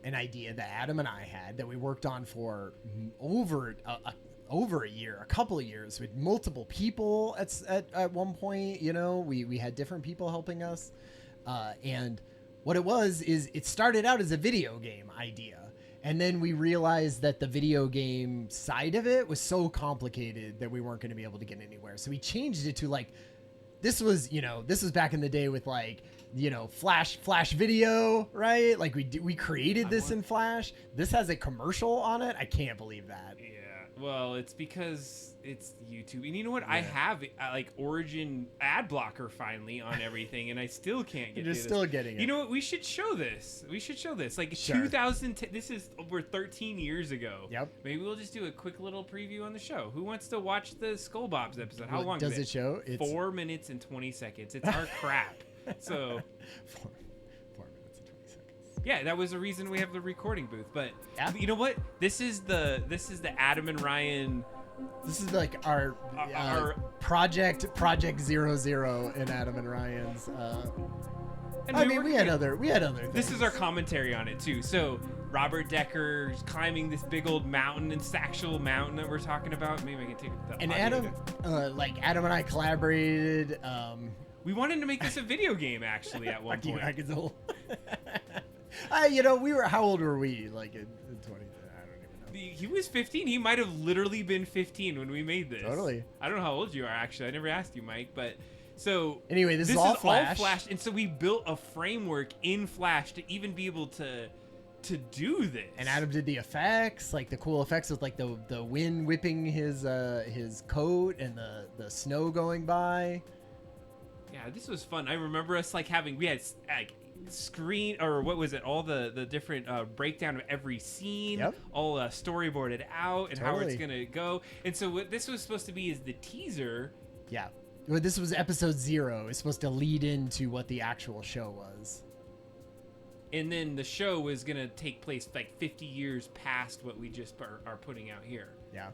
A: an idea that Adam and I had that we worked on for over a year, a couple of years, with multiple people at one point. You know, we had different people helping us, and what it was is it started out as a video game idea. And then we realized that the video game side of it was so complicated that we weren't going to be able to get anywhere. So we changed it to like, this was back in the day with like, Flash video, right? Like we created this in Flash. This has a commercial on it. I can't believe that.
B: Yeah. Well, it's because it's YouTube. And you know what? Yeah. I have like Origin ad blocker finally on everything, and I still can't get.
A: You're still getting it.
B: You know what? We should show this. Like
A: sure.
B: 2010. This is over 13 years ago.
A: Yep.
B: Maybe we'll just do a quick little preview on the show. Who wants to watch the Skull Bobs episode? How long
A: does it show?
B: It's 4 minutes and 20 seconds. It's our crap. So.
A: 4 minutes and 20 seconds.
B: Yeah, that was the reason we have the recording booth. But
A: yeah.
B: You know what? This is the Adam and Ryan.
A: This is like our project 00 in Adam and Ryan's. And we had other things.
B: This is our commentary on it too. So Robert Decker climbing this big old mountain, and actual mountain that we're talking about. Maybe I can take the
A: and
B: audio
A: Adam and I collaborated.
B: We wanted to make this a video game actually at one point.
A: We were. How old were we? Like in 20.
B: He was 15. He might have literally been 15 when we made this.
A: Totally.
B: I don't know how old you are, actually. I never asked you, Mike. But so
A: anyway, this is all Flash.
B: And so we built a framework in Flash to even be able to do this.
A: And Adam did the effects, like the cool effects with like the wind whipping his coat and the snow going by.
B: Yeah, this was fun. I remember us we had like screen, or what was it, all the different breakdown of every scene.
A: Yep.
B: All storyboarded out and
A: totally.
B: how it's gonna go. And so what this was supposed to be is the teaser.
A: Yeah, well, this was episode 0. It's supposed to lead into what the actual show was,
B: and then the show was gonna take place like 50 years past what we just are putting out here.
A: Yeah,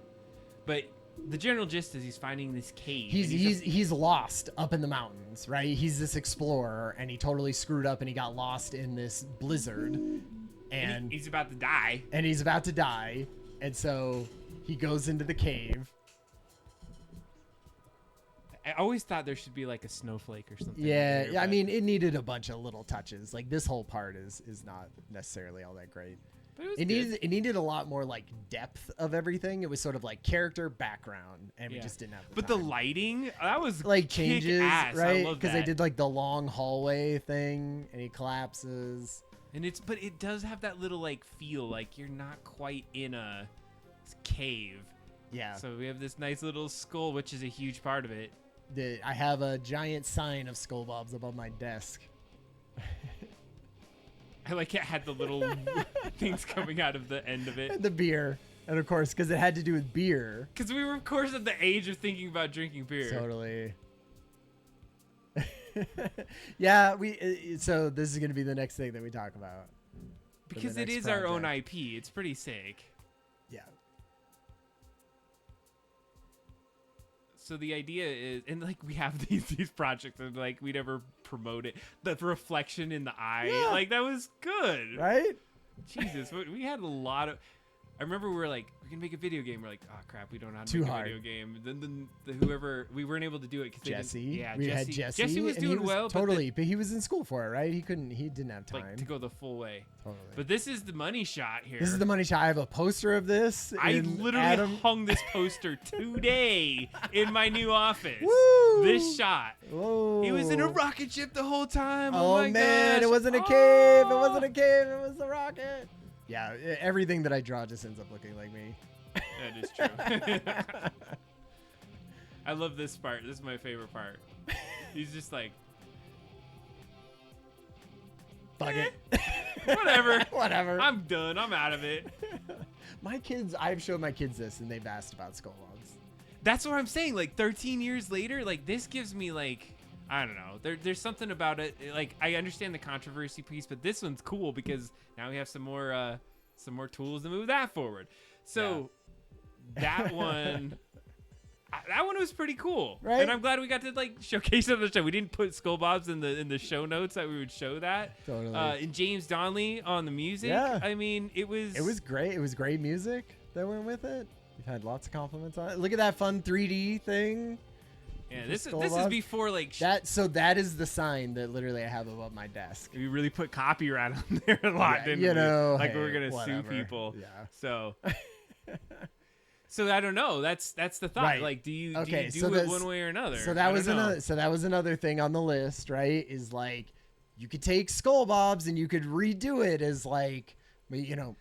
B: but the general gist is he's finding this cave.
A: He's lost up in the mountains, right? He's this explorer, and he totally screwed up, and he got lost in this blizzard, and
B: he's about to die.
A: And so he goes into the cave.
B: I always thought there should be like a snowflake or something.
A: Yeah, I mean, it needed a bunch of little touches. Like this whole part is not necessarily all that great. It needed a lot more like depth of everything. It was sort of like character background, and we just didn't have.
B: The lighting, that was
A: like changes,
B: ass.
A: right? Because they did like the long hallway thing, and he collapses.
B: And it does have that little like feel like you're not quite in a cave.
A: Yeah.
B: So we have this nice little skull, which is a huge part of it.
A: I have a giant sign of Skull Bobs above my desk.
B: I like it had the little things coming out of the end of it.
A: And the beer. And of course, because it had to do with beer.
B: Because we were, of course, at the age of thinking about drinking beer.
A: Totally. Yeah, so this is going to be the next thing that we talk about.
B: Because it is our own IP. It's pretty sick.
A: Yeah.
B: so the idea is, and like we have these projects, and like we never promote it. The reflection in the eye,
A: Yeah.
B: like that was good,
A: Right?
B: Jesus, we had a lot of. I remember we were like, we're gonna make a video game. We're like, oh crap, we don't know how to
A: Too
B: make
A: hard.
B: a video game. Then the whoever we weren't able to do it because
A: Jesse.
B: Yeah,
A: We had Jesse.
B: Jesse was
A: and he
B: doing well,
A: totally, but he was in school for it, right? He didn't have
B: but
A: time.
B: like to go the full way.
A: Totally.
B: But this is the money shot here.
A: This is the money shot. I have a poster of this.
B: I
A: in
B: literally
A: Adam.
B: hung this poster today in my new office.
A: Woo!
B: This shot.
A: Whoa.
B: He was in a rocket ship the whole time.
A: Oh,
B: my
A: man,
B: gosh.
A: it wasn't a
B: Oh!
A: cave. It wasn't a cave. It was a rocket. Yeah, everything that I draw just ends up looking like me.
B: That is true. I love this part. This is my favorite part. He's just like,
A: Fuck it.
B: whatever.
A: Whatever.
B: I'm done. I'm out of it.
A: My kids, I've showed my kids this, and they've asked about skull logs.
B: That's what I'm saying. Like 13 years later, like this gives me like, I don't know. There's something about it. Like I understand the controversy piece, but this one's cool because now we have some more tools to move that forward. So that one. That one was pretty cool,
A: Right?
B: And I'm glad we got to like showcase it on the show. We didn't put Skull Bobs in the show notes that we would show that.
A: Totally.
B: And James Donnelly on the music.
A: Yeah.
B: I mean, it was
A: great. It was great music that went with it. We've had lots of compliments on it. Look at that fun 3D thing.
B: Yeah,
A: for
B: this
A: Skull
B: is
A: Bobs.
B: before like
A: That is the sign that literally I have above my desk.
B: we really put copyright on there a lot,
A: Yeah,
B: didn't
A: you
B: we?
A: know,
B: Like
A: hey,
B: we were gonna
A: whatever.
B: sue people.
A: Yeah.
B: So. So I don't know. That's the thought.
A: Right.
B: Like, do you
A: Okay,
B: do
A: so
B: it
A: that's-
B: one way or another?
A: So
B: I
A: that
B: don't
A: was
B: know.
A: that was another thing on the list, right? Is like you could take Skull Bobs and you could redo it as like, you know,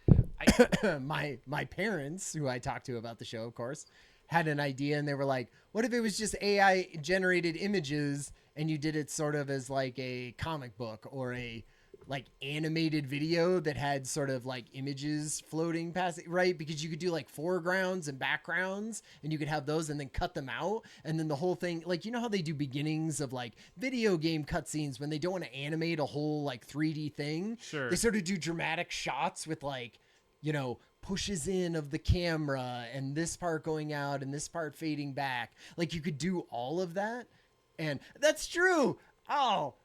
A: my parents, who I talked to about the show, of course, had an idea, and they were like, what if it was just AI generated images and you did it sort of as like a comic book or a like animated video that had sort of like images floating past it, right? Because you could do like foregrounds and backgrounds, and you could have those and then cut them out, and then the whole thing, like, you know how they do beginnings of like video game cutscenes when they don't want to animate a whole like 3D thing.
B: Sure.
A: They sort of do dramatic shots with like, you know, pushes in of the camera and this part going out and this part fading back. Like you could do all of that, and that's true. Oh.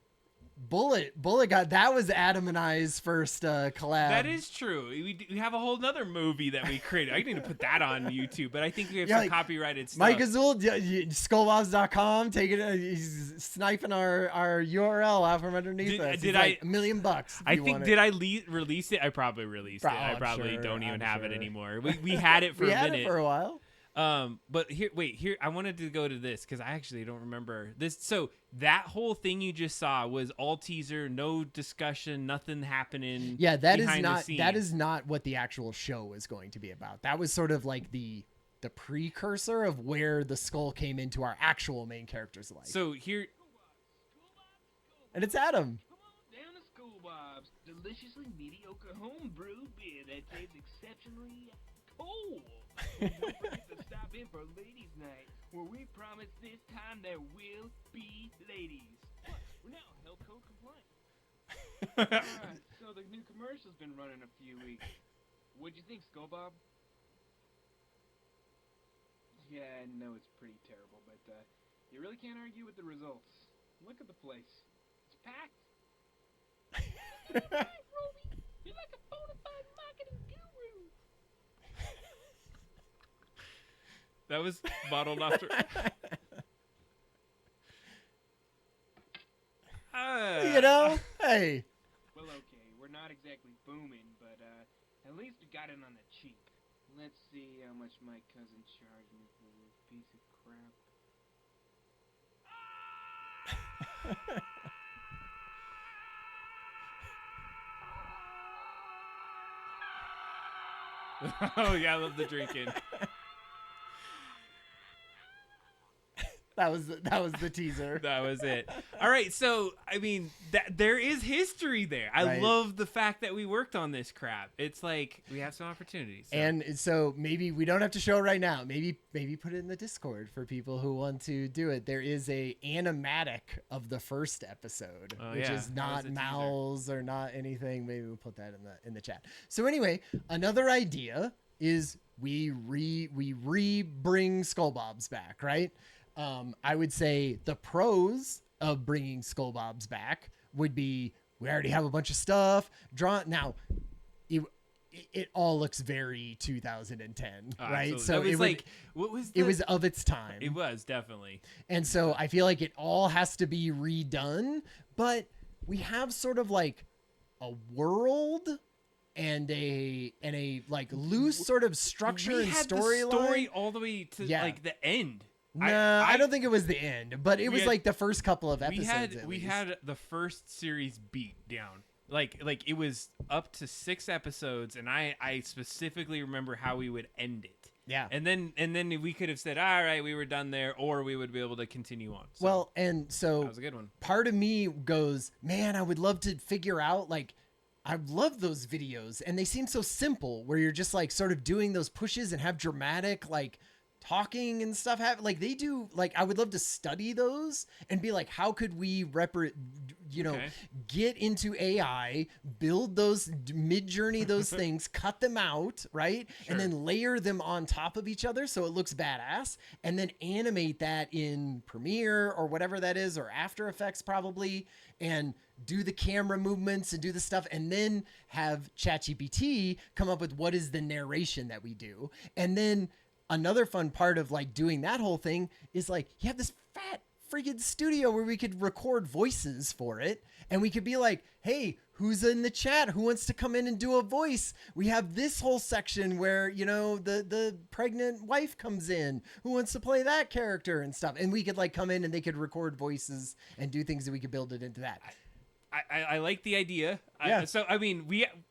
A: Bullet got that was Adam and I's first collab.
B: That is true. We have a whole nother movie that we created. I need to put that on YouTube, but I think we have
A: Yeah,
B: some
A: like,
B: copyrighted stuff.
A: Mike Azul, skullbobs.com, taking it. He's sniping our URL out from underneath us.
B: Did
A: He's like, $1 million bucks.
B: I think did I release it? I probably released it. I
A: I'm
B: probably
A: sure,
B: don't even
A: I'm
B: have it
A: sure.
B: anymore. We had it for
A: we
B: a
A: had
B: minute.
A: it for a while.
B: But here I wanted to go to this because I actually don't remember this. So that whole thing you just saw was all teaser, no discussion, nothing happening.
A: Yeah, that is
B: behind the
A: not
B: scenes.
A: what the actual show was going to be about. That was sort of like the precursor of where the skull came into our actual main character's life.
B: So here,
A: And it's Adam.
C: Come on down to Skull Bob's deliciously mediocre homebrew beer that tastes exceptionally cold. Don't forget to stop in for Ladies' Night, where we promise this time there will be ladies. Plus, we're now health code compliant. Alright, so the new commercial's been running a few weeks. What'd you think, Skull Bob? Yeah, I know it's pretty terrible, but you really can't argue with the results. Look at the place. It's packed. Right, Roby. You're like a bona fide marketing guru.
B: that was bottled after.
A: You know? Hey.
C: Well, okay, we're not exactly booming, but at least we got it on the cheap. Let's see how much my cousin charged me for this piece of crap.
B: Oh yeah, I love the drinking.
A: That was the teaser.
B: That was it. All right, so I mean, there is history there. I
A: Right.
B: love the fact that we worked on this crap. It's like we have some opportunities. So.
A: And so maybe we don't have to show it right now. Maybe put it in the Discord for people who want to do it. There is a animatic of the first episode,
B: Oh,
A: which
B: yeah,
A: is
B: that
A: not
B: was a teaser.
A: mouths or not anything. Maybe we'll put that in the chat. So anyway, another idea is we bring Skull Bobs back, right? I would say the pros of bringing Skull Bobs back would be we already have a bunch of stuff drawn. Now, it all looks very 2010, right?
B: Absolutely.
A: So
B: That was
A: it
B: like, what was
A: it was of its time.
B: It was definitely.
A: And so I feel like it all has to be redone, but we have sort of like a world and a like loose sort of structure and
B: story
A: storyline
B: all the way to
A: Yeah.
B: like the end.
A: No, I don't think it was the end, but it was like the first couple of episodes.
B: We had the first series beat down. Like it was up to 6 episodes, and I specifically remember how we would end it.
A: Yeah.
B: And then we could have said, all right, we were done there, or we would be able to continue on. So,
A: Well, and so
B: that was a good one.
A: part of me goes, man, I would love to figure out like I love those videos, and they seem so simple where you're just like sort of doing those pushes and have dramatic like talking and stuff like they do. Like I would love to study those and be like, how could we
B: Okay.
A: get into AI, build those mid-journey those things, cut them out, right?
B: Sure.
A: And then layer them on top of each other so it looks badass, and then animate that in Premiere or whatever that is, or After Effects probably, and do the camera movements and do the stuff, and then have ChatGPT come up with what is the narration that we do. And then another fun part of like doing that whole thing is like you have this fat friggin' studio where we could record voices for it, and we could be like, hey, who's in the chat, who wants to come in and do a voice? We have this whole section where, you know, the pregnant wife comes in, who wants to play that character and stuff, and we could like come in and they could record voices and do things, that we could build it into that.
B: I like the idea.
A: Yeah.
B: So I mean,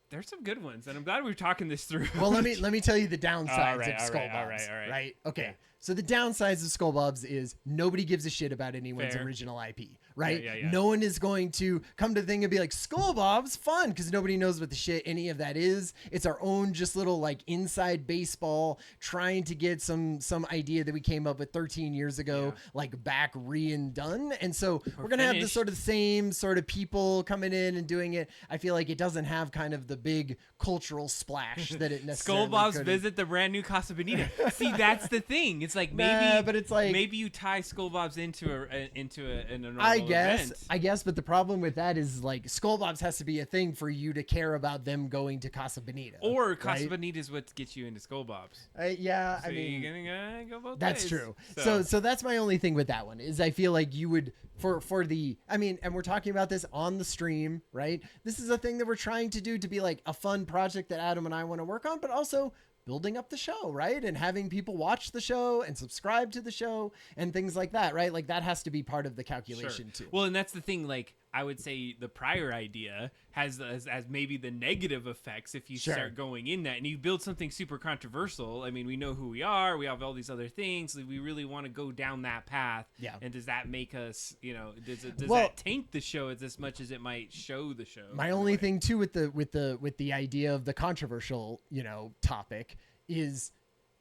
B: there's some good ones, and I'm glad we're talking this through.
A: Well, let me tell you the downsides
B: All right,
A: of Skull
B: all
A: Bobs.
B: right.
A: Right? Okay.
B: Yeah.
A: So the downsides of Skull Bobs is nobody gives a shit about anyone's
B: Fair.
A: original IP, right?
B: Yeah.
A: No one is going to come to the thing and be like, Skull Bob's fun, because nobody knows what the shit any of that is. It's our own just little like inside baseball trying to get some idea that we came up with 13 years ago, like back re-done. And so we're going to have this sort of same sort of people coming in and doing it. I feel like it doesn't have kind of the big cultural splash that it necessarily
B: Skull Bob's
A: could've.
B: visit the brand new Casa Bonita. See, that's the thing. It's like maybe,
A: Nah, but it's like
B: maybe you tie Skull Bob's into a normal
A: I guess,
B: event.
A: but the problem with that is like Skull Bobs has to be a thing for you to care about them going to Casa Bonita.
B: Or Casa
A: right?
B: Bonita is what gets you into Skull Bob's.
A: Yeah,
B: So
A: I mean,
B: you're gonna go both
A: that's
B: ways.
A: true. So that's my only thing with that one is I feel like you would for the, I mean, and we're talking about this on the stream, right? This is a thing that we're trying to do to be like a fun project that Adam and I want to work on, but also building up the show, right? And having people watch the show and subscribe to the show and things like that, right? Like that has to be part of the calculation too.
B: Well, and that's the thing. Like I would say, the prior idea has as maybe the negative effects if you start going in that and you build something super controversial. I mean, we know who we are. We have all these other things. We really want to go down that path.
A: Yeah.
B: And does that make us, you know, does that taint the show as much as it might show the show?
A: My only thing too with the idea of the controversial, you know, topic is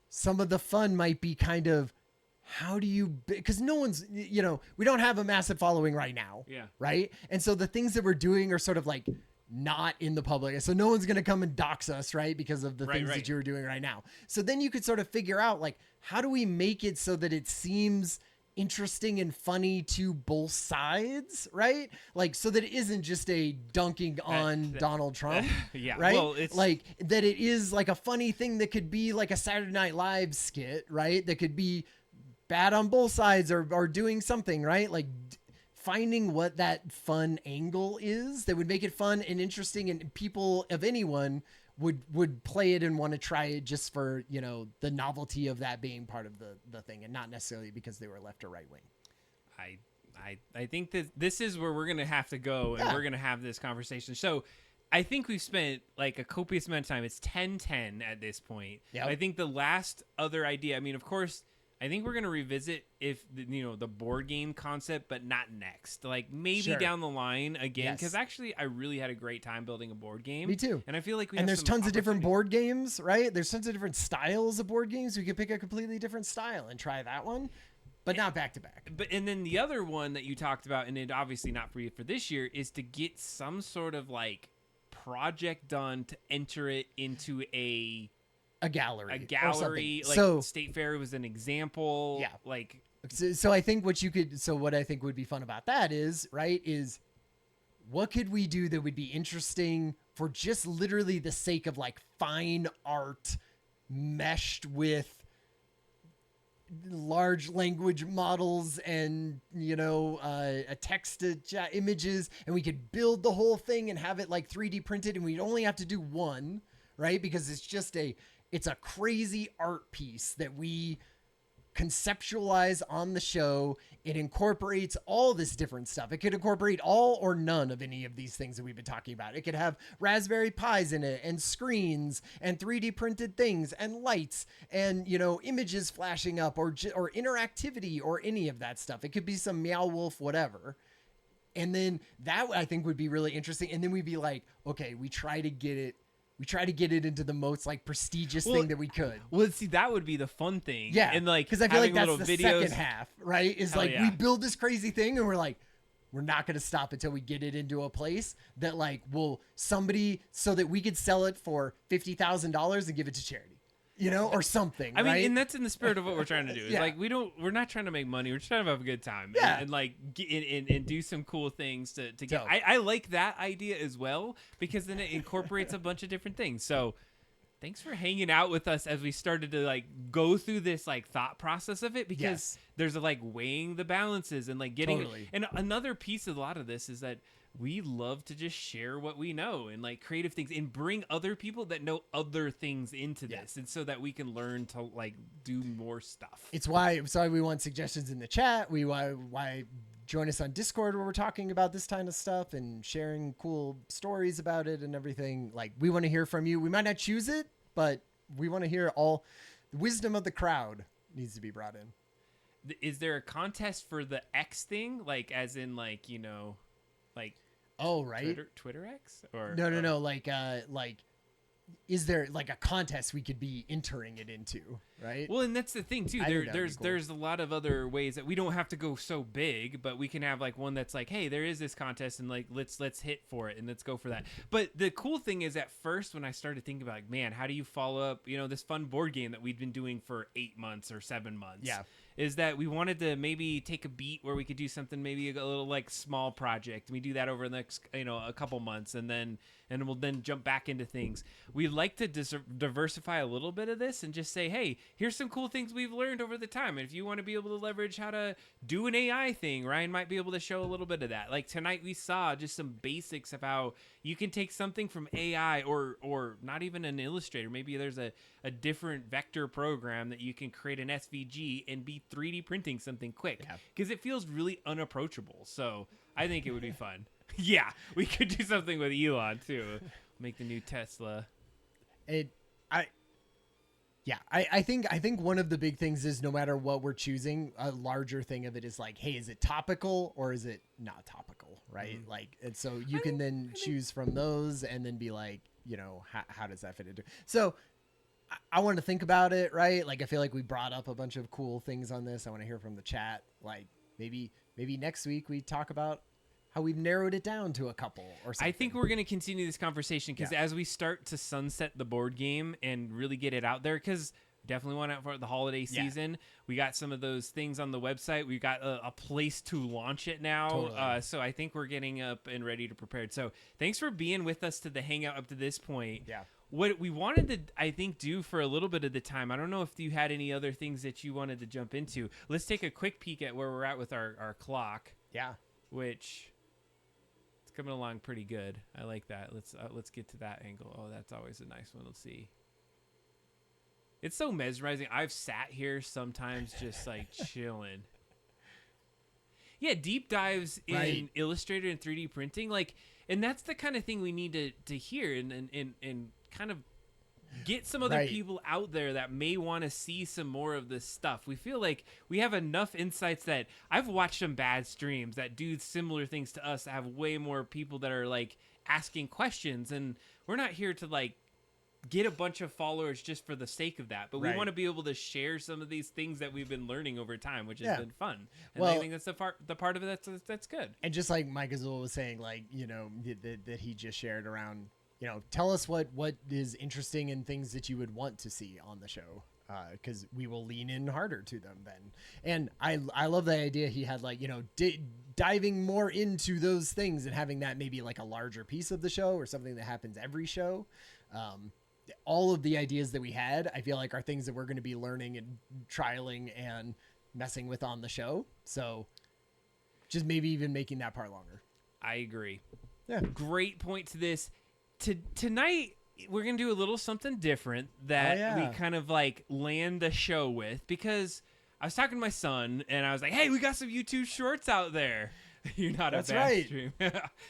A: some of the fun might be kind of, how do you, because no one's, you know, we don't have a massive following right now.
B: Yeah.
A: Right. And so the things that we're doing are sort of like not in the public. So no one's going to come and dox us, right? Because of the things that you're doing right now. So then you could sort of figure out like, how do we make it so that it seems interesting and funny to both sides, right? Like, so that it isn't just a dunking on Donald Trump,
B: yeah,
A: right?
B: Well, it's
A: like that it is like a funny thing that could be like a Saturday Night Live skit, right? That could be bad on both sides or doing something, right? Like finding what that fun angle is that would make it fun and interesting, and people of anyone would play it and want to try it just for, you know, the novelty of that being part of the thing, and not necessarily because they were left or right wing.
B: I think that this is where we're gonna have to go, and we're gonna have this conversation. So I think we've spent like a copious amount of time. It's 10:10 at this point.
A: Yep.
B: I think the last other idea, I mean, of course, I think we're going to revisit the board game concept, but not next. Like maybe down the line again, because actually I really had a great time building a board game.
A: Me too.
B: And I feel like
A: there's tons of different board games, right? There's tons of different styles of board games. We could pick a completely different style and try that one, but not back to back.
B: But and then the other one that you talked about, and it obviously not for you for this year, is to get some sort of like project done to enter it into a
A: gallery.
B: Like
A: so
B: State Fair was an example.
A: Yeah.
B: Like
A: So I think what I think would be fun about that is, right, is what could we do that would be interesting for just literally the sake of like fine art meshed with large language models and a text to images, and we could build the whole thing and have it like 3D printed, and we'd only have to do one, right? Because it's a crazy art piece that we conceptualize on the show. It incorporates all this different stuff. It could incorporate all or none of any of these things that we've been talking about. It could have Raspberry Pis in it, and screens, and 3D printed things, and lights, and images flashing up, or interactivity, or any of that stuff. It could be some Meow Wolf whatever. And then that I think would be really interesting. And then we'd be like, okay, we try to get it into the most like prestigious thing that we could.
B: Well, see, that would be the fun thing.
A: Yeah.
B: And like,
A: because I feel like that's the
B: videos.
A: second half, right? Is like we build this crazy thing and we're like, we're not going to stop until we get it into a place that like so that we could sell it for $50,000 and give it to charity. Or something.
B: I mean,
A: right?
B: and that's in the spirit of what we're trying to do. It's
A: Yeah.
B: like we're not trying to make money. We're just trying to have a good time.
A: Yeah.
B: And like and do some cool things to get.
A: Dope.
B: I like that idea as well, because then it incorporates a bunch of different things. So thanks for hanging out with us as we started to like go through this like thought process of it, because
A: Yes.
B: there's a like weighing the balances and like getting
A: Totally.
B: And another piece of a lot of this is that we love to just share what we know and like creative things and bring other people that know other things into this, and so that we can learn to like do more stuff.
A: It's why we want suggestions in the chat. Why join us on Discord where we're talking about this kind of stuff and sharing cool stories about it and everything. Like, we want to hear from you. We might not choose it, but we want to hear all the wisdom of the crowd needs to be brought in.
B: Is there a contest for the X thing? Like, as in like, like,
A: oh, right.
B: Twitter X or
A: No. Like, is there like a contest we could be entering it into, right?
B: Well, and that's the thing too.
A: I think that'd be cool.
B: There's a lot of other ways that we don't have to go so big, but we can have like one that's like, hey, there is this contest, and like let's hit for it and let's go for that. But the cool thing is, at first when I started thinking about like, man, how do you follow up, this fun board game that we've been doing for 8 months or 7 months?
A: Yeah.
B: Is that we wanted to maybe take a beat where we could do something, maybe a little like small project. We do that over the next, a couple months, and we'll then jump back into things. We like to diversify a little bit of this and just say, hey, here's some cool things we've learned over the time. And if you want to be able to leverage how to do an AI thing, Ryan might be able to show a little bit of that. Like tonight we saw just some basics of how you can take something from AI or not even an Illustrator. Maybe there's a different vector program that you can create an SVG and be 3D printing something quick, because it feels really unapproachable. So I think it would be fun. Yeah, we could do something with Elon too. Make the new Tesla.
A: I think one of the big things is, no matter what we're choosing, a larger thing of it is like, hey, is it topical or is it not topical, right?
B: Mm-hmm.
A: Like, and so you can then choose from those and then be like, how does that fit into? So I want to think about it, right? Like, I feel like we brought up a bunch of cool things on this. I want to hear from the chat. Like, maybe next week we talk about how we've narrowed it down to a couple or something.
B: I think we're going to continue this conversation, because as we start to sunset the board game and really get it out there, because definitely want it for the holiday season. We got some of those things on the website. We got a place to launch it now.
A: Totally.
B: So I think we're getting up and ready to prepare. So thanks for being with us to the Hangout up to this point.
A: Yeah.
B: What we wanted to, I think, do for a little bit of the time, I don't know if you had any other things that you wanted to jump into. Let's take a quick peek at where we're at with our clock.
A: Yeah.
B: Which, it's coming along pretty good. I like that. Let's get to that angle. Oh, that's always a nice one. Let's see. It's so mesmerizing. I've sat here sometimes just like chilling. Yeah, deep dives in Illustrator and 3D printing, like, and that's the kind of thing we need to hear and kind of get some other people out there that may want to see some more of this stuff. We feel like we have enough insights that I've watched some bad streams that do similar things to us, that have way more people that are like asking questions, and we're not here to like get a bunch of followers just for the sake of that, but we want to be able to share some of these things that we've been learning over time, which has been fun. And I think that's the part of it that's good.
A: And just like Mike Azul was saying, like, that he just shared around, tell us what is interesting and things that you would want to see on the show. because we will lean in harder to them then. And I love the idea he had, like, you know, diving more into those things and having that maybe like a larger piece of the show or something that happens every show. All of the ideas that we had, I feel like, are things that we're going to be learning and trialing and messing with on the show. So just maybe even making that part longer.
B: I agree.
A: Yeah.
B: Great point to this. Tonight, we're going to do a little something different that we kind of like land the show with, because I was talking to my son and I was like, hey, we got some YouTube shorts out there. You're not
A: That's
B: a
A: right.
B: stream.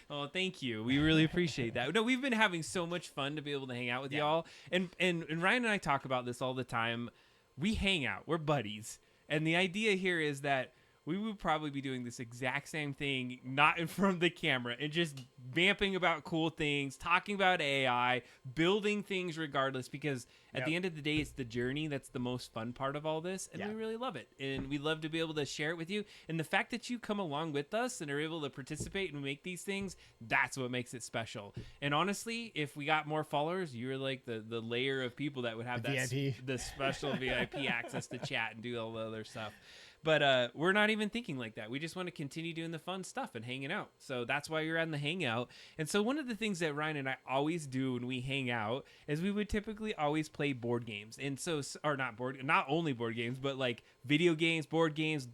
B: Oh, thank you. We really appreciate that. No, we've been having so much fun to be able to hang out with y'all. And Ryan and I talk about this all the time. We hang out. We're buddies. And the idea here is that we would probably be doing this exact same thing, not in front of the camera, and just vamping about cool things, talking about AI, building things regardless, because at the end of the day, it's the journey that's the most fun part of all this, and we really love it. And we love to be able to share it with you. And the fact that you come along with us and are able to participate and make these things, that's what makes it special. And honestly, if we got more followers, you're like the layer of people that would have that
A: VIP.
B: the special VIP access to chat and do all the other stuff. But we're not even thinking like that. We just want to continue doing the fun stuff and hanging out. So that's why you're on the Hangout. And so one of the things that Ryan and I always do when we hang out is we would typically always play board games. And so, or not only board games, but like video games, board games,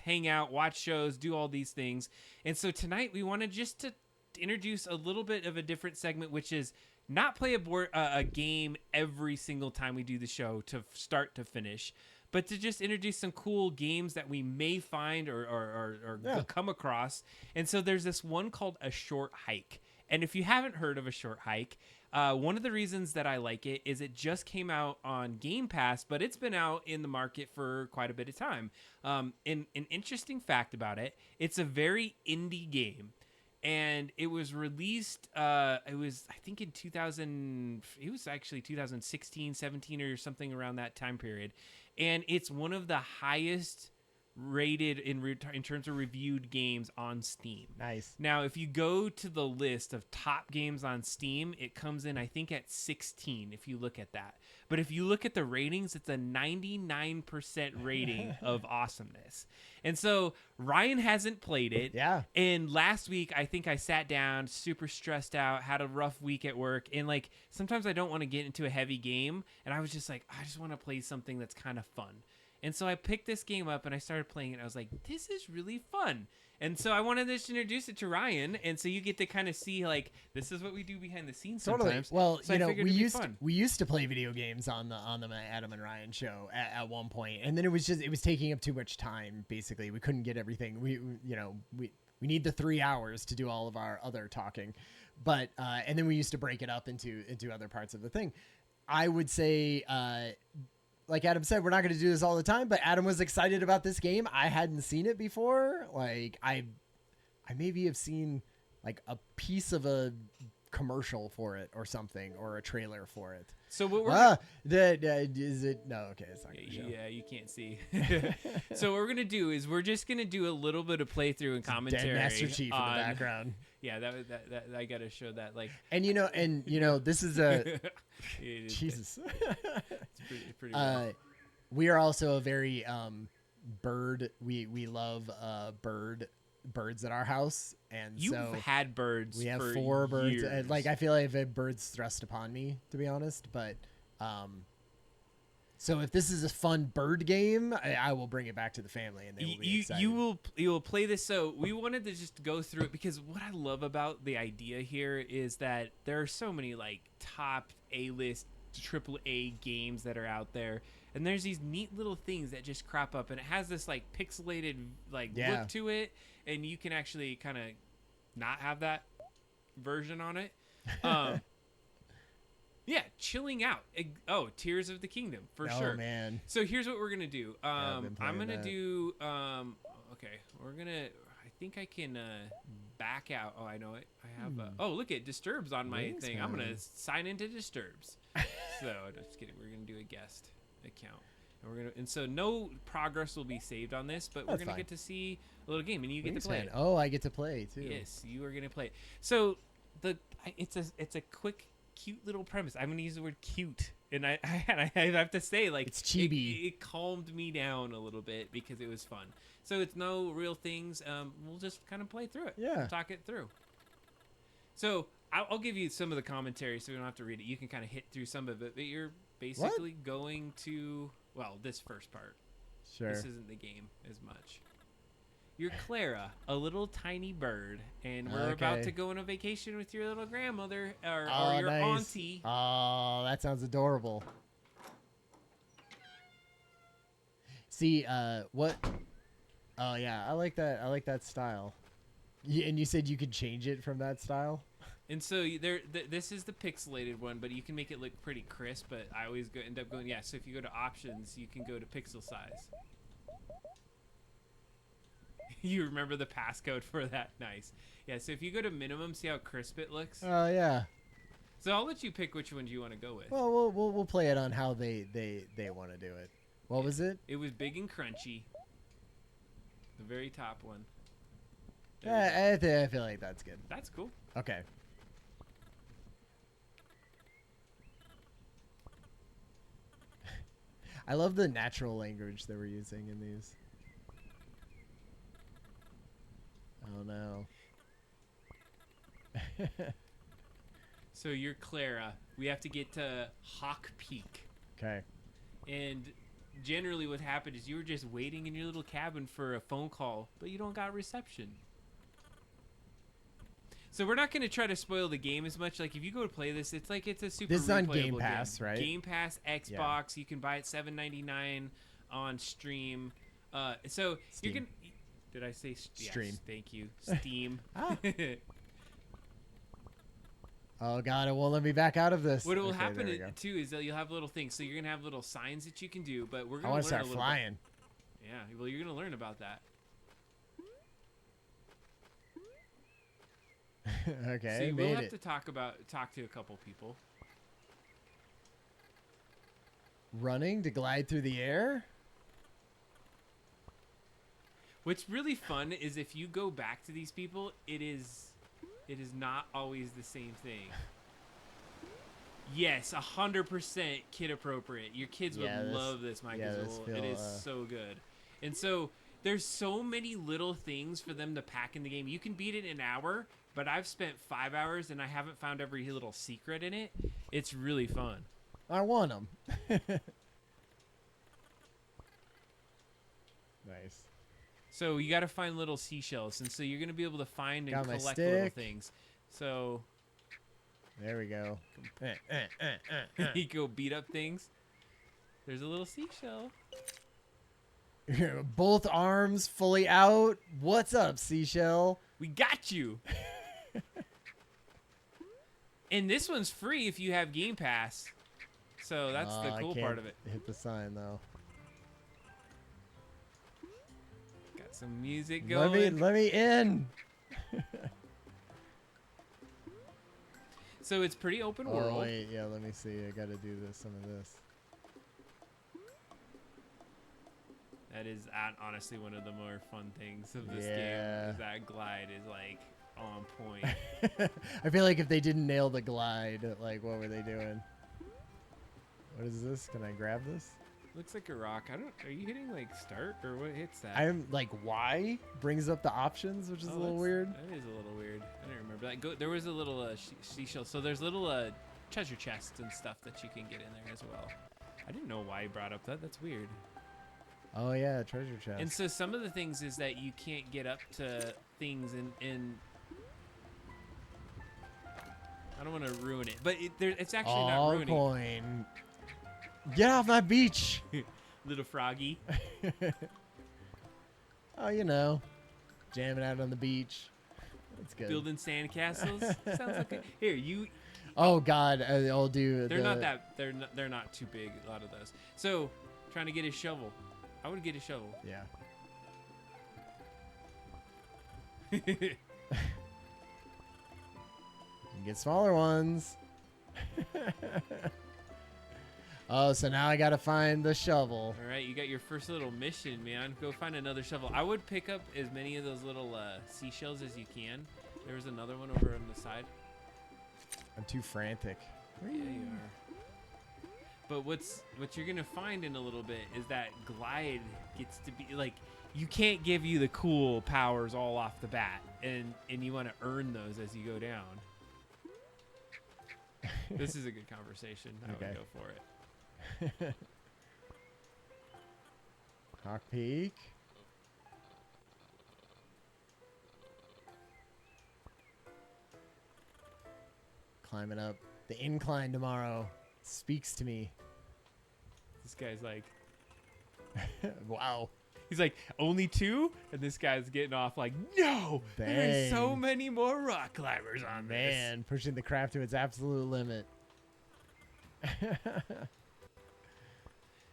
B: hang out, watch shows, do all these things. And so tonight we wanted just to introduce a little bit of a different segment, which is not play a game every single time we do the show to start to finish, but to just introduce some cool games that we may find or come across. And so there's this one called A Short Hike. And if you haven't heard of A Short Hike, one of the reasons that I like it is it just came out on Game Pass, but it's been out in the market for quite a bit of time. And an interesting fact about it, it's a very indie game. And it was released, it was actually 2016, 17 or something around that time period. And it's one of the highest rated in terms of reviewed games on Steam.
A: Nice.
B: Now, if you go to the list of top games on Steam, it comes in, I think, at 16 if you look at that. But if you look at the ratings, it's a 99% rating of awesomeness. And so Ryan hasn't played it.
A: Yeah.
B: And last week, I think I sat down, super stressed out, had a rough week at work. And like, sometimes I don't want to get into a heavy game. And I was just like, I just want to play something that's kind of fun. And so I picked this game up and I started playing it. And I was like, this is really fun. And so I wanted to just introduce it to Ryan. And so you get to kind of see, like, this is what we do behind the scenes sometimes.
A: Well,
B: so
A: you know, we used to play video games on the Adam and Ryan show at one point, and then it was taking up too much time. Basically, we couldn't get everything. We need the 3 hours to do all of our other talking, but and then we used to break it up into other parts of the thing. I would say, like Adam said, we're not going to do this all the time, but Adam was excited about this game. I hadn't seen it before. Like I maybe have seen like a piece of a commercial for it or something, or a trailer for it.
B: So what we're
A: is it? No, okay, it's not gonna show.
B: Yeah, you can't see. So what we're gonna do is we're just gonna do a little bit of playthrough and commentary.
A: Dead Master Chief in the background.
B: Yeah, that I gotta show that. Like,
A: and this is a Jesus.
B: It's pretty good.
A: We are also a very bird. We love birds at our house, and
B: You've
A: so
B: had birds.
A: we have
B: for
A: 4 birds.
B: years.
A: And, like, I feel like I've had birds thrust upon me, to be honest. But so if this is a fun bird game, I will bring it back to the family, and they will be excited.
B: You will play this. So we wanted to just go through it because what I love about the idea here is that there are so many like top A-list, AAA games that are out there, and there's these neat little things that just crop up, and it has this like pixelated like look to it, and you can actually kind of not have that version on it. Yeah, chilling out. Tears of the Kingdom for sure.
A: Oh man.
B: So here's what we're gonna do.
A: I've been
B: I'm gonna
A: playing
B: do. Okay, we're gonna. I think I can back out. Oh, I know it. I have. Oh, look at Disturbs on my
A: Wings
B: thing. I'm gonna
A: coming.
B: sign into Disturbs. So just kidding. We're gonna do a guest account, and so no progress will be saved on this, but we're
A: That's
B: gonna
A: fine.
B: get to see a little game, and you get to
A: Wingspan.
B: play it.
A: Oh, I get to play too.
B: Yes, you are gonna play it. So it's a quick cute little premise. I'm gonna use the word cute, and I have to say, like,
A: It's chibi.
B: It calmed me down a little bit because it was fun. So it's no real things. We'll just kind of play through it.
A: Yeah.
B: We'll talk it through. So I'll give you some of the commentary, so we don't have to read it. You can kind of hit through some of it, but you're basically going to this first part.
A: Sure.
B: This isn't the game as much. You're Clara, a little tiny bird, and we're about
A: Okay.
B: to go on a vacation with your little grandmother or
A: Oh,
B: your
A: nice.
B: auntie.
A: Oh, that sounds adorable. See, what? Oh yeah, I like that. I like that style. And you said you could change it from that style.
B: And so this is the pixelated one, but you can make it look pretty crisp. But I always end up going, yeah. So if you go to options, you can go to pixel size. You remember the passcode for that? Nice. Yeah, so if you go to minimum, see how crisp it looks?
A: Oh yeah.
B: So I'll let you pick which one you want to go with.
A: Well, we'll play it on how they want to do it. What was it?
B: It was big and crunchy. The very top one. There we go.
A: I feel like that's good.
B: That's cool.
A: Okay. I love the natural language that we're using in these. Oh no.
B: So you're Clara. We have to get to Hawk Peak.
A: Okay.
B: And generally what happened is you were just waiting in your little cabin for a phone call, but you don't got reception. So we're not going to try to spoil the game as much. Like if you go to play this, it's like it's a super
A: This is on
B: replayable
A: Game Pass,
B: game.
A: right?
B: Game Pass, Xbox. You can buy it $7.99 on Stream. So
A: Steam.
B: you can. Did I say
A: Stream?
B: Yes, thank you. Steam.
A: Ah. Oh god, it won't let me back out of this.
B: What will
A: Okay,
B: happen
A: there we go.
B: too is that you'll have little things. So you're gonna have little signs that you can do, but we're
A: I
B: gonna
A: want to
B: learn
A: start
B: a little
A: flying.
B: Bit. Yeah, well, you're gonna learn about that.
A: Okay,
B: See,
A: made
B: we'll have
A: it.
B: to talk to a couple people.
A: Running to glide through the air?
B: What's really fun is if you go back to these people, it is not always the same thing. Yes, 100% kid appropriate. Your kids would
A: Yeah, this-
B: love this, Mike.
A: yeah,
B: as
A: this
B: well.
A: feel,
B: It is so good. And so there's so many little things for them to pack in the game. You can beat it in an hour, but I've spent 5 hours and I haven't found every little secret in it. It's really fun.
A: I want them. Nice.
B: So you got to find little seashells, and so you're gonna be able to find and
A: Got my
B: collect little
A: stick.
B: things. So
A: There we go.
B: you go beat up things. There's a little seashell.
A: Both arms fully out. What's up, seashell?
B: We got you. And this one's free if you have Game Pass. So that's the
A: I
B: cool
A: can't
B: part of it.
A: Hit the sign though.
B: Got some music going.
A: Let me in.
B: So it's pretty open
A: Oh
B: world.
A: wait, yeah. Let me see. I gotta do some of this.
B: That is honestly one of the more fun things of this
A: Yeah.
B: game. Is that glide is like on point.
A: I feel like if they didn't nail the glide, like what were they doing? What is this? Can I grab this?
B: Looks like a rock. Are you hitting like start or what hits that?
A: I'm like Y brings up the options, which is a little
B: that's-
A: weird.
B: That is a little weird. I don't remember that. There was a little seashell. So there's little treasure chests and stuff that you can get in there as well. I didn't know why you brought up that. That's weird.
A: Oh yeah, treasure chest.
B: And so some of the things is that you can't get up to things in I don't want to ruin it, but it's actually not
A: Oh,
B: ruining.
A: coin. Get off my beach.
B: Little froggy.
A: Oh, you know, jamming out on the beach. That's good.
B: Building sandcastles. Sounds like a, here you.
A: Oh God, I'll do.
B: They're not that. They're not too big. A lot of those. So, trying to get a shovel. I would get a shovel.
A: Yeah. You can get smaller ones. Oh, so now I gotta find the shovel.
B: All right, you got your first little mission, man. Go find another shovel. I would pick up as many of those little seashells as you can. There was another one over on the side.
A: I'm too frantic.
B: Yeah, you are. But what you're gonna find in a little bit is that glide gets to be like, you can't give you the cool powers all off the bat, and you want to earn those as you go down. This is a good conversation. I
A: Okay.
B: would go for it.
A: Hawk Peak. Climbing up the incline tomorrow. Speaks to me.
B: This guy's like,
A: Wow.
B: he's like, only 2? And this guy's getting off like, no, there's so
A: Dang.
B: many more rock climbers on this.
A: Man, pushing the craft to its absolute limit.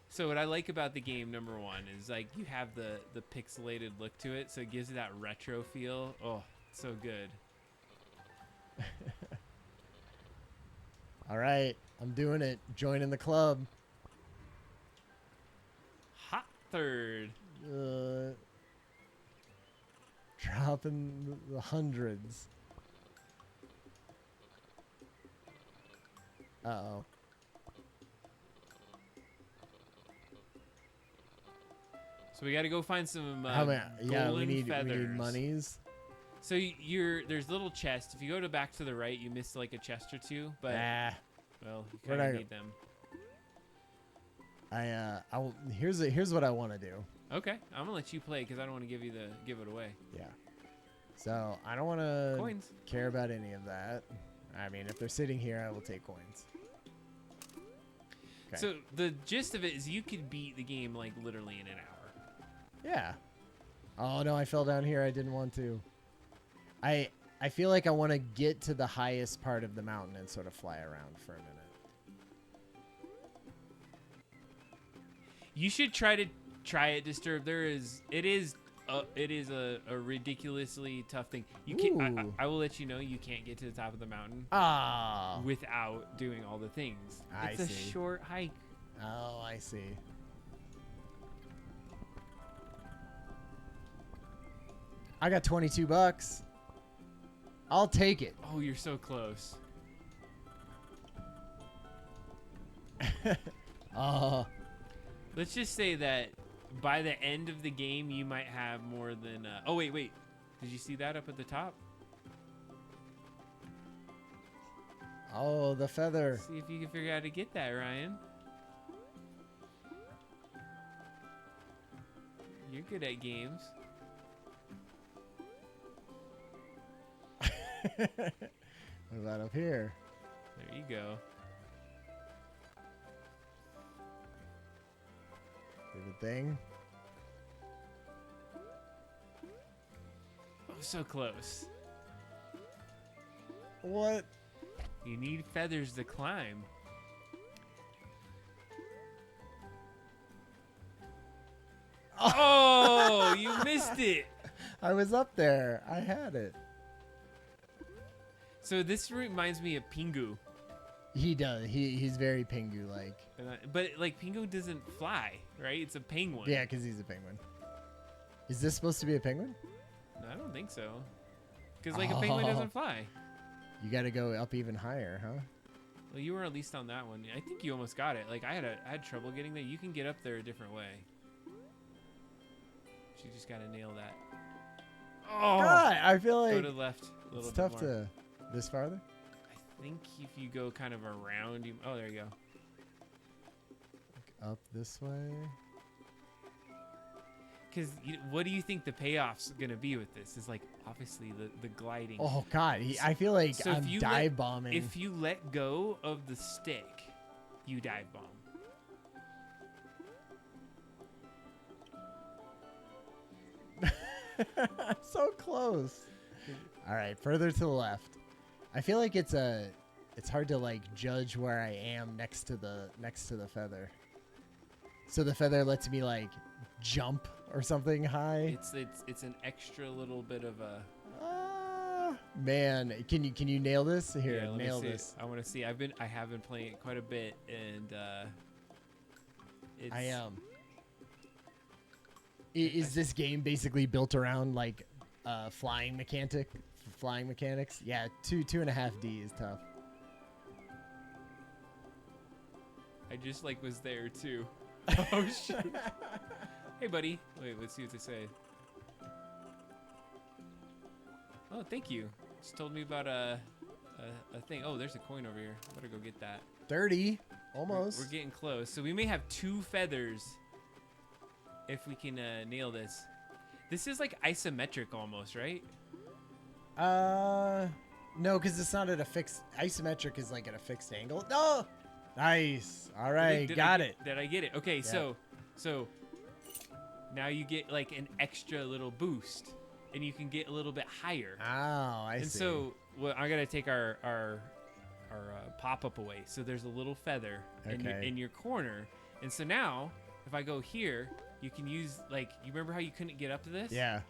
B: So what I like about the game, number 1, is like you have the pixelated look to it, so it gives you that retro feel. Oh, so good.
A: All right, I'm doing it. Joining the club.
B: Hot third.
A: Dropping the hundreds. Uh-oh.
B: So we got to go find some
A: How many? Yeah, we
B: golden
A: need
B: feathers.
A: monies.
B: So there's little chests. If you go to back to the right, you missed like a chest or 2, but well, you
A: Where'd
B: kind of
A: I-
B: need them.
A: Here's what I want to do.
B: Okay, I'm gonna let you play because I don't want to give it away.
A: Yeah. So I don't want to
B: Coins.
A: care about any of that. I mean, if they're sitting here, I will take coins. Okay.
B: So the gist of it is you could beat the game like literally in an hour.
A: Yeah. Oh no, I fell down here. I didn't want to. I feel like I want to get to the highest part of the mountain and sort of fly around for a minute.
B: You should try it, Disturb. It is a ridiculously tough thing. You can
A: Ooh.
B: I will let you know you can't get to the top of the mountain
A: Ah.
B: without doing all the things.
A: I
B: It's a
A: see.
B: short hike.
A: Oh, I see. I got $22. I'll take it.
B: Oh, you're so close. Let's just say that by the end of the game, you might have more than. Oh wait. Did you see that up at the top?
A: Oh, the feather.
B: See if you can figure out how to get that, Ryan. You're good at games.
A: What about up here?
B: There you go.
A: Do the thing.
B: Oh, so close.
A: What?
B: You need feathers to climb. Oh, you missed it.
A: I was up there. I had it.
B: So this reminds me of Pingu.
A: He does. He's very Pingu-like.
B: But like Pingu doesn't fly, right? It's a penguin.
A: Yeah, because he's a penguin. Is this supposed to be a penguin?
B: I don't think so. Because like a penguin
A: Oh.
B: doesn't fly.
A: You got to go up even higher, huh?
B: Well, you were at least on that one. I think you almost got it. Like I had trouble getting there. You can get up there a different way. You just gotta nail that. Oh,
A: God, I feel
B: go
A: like
B: to the left a little
A: it's
B: bit
A: tough
B: more.
A: to this farther.
B: I think if you go kind of around, you. Oh, there you go.
A: Up this way.
B: Because what do you think the payoff's gonna be with this? Is like obviously the gliding.
A: Oh God, I feel like
B: So if
A: I'm
B: you
A: dive bombing.
B: If you let go of the stick, you dive bomb.
A: So close. All right, further to the left. I feel like it's hard to like judge where I am next to the feather. So the feather lets me like jump or something high.
B: It's an extra little bit of a.
A: Man, can you nail this? Here,
B: Yeah, let me
A: nail
B: see.
A: this.
B: I want to see. I have been playing it quite a bit, and it's.
A: I am. Is this game basically built around like flying mechanics? Yeah, 2.5D is tough.
B: I just like was there too. Oh shit. Hey buddy. Wait, let's see what they say. Oh, thank you. Just told me about a thing. Oh, there's a coin over here. I better go get that.
A: 30, almost.
B: We're getting close. So we may have 2 feathers if we can nail this. This is like isometric almost, right?
A: No, because it's not at a fixed. Isometric is like at a fixed angle. No, nice. All right, got it.
B: Did I get it? Okay,
A: Yeah.
B: so now you get like an extra little boost, and you can get a little bit higher.
A: Oh, I see.
B: And so, well, I gotta take our pop-up away. So there's a little feather
A: Okay.
B: in your corner, and so now if I go here, you can use like you remember how you couldn't get up to this?
A: Yeah.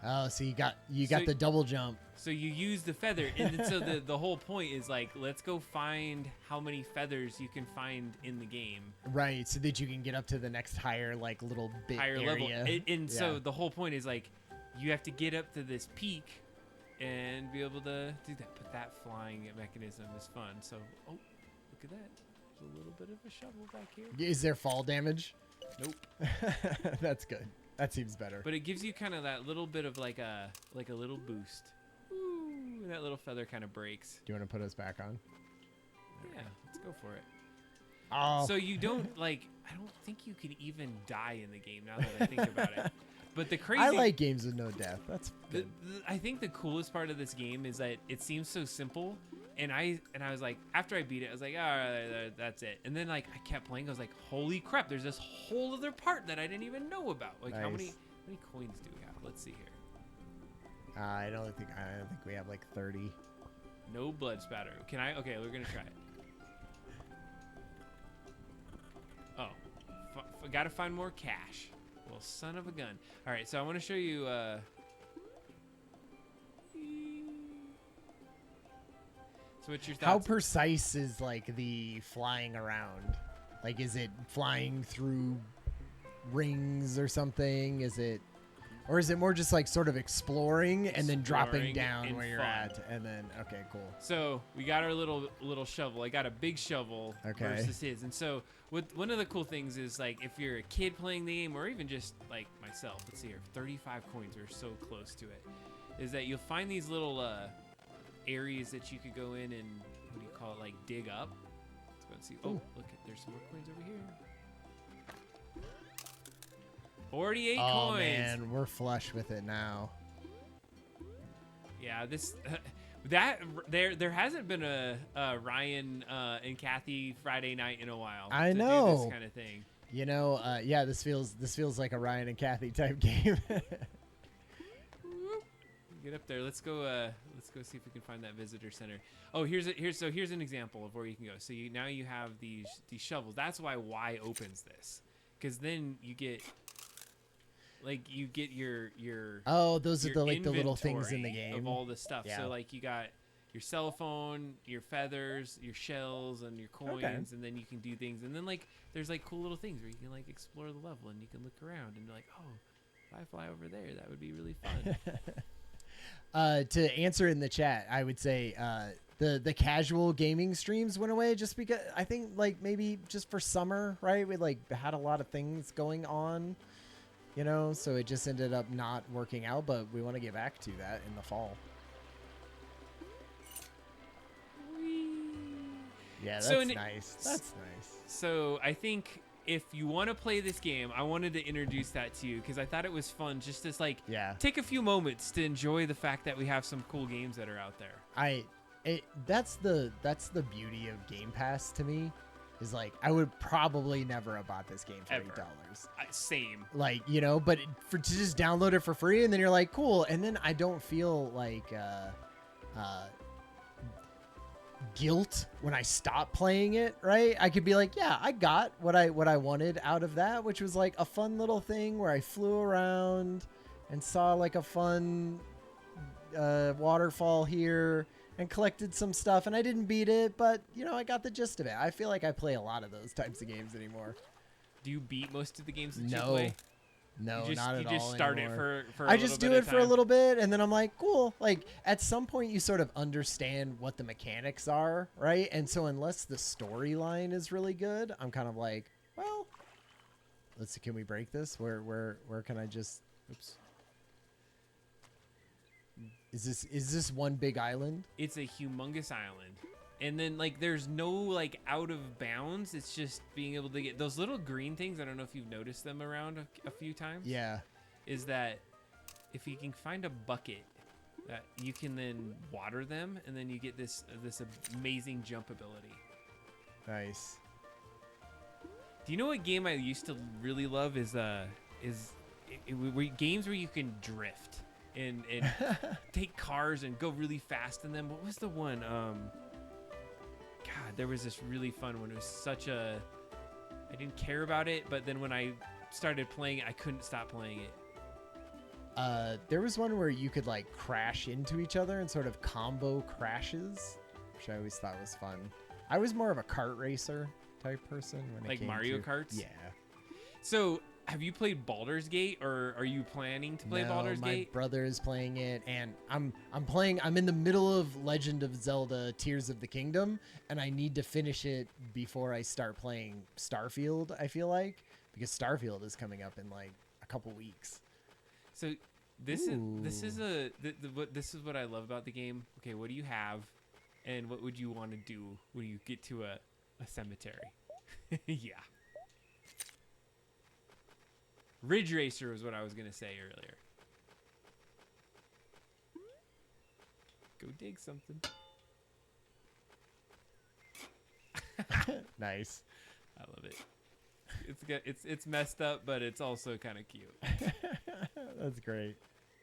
A: Oh, so you got
B: So-
A: the double jump.
B: So you use the feather, and then so the whole point is like let's go find how many feathers you can find in the game.
A: Right, so that you can get up to the next higher like little bit
B: Higher level,
A: area.
B: and so
A: Yeah.
B: the whole point is like you have to get up to this peak and be able to do that. But that flying mechanism is fun. So oh, look at that. There's a little bit of a shovel back here.
A: Is there fall damage?
B: Nope.
A: That's good. That seems better.
B: But it gives you kind of that little bit of like a little boost. Ooh, and that little feather kind of breaks.
A: Do you want to put us back on?
B: Yeah, let's go for it.
A: Oh.
B: So you don't like. I don't think you can even die in the game now that I think about it. But the crazy.
A: I like games with no death. That's
B: The,
A: good.
B: I think the coolest part of this game is that it seems so simple, and I was like, after I beat it, I was like, all right, that's it. And then like I kept playing, I was like, holy crap, there's this whole other part that I didn't even know about. Like how many
A: Nice.
B: coins do we have? Let's see here.
A: I don't think we have like 30.
B: No blood spatter. Can I? Okay, we're gonna try it. Oh, gotta find more cash. Well, son of a gun. All right, so I want to show you. So what's your thoughts?
A: How precise is like the flying around? Like, is it flying through rings or something? Is it more just like sort of exploring and then dropping
B: Exploring
A: down
B: and
A: where you're
B: fun.
A: at, and then okay, cool.
B: So we got our little shovel. I got a big shovel
A: Okay.
B: versus his. And so one of the cool things is like if you're a kid playing the game or even just like myself, let's see here, 35 coins, we're so close to it, is that you'll find these little areas that you could go in and what do you call it, like dig up. Let's go and see. Oh,
A: Ooh.
B: look, there's some more coins over here. 48
A: Oh
B: coins.
A: man, we're flush with it now.
B: Yeah, this that there hasn't been a Ryan and Kathy Friday night in a while.
A: I
B: to do
A: know.
B: this kind of thing.
A: You know, yeah, this feels like a Ryan and Kathy type game.
B: Get up there. Let's go see if we can find that visitor center. Oh, here's an example of where you can go. So now you have these shovels. That's why Y opens this, because then you get your
A: Oh, those are
B: your
A: the little things in the
B: inventory
A: game.
B: of all the stuff.
A: Yeah.
B: So like you got your cell phone, your feathers, your shells, and your coins, and then you can do things. And then like there's like cool little things where you can like explore the level and you can look around and be like, oh, if I fly over there, that would be really fun.
A: To answer in the chat, I would say the casual gaming streams went away just because I think like maybe just for summer, right? We like had a lot of things going on, you know, so it just ended up not working out. But we want to get back to that in the fall. Yeah, that's
B: So
A: nice. That's nice.
B: So I think if you want to play this game, I wanted to introduce that to you because I thought it was fun just to like
A: Yeah.
B: take a few moments to enjoy the fact that we have some cool games that are out there.
A: That's the beauty of Game Pass to me, is like I would probably never have bought this game for
B: Ever.
A: $8.
B: Same.
A: Like, you know, but to just download it for free and then you're like, cool, and then I don't feel like guilt when I stop playing it, right? I could be like, yeah, I got what I wanted out of that, which was like a fun little thing where I flew around and saw like a fun waterfall here and collected some stuff, and I didn't beat it, but you know, I got the gist of it. I feel like I play a lot of those types of games anymore.
B: Do you beat most of the games that you
A: No.
B: play?
A: No,
B: You just
A: not
B: you
A: at
B: just
A: all
B: start
A: anymore.
B: it for
A: I
B: a
A: just
B: little
A: do
B: bit
A: it
B: of
A: for a
B: time?
A: little bit, and then I'm like, cool. Like at some point, you sort of understand what the mechanics are, right? And so unless the storyline is really good, I'm kind of like, well, let's see. Can we break this? Where can I just? Oops. Is this one big island?
B: It's a humongous island. And then like there's no like out of bounds. It's just being able to get those little green things. I don't know if you've noticed them around a few times.
A: Yeah.
B: Is that if you can find a bucket that you can then water them, and then you get this amazing jump ability.
A: Nice.
B: Do you know what game I used to really love is games where you can drift and take cars and go really fast in them. What was the one? God, there was this really fun one. It was such a... I didn't care about it, but then when I started playing it, I couldn't stop playing it.
A: There was one where you could like crash into each other and sort of combo crashes, which I always thought was fun. I was more of a kart racer type person when
B: Like
A: it came
B: Mario
A: to...
B: Karts?
A: Yeah.
B: So, have you played Baldur's Gate, or are you planning to play
A: No,
B: Baldur's
A: my
B: Gate?
A: brother is playing it, and I'm in the middle of Legend of Zelda Tears of the Kingdom, and I need to finish it before I start playing Starfield, I feel like, because Starfield is coming up in like a couple weeks.
B: So this is what I love about the game. Okay, what do you have, and what would you want to do when you get to a cemetery? Yeah. Ridge Racer was what I was gonna say earlier. Go dig something.
A: Nice.
B: I love it. It's messed up, but it's also kind of cute.
A: That's great.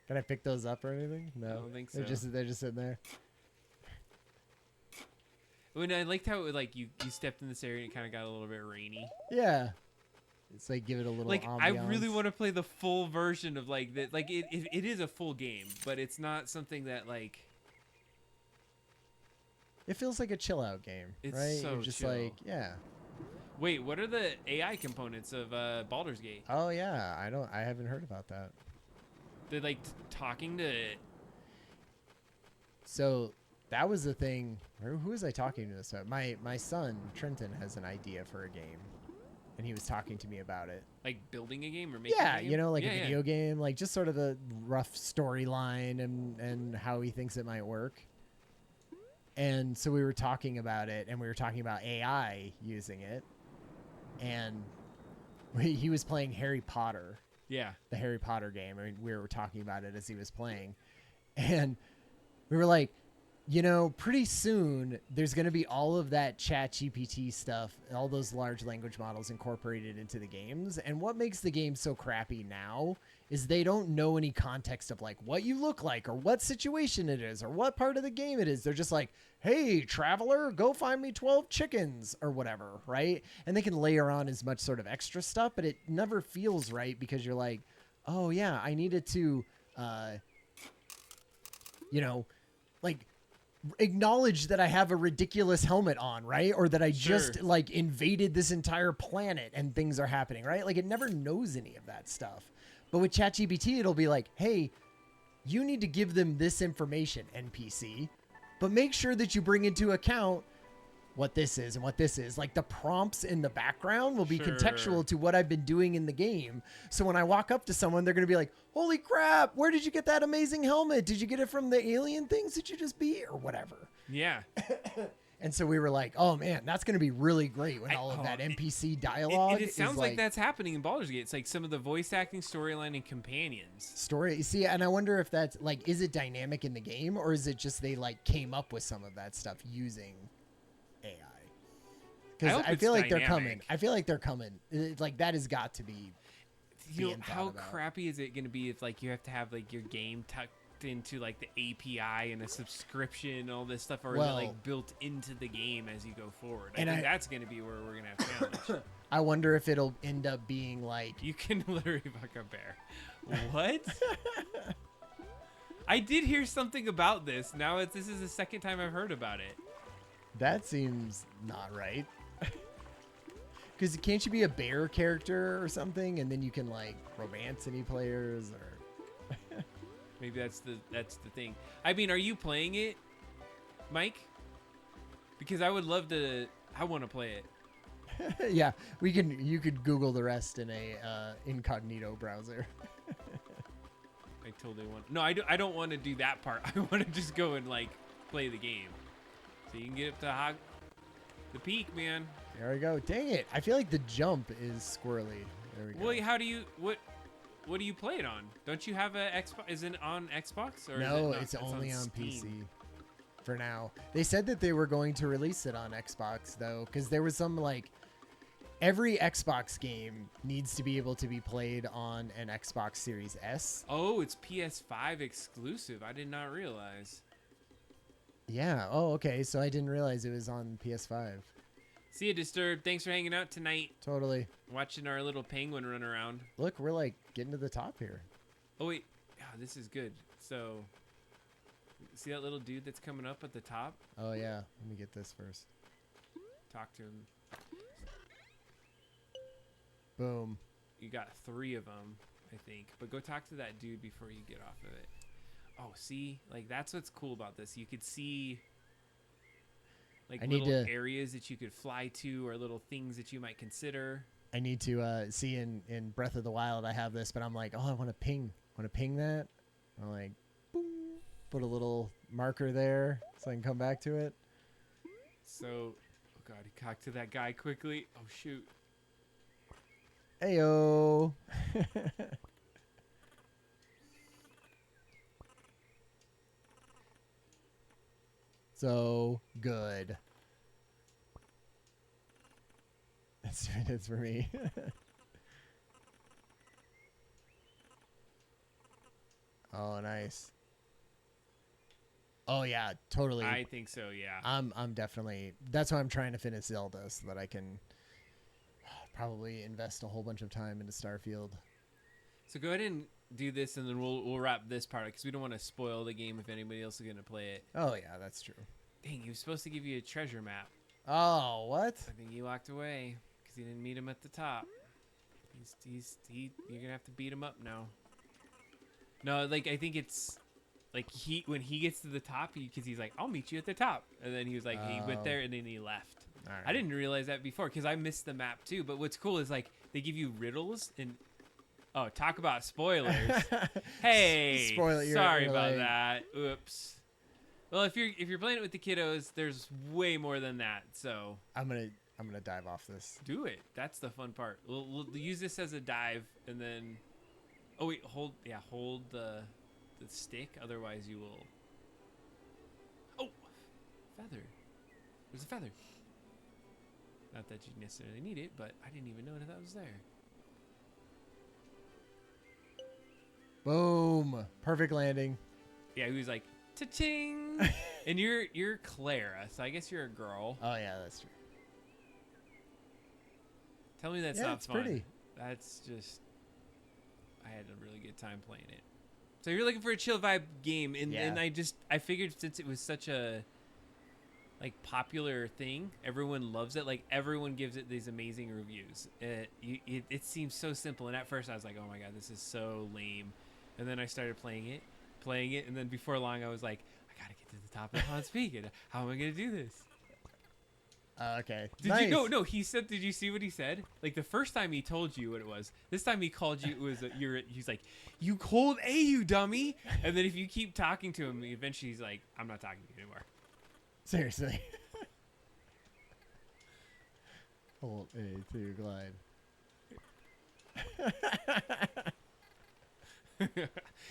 A: Can I pick those up or anything? No,
B: I don't think
A: they're
B: so.
A: just sitting there.
B: When I liked how like you stepped in this area and it kind of got a little bit rainy.
A: Yeah. It's like give it a little
B: Like I really
A: ambiance.
B: want to play the full version of like that. Like it is a full game, but it's not something that like.
A: It feels like a chill out game,
B: It's
A: right?
B: so
A: You're just
B: chill.
A: like, yeah.
B: Wait, what are the AI components of Baldur's Gate?
A: Oh yeah, I haven't heard about that.
B: They're like talking to.
A: So that was the thing. Who was I talking to this about? My son Trenton has an idea for a game, and he was talking to me about it.
B: Like building a game or making
A: Yeah,
B: a game?
A: you know, like
B: Yeah,
A: a
B: yeah.
A: video game, like just sort of the rough storyline and how he thinks it might work. And so we were talking about it, and we were talking about AI using it, and he was playing Harry Potter,
B: Yeah.
A: the Harry Potter game, and we were talking about it as he was playing, and we were like, you know, pretty soon there's going to be all of that chat GPT stuff, all those large language models incorporated into the games. And what makes the game so crappy now is they don't know any context of like what you look like or what situation it is or what part of the game it is. They're just like, hey, traveler, go find me 12 chickens or whatever, right? And they can layer on as much sort of extra stuff, but it never feels right because you're like, oh, yeah, I needed to, you know, like, acknowledge that I have a ridiculous helmet on, right? Or that I just
B: Sure.
A: like invaded this entire planet and things are happening, right? Like it never knows any of that stuff. But with ChatGPT, it'll be like, hey, you need to give them this information, NPC, but make sure that you bring into account what this is and what this is. Like the prompts in the background will be
B: Sure.
A: contextual to what I've been doing in the game. So when I walk up to someone, they're going to be like, holy crap, where did you get that amazing helmet? Did you get it from the alien things that you just beat or whatever?
B: Yeah.
A: And so we were like, oh man, that's going to be really great when all of
B: oh,
A: that
B: it-
A: NPC dialogue
B: It
A: is
B: sounds like that's happening in Baldur's Gate. It's like some of the voice acting, storyline, and companions.
A: story. See, and I wonder if that's like, is it dynamic in the game or is it just they like came up with some of that stuff using AI?
B: I
A: Because
B: hope
A: I
B: it's
A: feel like they're
B: dynamic.
A: coming. I feel like they're coming. Like that has got to be.
B: You know,
A: being thought
B: how
A: about.
B: crappy is it going to be if like you have to have like your game tucked into like the API and a subscription and all this stuff, or is
A: Well-
B: it like built into the game as you go forward? I
A: And
B: think
A: I-
B: that's going to be where we're going to have challenge.
A: I wonder if it'll end up being like.
B: You can literally fuck a bear. What? I did hear something about this. Now this is the second time I've heard about it.
A: That seems not right. Because can't you be a bear character or something, and then you can like romance any players or?
B: Maybe that's the thing. I mean, are you playing it, Mike? Because I would love to. I want to play it.
A: Yeah, we can. You could Google the rest in a incognito browser.
B: I totally want. No, I don't want to do that part. I want to just go and like play the game, so you can get up to the peak, man.
A: There we go. Dang it! I feel like the jump is squirrely. There we go.
B: Well, how do you what do you play it on? Don't you have a Xbox? Is it on Xbox or
A: No,
B: is it
A: it's only on
B: Steam?
A: PC for now. They said that they were going to release it on Xbox though, because there was some like every Xbox game needs to be able to be played on an Xbox Series S.
B: Oh, it's PS5 exclusive. I did not realize.
A: Yeah. Oh, okay. So I didn't realize it was on PS5.
B: See you, Disturbed. Thanks for hanging out tonight.
A: Totally.
B: Watching our little penguin run around.
A: Look, we're like getting to the top here.
B: Oh, wait. Yeah, this is good. So, see that little dude that's coming up at the top?
A: Oh, yeah. Let me get this first.
B: Talk to him.
A: Boom.
B: You got 3 of them, I think. But go talk to that dude before you get off of it. Oh, see? Like, that's what's cool about this. You could see, like, little areas that you could fly to or little things that you might consider.
A: I need to see in Breath of the Wild I have this, but I'm like, oh, I want to ping. Want to ping that? I'm like, boom. Put a little marker there so I can come back to it.
B: So, oh, God, he talked to that guy quickly. Oh, shoot.
A: Heyo. So good. That's doing it for me. Oh, nice. Oh yeah, totally.
B: I think so, yeah.
A: I'm definitely. That's why I'm trying to finish Zelda so that I can probably invest a whole bunch of time into Starfield.
B: So go ahead and do this, and then we'll wrap this part because we don't want to spoil the game if anybody else is gonna play it.
A: Oh yeah, that's true.
B: Dang, he was supposed to give you a treasure map.
A: Oh, what?
B: I think he walked away because he didn't meet him at the top. You're gonna have to beat him up now. No, like I think it's like when he gets to the top, because he's like, I'll meet you at the top, and then he was like, he went there and then he left.
A: All right.
B: I didn't realize that before because I missed the map too. But what's cool is like they give you riddles and talk about spoilers. Hey,
A: Spoiler,
B: sorry
A: you're
B: about
A: like-
B: that. Oops. Well, if you're playing it with the kiddos, there's way more than that. So
A: I'm gonna dive off this.
B: do it. That's the fun part. We'll use this as a dive, and then hold the stick. Otherwise, you will. Oh, feather. There's a feather. Not that you necessarily need it, but I didn't even know that was there.
A: Boom! Perfect landing.
B: Yeah, he was like, cha-ching! And you're Clara, so I guess you're a girl.
A: Oh yeah, that's true.
B: Tell me that's
A: Yeah,
B: not
A: it's
B: fun.
A: pretty.
B: That's just... I had a really good time playing it. So you're looking for a chill vibe game, and
A: Yeah.
B: I figured since it was such a like popular thing, everyone loves it. Like everyone gives it these amazing reviews. It seems so simple, and at first I was like, oh my god, this is so lame. And then I started playing it, and then before long I was like, I gotta get to the top of Hans Peak, and how am I gonna do this?
A: Okay.
B: Did
A: Nice.
B: you? No. He said. Did you see what he said? Like the first time he told you what it was. This time he called you. It was he's like, you hold A, you dummy. And then if you keep talking to him, eventually he's like, I'm not talking to you anymore.
A: Seriously. Hold A to glide.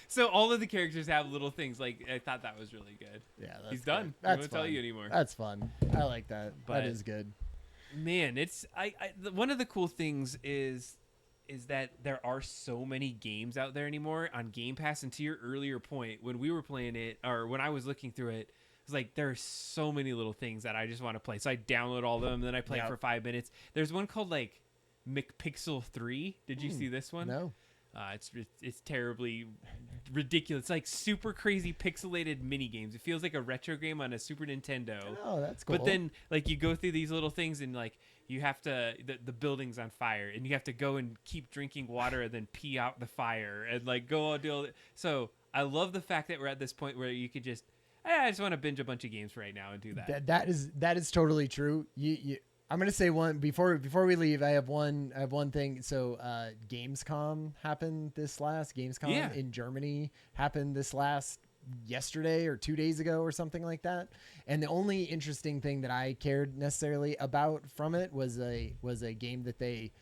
B: So all of the characters have little things. Like I thought that was really good.
A: Yeah, that's
B: He's done.
A: good.
B: I
A: That's
B: won't tell
A: fun.
B: you anymore.
A: That's fun. I like that.
B: But-
A: That is good.
B: Man, it's one of the cool things is that there are so many games out there anymore on Game Pass. And to your earlier point, when we were playing it, or when I was looking through it, it's like there are so many little things that I just want to play. So I download all of them, and then I play it
A: Yep.
B: for 5 minutes. There's one called like McPixel 3. Did you see this one?
A: No.
B: It's terribly ridiculous. It's like super crazy pixelated mini games. It feels like a retro game on a Super Nintendo.
A: Oh, that's cool.
B: But then, like, you go through these little things, and like you have to the building's on fire, and you have to go and keep drinking water and then pee out the fire and like go and do all that. So I love the fact that we're at this point where you could just, I just want to binge a bunch of games right now and do that.
A: That is totally true. I'm gonna say one before we leave. I have one thing. So Gamescom happened Gamescom in Germany happened this last yesterday or 2 days ago or something like that. And the only interesting thing that I cared necessarily about from it was a game that they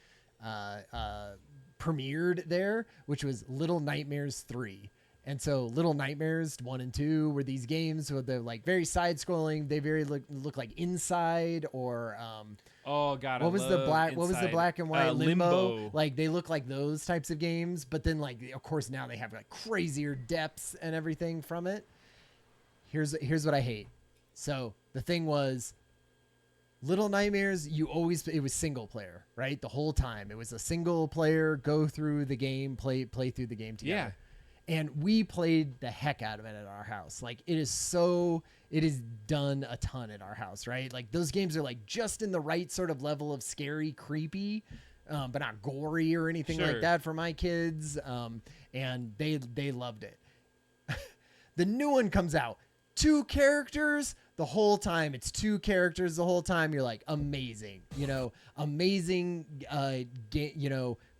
A: premiered there, which was Little Nightmares 3. And so Little Nightmares 1 and 2 were these games where they're like very side scrolling. They very look like Inside or
B: oh god,
A: what was the black and white Limbo? Like they look like those types of games, but then like of course now they have like crazier depths and everything from it. Here's what I hate. So the thing was Little Nightmares, it was single player, right? The whole time. It was a single player, go through the game, play through the game together.
B: Yeah.
A: And we played the heck out of it at our house. Like it is done a ton at our house, right? Like those games are like just in the right sort of level of scary, creepy, but not gory or anything like that for my kids. And they loved it. The new one comes out, 2 characters the whole time. It's 2 characters the whole time. You're like, amazing, amazing,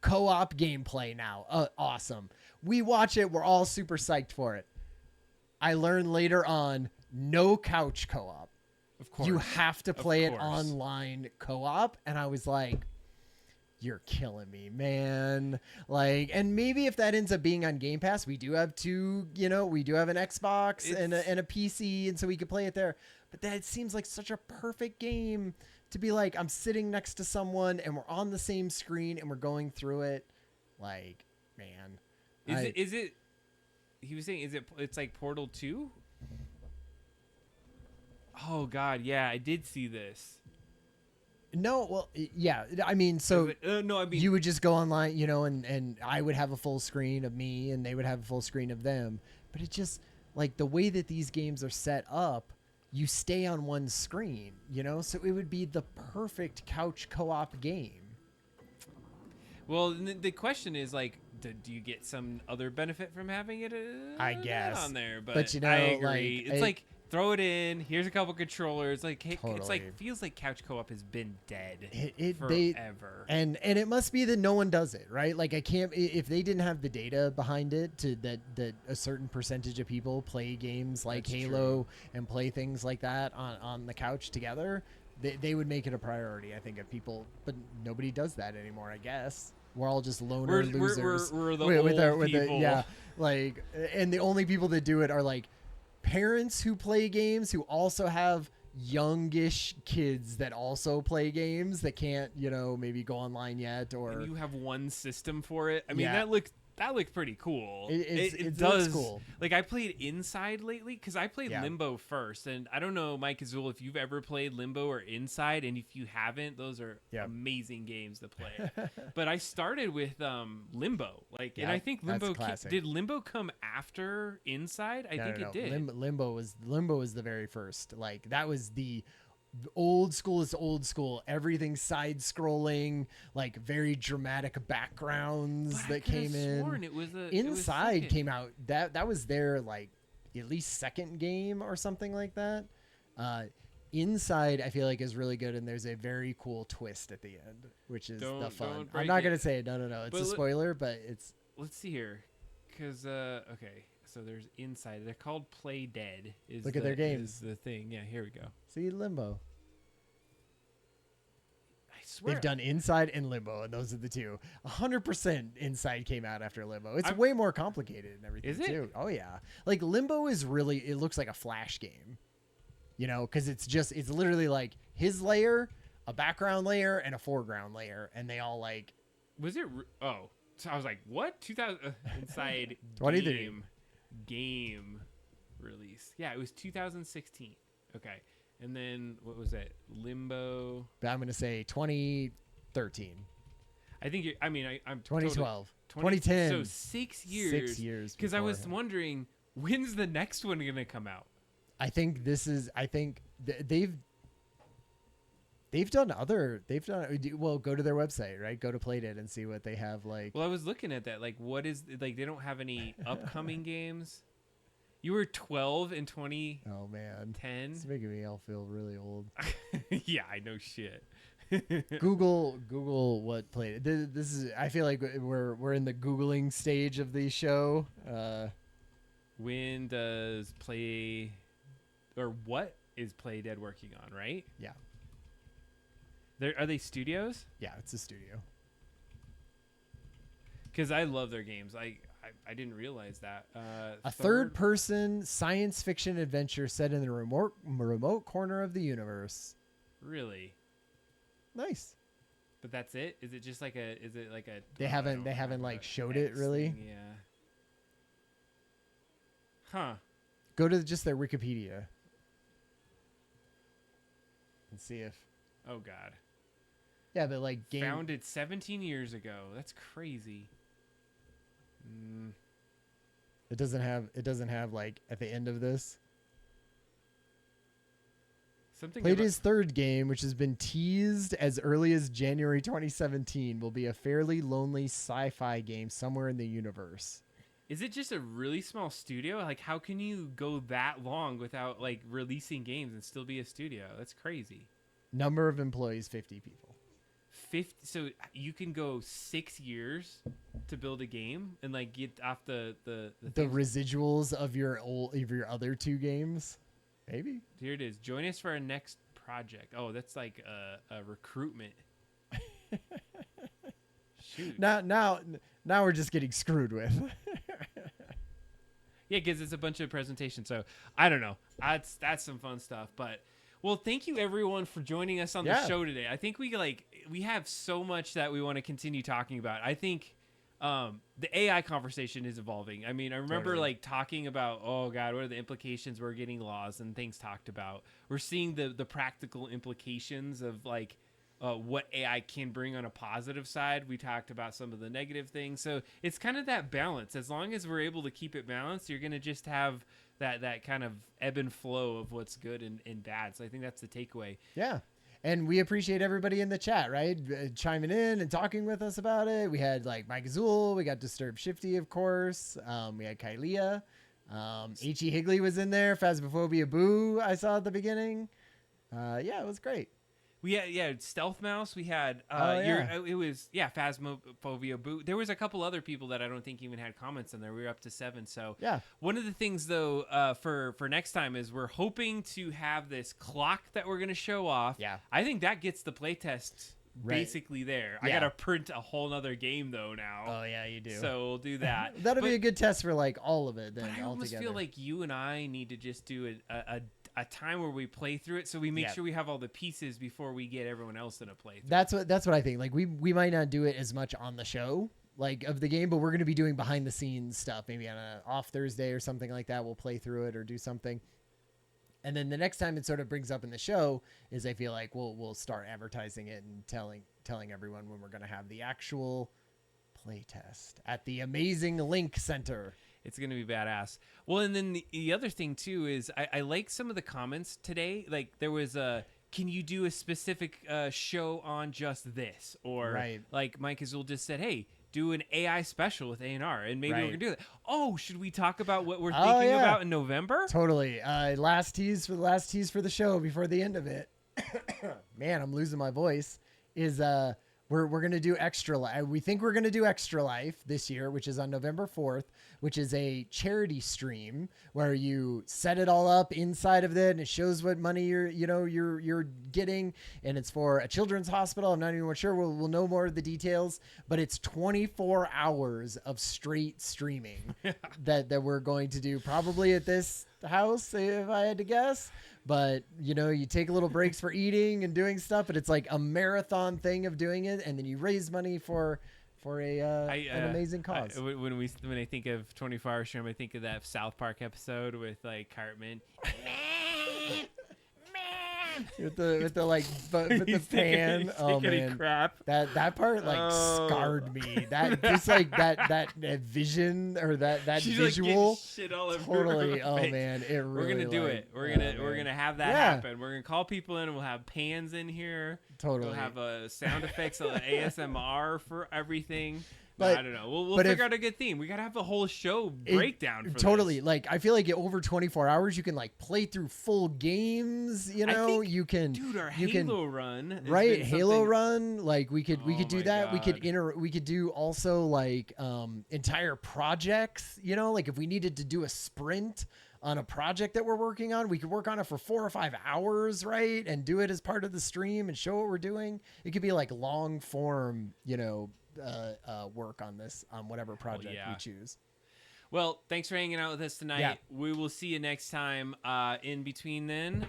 A: co-op gameplay now. Awesome. We watch it. We're all super psyched for it. I learned later on, no couch co-op.
B: Of course.
A: You have to play it online co-op. And I was like, you're killing me, man. Like, and maybe if that ends up being on Game Pass, we do have 2, we do have an Xbox and a PC. And so we could play it there. But that seems like such a perfect game to be like, I'm sitting next to someone and we're on the same screen and we're going through it. Like, man.
B: Is it? He was saying, it's like Portal 2? Oh God, yeah, I did see this.
A: No, well, yeah, I mean, so you would just go online, and I would have a full screen of me, and they would have a full screen of them. But it just like the way that these games are set up, you stay on one screen, so it would be the perfect couch co-op game.
B: Well, the question is like, do you get some other benefit from having it?
A: I guess
B: on there, but
A: I agree.
B: Like, it's like throw it in. Here's a couple controllers. Like
A: totally.
B: It's like feels like couch co-op has been dead
A: forever. And it must be that no one does it, right? Like I can't if they didn't have the data behind it that a certain percentage of people play games like
B: That's
A: Halo and play things like that on the couch together. They would make it a priority, I think, of people, but nobody does that anymore. I guess. We're all just loner losers.
B: We're the old people.
A: Like, and the only people that do it are like parents who play games who also have youngish kids that also play games that can't, maybe go online yet, or
B: and you have one system for it. I mean, that looked pretty cool.
A: It
B: does.
A: Looks cool.
B: Like I played Inside lately because I played Limbo first, and I don't know, Mike Azul, if you've ever played Limbo or Inside, and if you haven't, those are amazing games to play. But I started with Limbo, and I think Limbo did Limbo come after Inside? I think it did.
A: Limbo was the very first. Like that was the old school is old school. Everything side scrolling, like very dramatic backgrounds that came in. Inside came out. That was their like at least second game or something like that. Inside I feel like is really good, and there's a very cool twist at the end, which is the fun. I'm not gonna say it. No. It's a spoiler, but it's.
B: Let's see here, because okay. So there's Inside. They're called Play Dead.
A: Look at their games.
B: Is the thing. Yeah, here we go.
A: See, Limbo.
B: I swear.
A: They've done Inside and Limbo, and those are the 2. 100% Inside came out after Limbo. It's way more complicated and everything,
B: is it?
A: Too. Oh, yeah. Like, Limbo is really, it looks like a Flash game. Because it's literally like his layer, a background layer, and a foreground layer, and they all like...
B: Was it... Oh. So I was like, what? 2000... Inside game release. Yeah, it was 2016. Okay. And then what was that? Limbo.
A: I'm going to say 2013.
B: I think I'm
A: 2012. 2010.
B: So 6 years.
A: 6 years.
B: Because I was wondering, when's the next one going to come out?
A: I think they've They've done well, go to their website, right? Go to Playdead and see what they have like.
B: Well, I was looking at that. Like, what is like? They don't have any upcoming games. You were 12 in 2010.
A: Oh man, it's making me all feel really old.
B: Yeah, I know shit.
A: Google what played. This is. I feel like we're in the Googling stage of the show.
B: When does play, or what is Playdead working on? Right?
A: Yeah.
B: Are they studios?
A: Yeah, it's a studio.
B: Because I love their games. I didn't realize that.
A: A third-person science fiction adventure set in the remote corner of the universe.
B: Really?
A: Nice.
B: But that's it? Is it just like a? Is it like a?
A: They haven't like showed it really.
B: Thing? Yeah. Huh.
A: Go to just their Wikipedia and see if.
B: Oh God.
A: Yeah, but like
B: founded 17 years ago. That's crazy.
A: It doesn't have like at the end of this.
B: Something
A: played his third game, which has been teased as early as January 2017, will be a fairly lonely sci-fi game somewhere in the universe.
B: Is it just a really small studio? Like, how can you go that long without like releasing games and still be a studio? That's crazy.
A: Number of employees, 50 people.
B: 50. So you can go 6 years to build a game and like get off the
A: residuals of your other two games. Maybe.
B: Here it is. Join us for our next project. Oh, that's like a recruitment. Shoot.
A: Now we're just getting screwed with.
B: Yeah, because it's a bunch of presentations. So I don't know. That's some fun stuff. But well, thank you everyone for joining us on the show today. I think we have so much that we want to continue talking about. I think the AI conversation is evolving. I mean, I remember like talking about, oh God, what are the implications? We're getting laws and things talked about. We're seeing the practical implications of like what AI can bring on a positive side. We talked about some of the negative things. So it's kind of that balance. As long as we're able to keep it balanced, you're going to just have that kind of ebb and flow of what's good and bad. So I think that's the takeaway.
A: Yeah. And we appreciate everybody in the chat, right? Chiming in and talking with us about it. We had like Mike Azul. We got Disturbed Shifty, of course. We had Kylia. H.E. Higley was in there. Phasmophobia Boo, I saw at the beginning. Yeah, it was great.
B: We had Stealth Mouse. We had it was Phasmophobia Boo. There was a couple other people that I don't think even had comments in there. We were up to 7. So
A: yeah.
B: One of the things though for next time is we're hoping to have this clock that we're gonna show off.
A: Yeah.
B: I think that gets the playtest basically there.
A: Yeah.
B: I gotta print a whole nother game though now.
A: Oh yeah, you do.
B: So we'll do that.
A: That'll be a good test for like all of it. Then
B: but I almost feel like you and I need to just do a time where we play through it, so we make sure we have all the pieces before we get everyone else in a playthrough. That's
A: what I think. Like we might not do it as much on the show like of the game, but we're going to be doing behind the scenes stuff. Maybe on a off Thursday or something like that, we'll play through it or do something. And then the next time it sort of brings up in the show is I feel like we'll start advertising it and telling everyone when we're going to have the actual play test at the amazing Link Center.
B: It's going to be badass. Well, and then the other thing, too, is I like some of the comments today. Like, there was can you do a specific show on just this? Or, like, Mike Azul just said, hey, do an AI special with A&R, and maybe we're going to do that. Oh, should we talk about what we're thinking about in November?
A: Totally. Last tease for the show before the end of it. Man, I'm losing my voice. Is we're going to do Extra Life. We think we're going to do Extra Life this year, which is on November 4th, which is a charity stream where you set it all up inside of it and it shows what money you're getting, and it's for a children's hospital. I'm not even sure. We'll know more of the details, but it's 24 hours of straight streaming that we're going to do probably at this house, if I had to guess. But, you take a little breaks for eating and doing stuff, but it's like a marathon thing of doing it. And then you raise money for an amazing cause.
B: When I think of 24-hour stream, I think of that South Park episode with like Cartman.
A: with the like with the
B: He's taking-
A: pan.
B: he's
A: Oh
B: taking a
A: man,
B: crap.
A: that part like
B: Oh.
A: scarred me. That just like that vision or that
B: She's
A: visual.
B: like getting shit all over
A: Totally.
B: her
A: Oh
B: face.
A: man, it really.
B: We're gonna do
A: like,
B: it. We're
A: oh,
B: we're
A: man.
B: gonna have that
A: Yeah.
B: happen. We're gonna call people in. And we'll have pans in here.
A: Totally.
B: We'll have sound effects, ASMR for everything.
A: But-
B: I don't know. We'll
A: but
B: figure
A: if-
B: out a good theme. We gotta have a whole show
A: It-
B: breakdown. For
A: Totally.
B: this.
A: Like I feel like over 24 hours you can like play through full games. You
B: I
A: know,
B: think,
A: you can.
B: Dude, our
A: you can-
B: Halo run. has
A: Right,
B: been
A: Halo
B: something-
A: run. Like we could
B: Oh
A: do
B: my
A: that. We could
B: God.
A: we could do also like entire projects. You know, like if we needed to do a sprint on a project that we're working on, we could work on it for 4 or 5 hours, right? And do it as part of the stream and show what we're doing. It could be like long form, you know, work on this on whatever project
B: yeah.
A: we choose.
B: Well, thanks for hanging out with us tonight.
A: Yeah.
B: We will see you next time. In between then,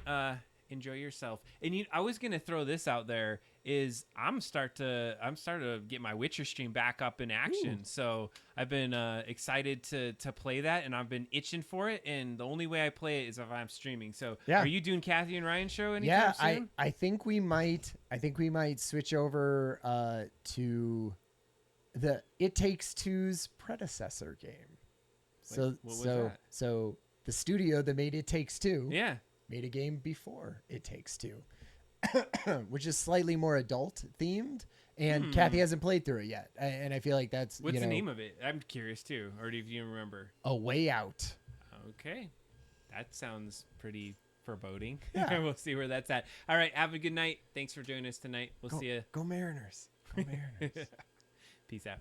B: enjoy yourself. And I was gonna throw this out there. Is I'm starting to get my Witcher stream back up in action.
A: Ooh.
B: So I've been excited to play that, and I've been itching for it. And the only way I play it is if I'm streaming. So
A: Yeah.
B: are you doing Kathy and Ryan show anytime
A: Yeah,
B: soon?
A: I think we might switch over to the It Takes Two's predecessor game. So
B: what was that?
A: so the studio that made It Takes Two
B: Yeah.
A: made a game before It Takes Two, which is slightly more adult themed. And Kathy hasn't played through it yet, and I feel like that's
B: What's
A: you
B: the
A: know,
B: name of it? I'm curious too. Or do you remember?
A: A Way Out.
B: Okay. That sounds pretty foreboding.
A: Yeah.
B: We'll see where that's at. All right. Have a good night. Thanks for joining us tonight. We'll see you.
A: Go Mariners. Go Mariners.
B: Peace out.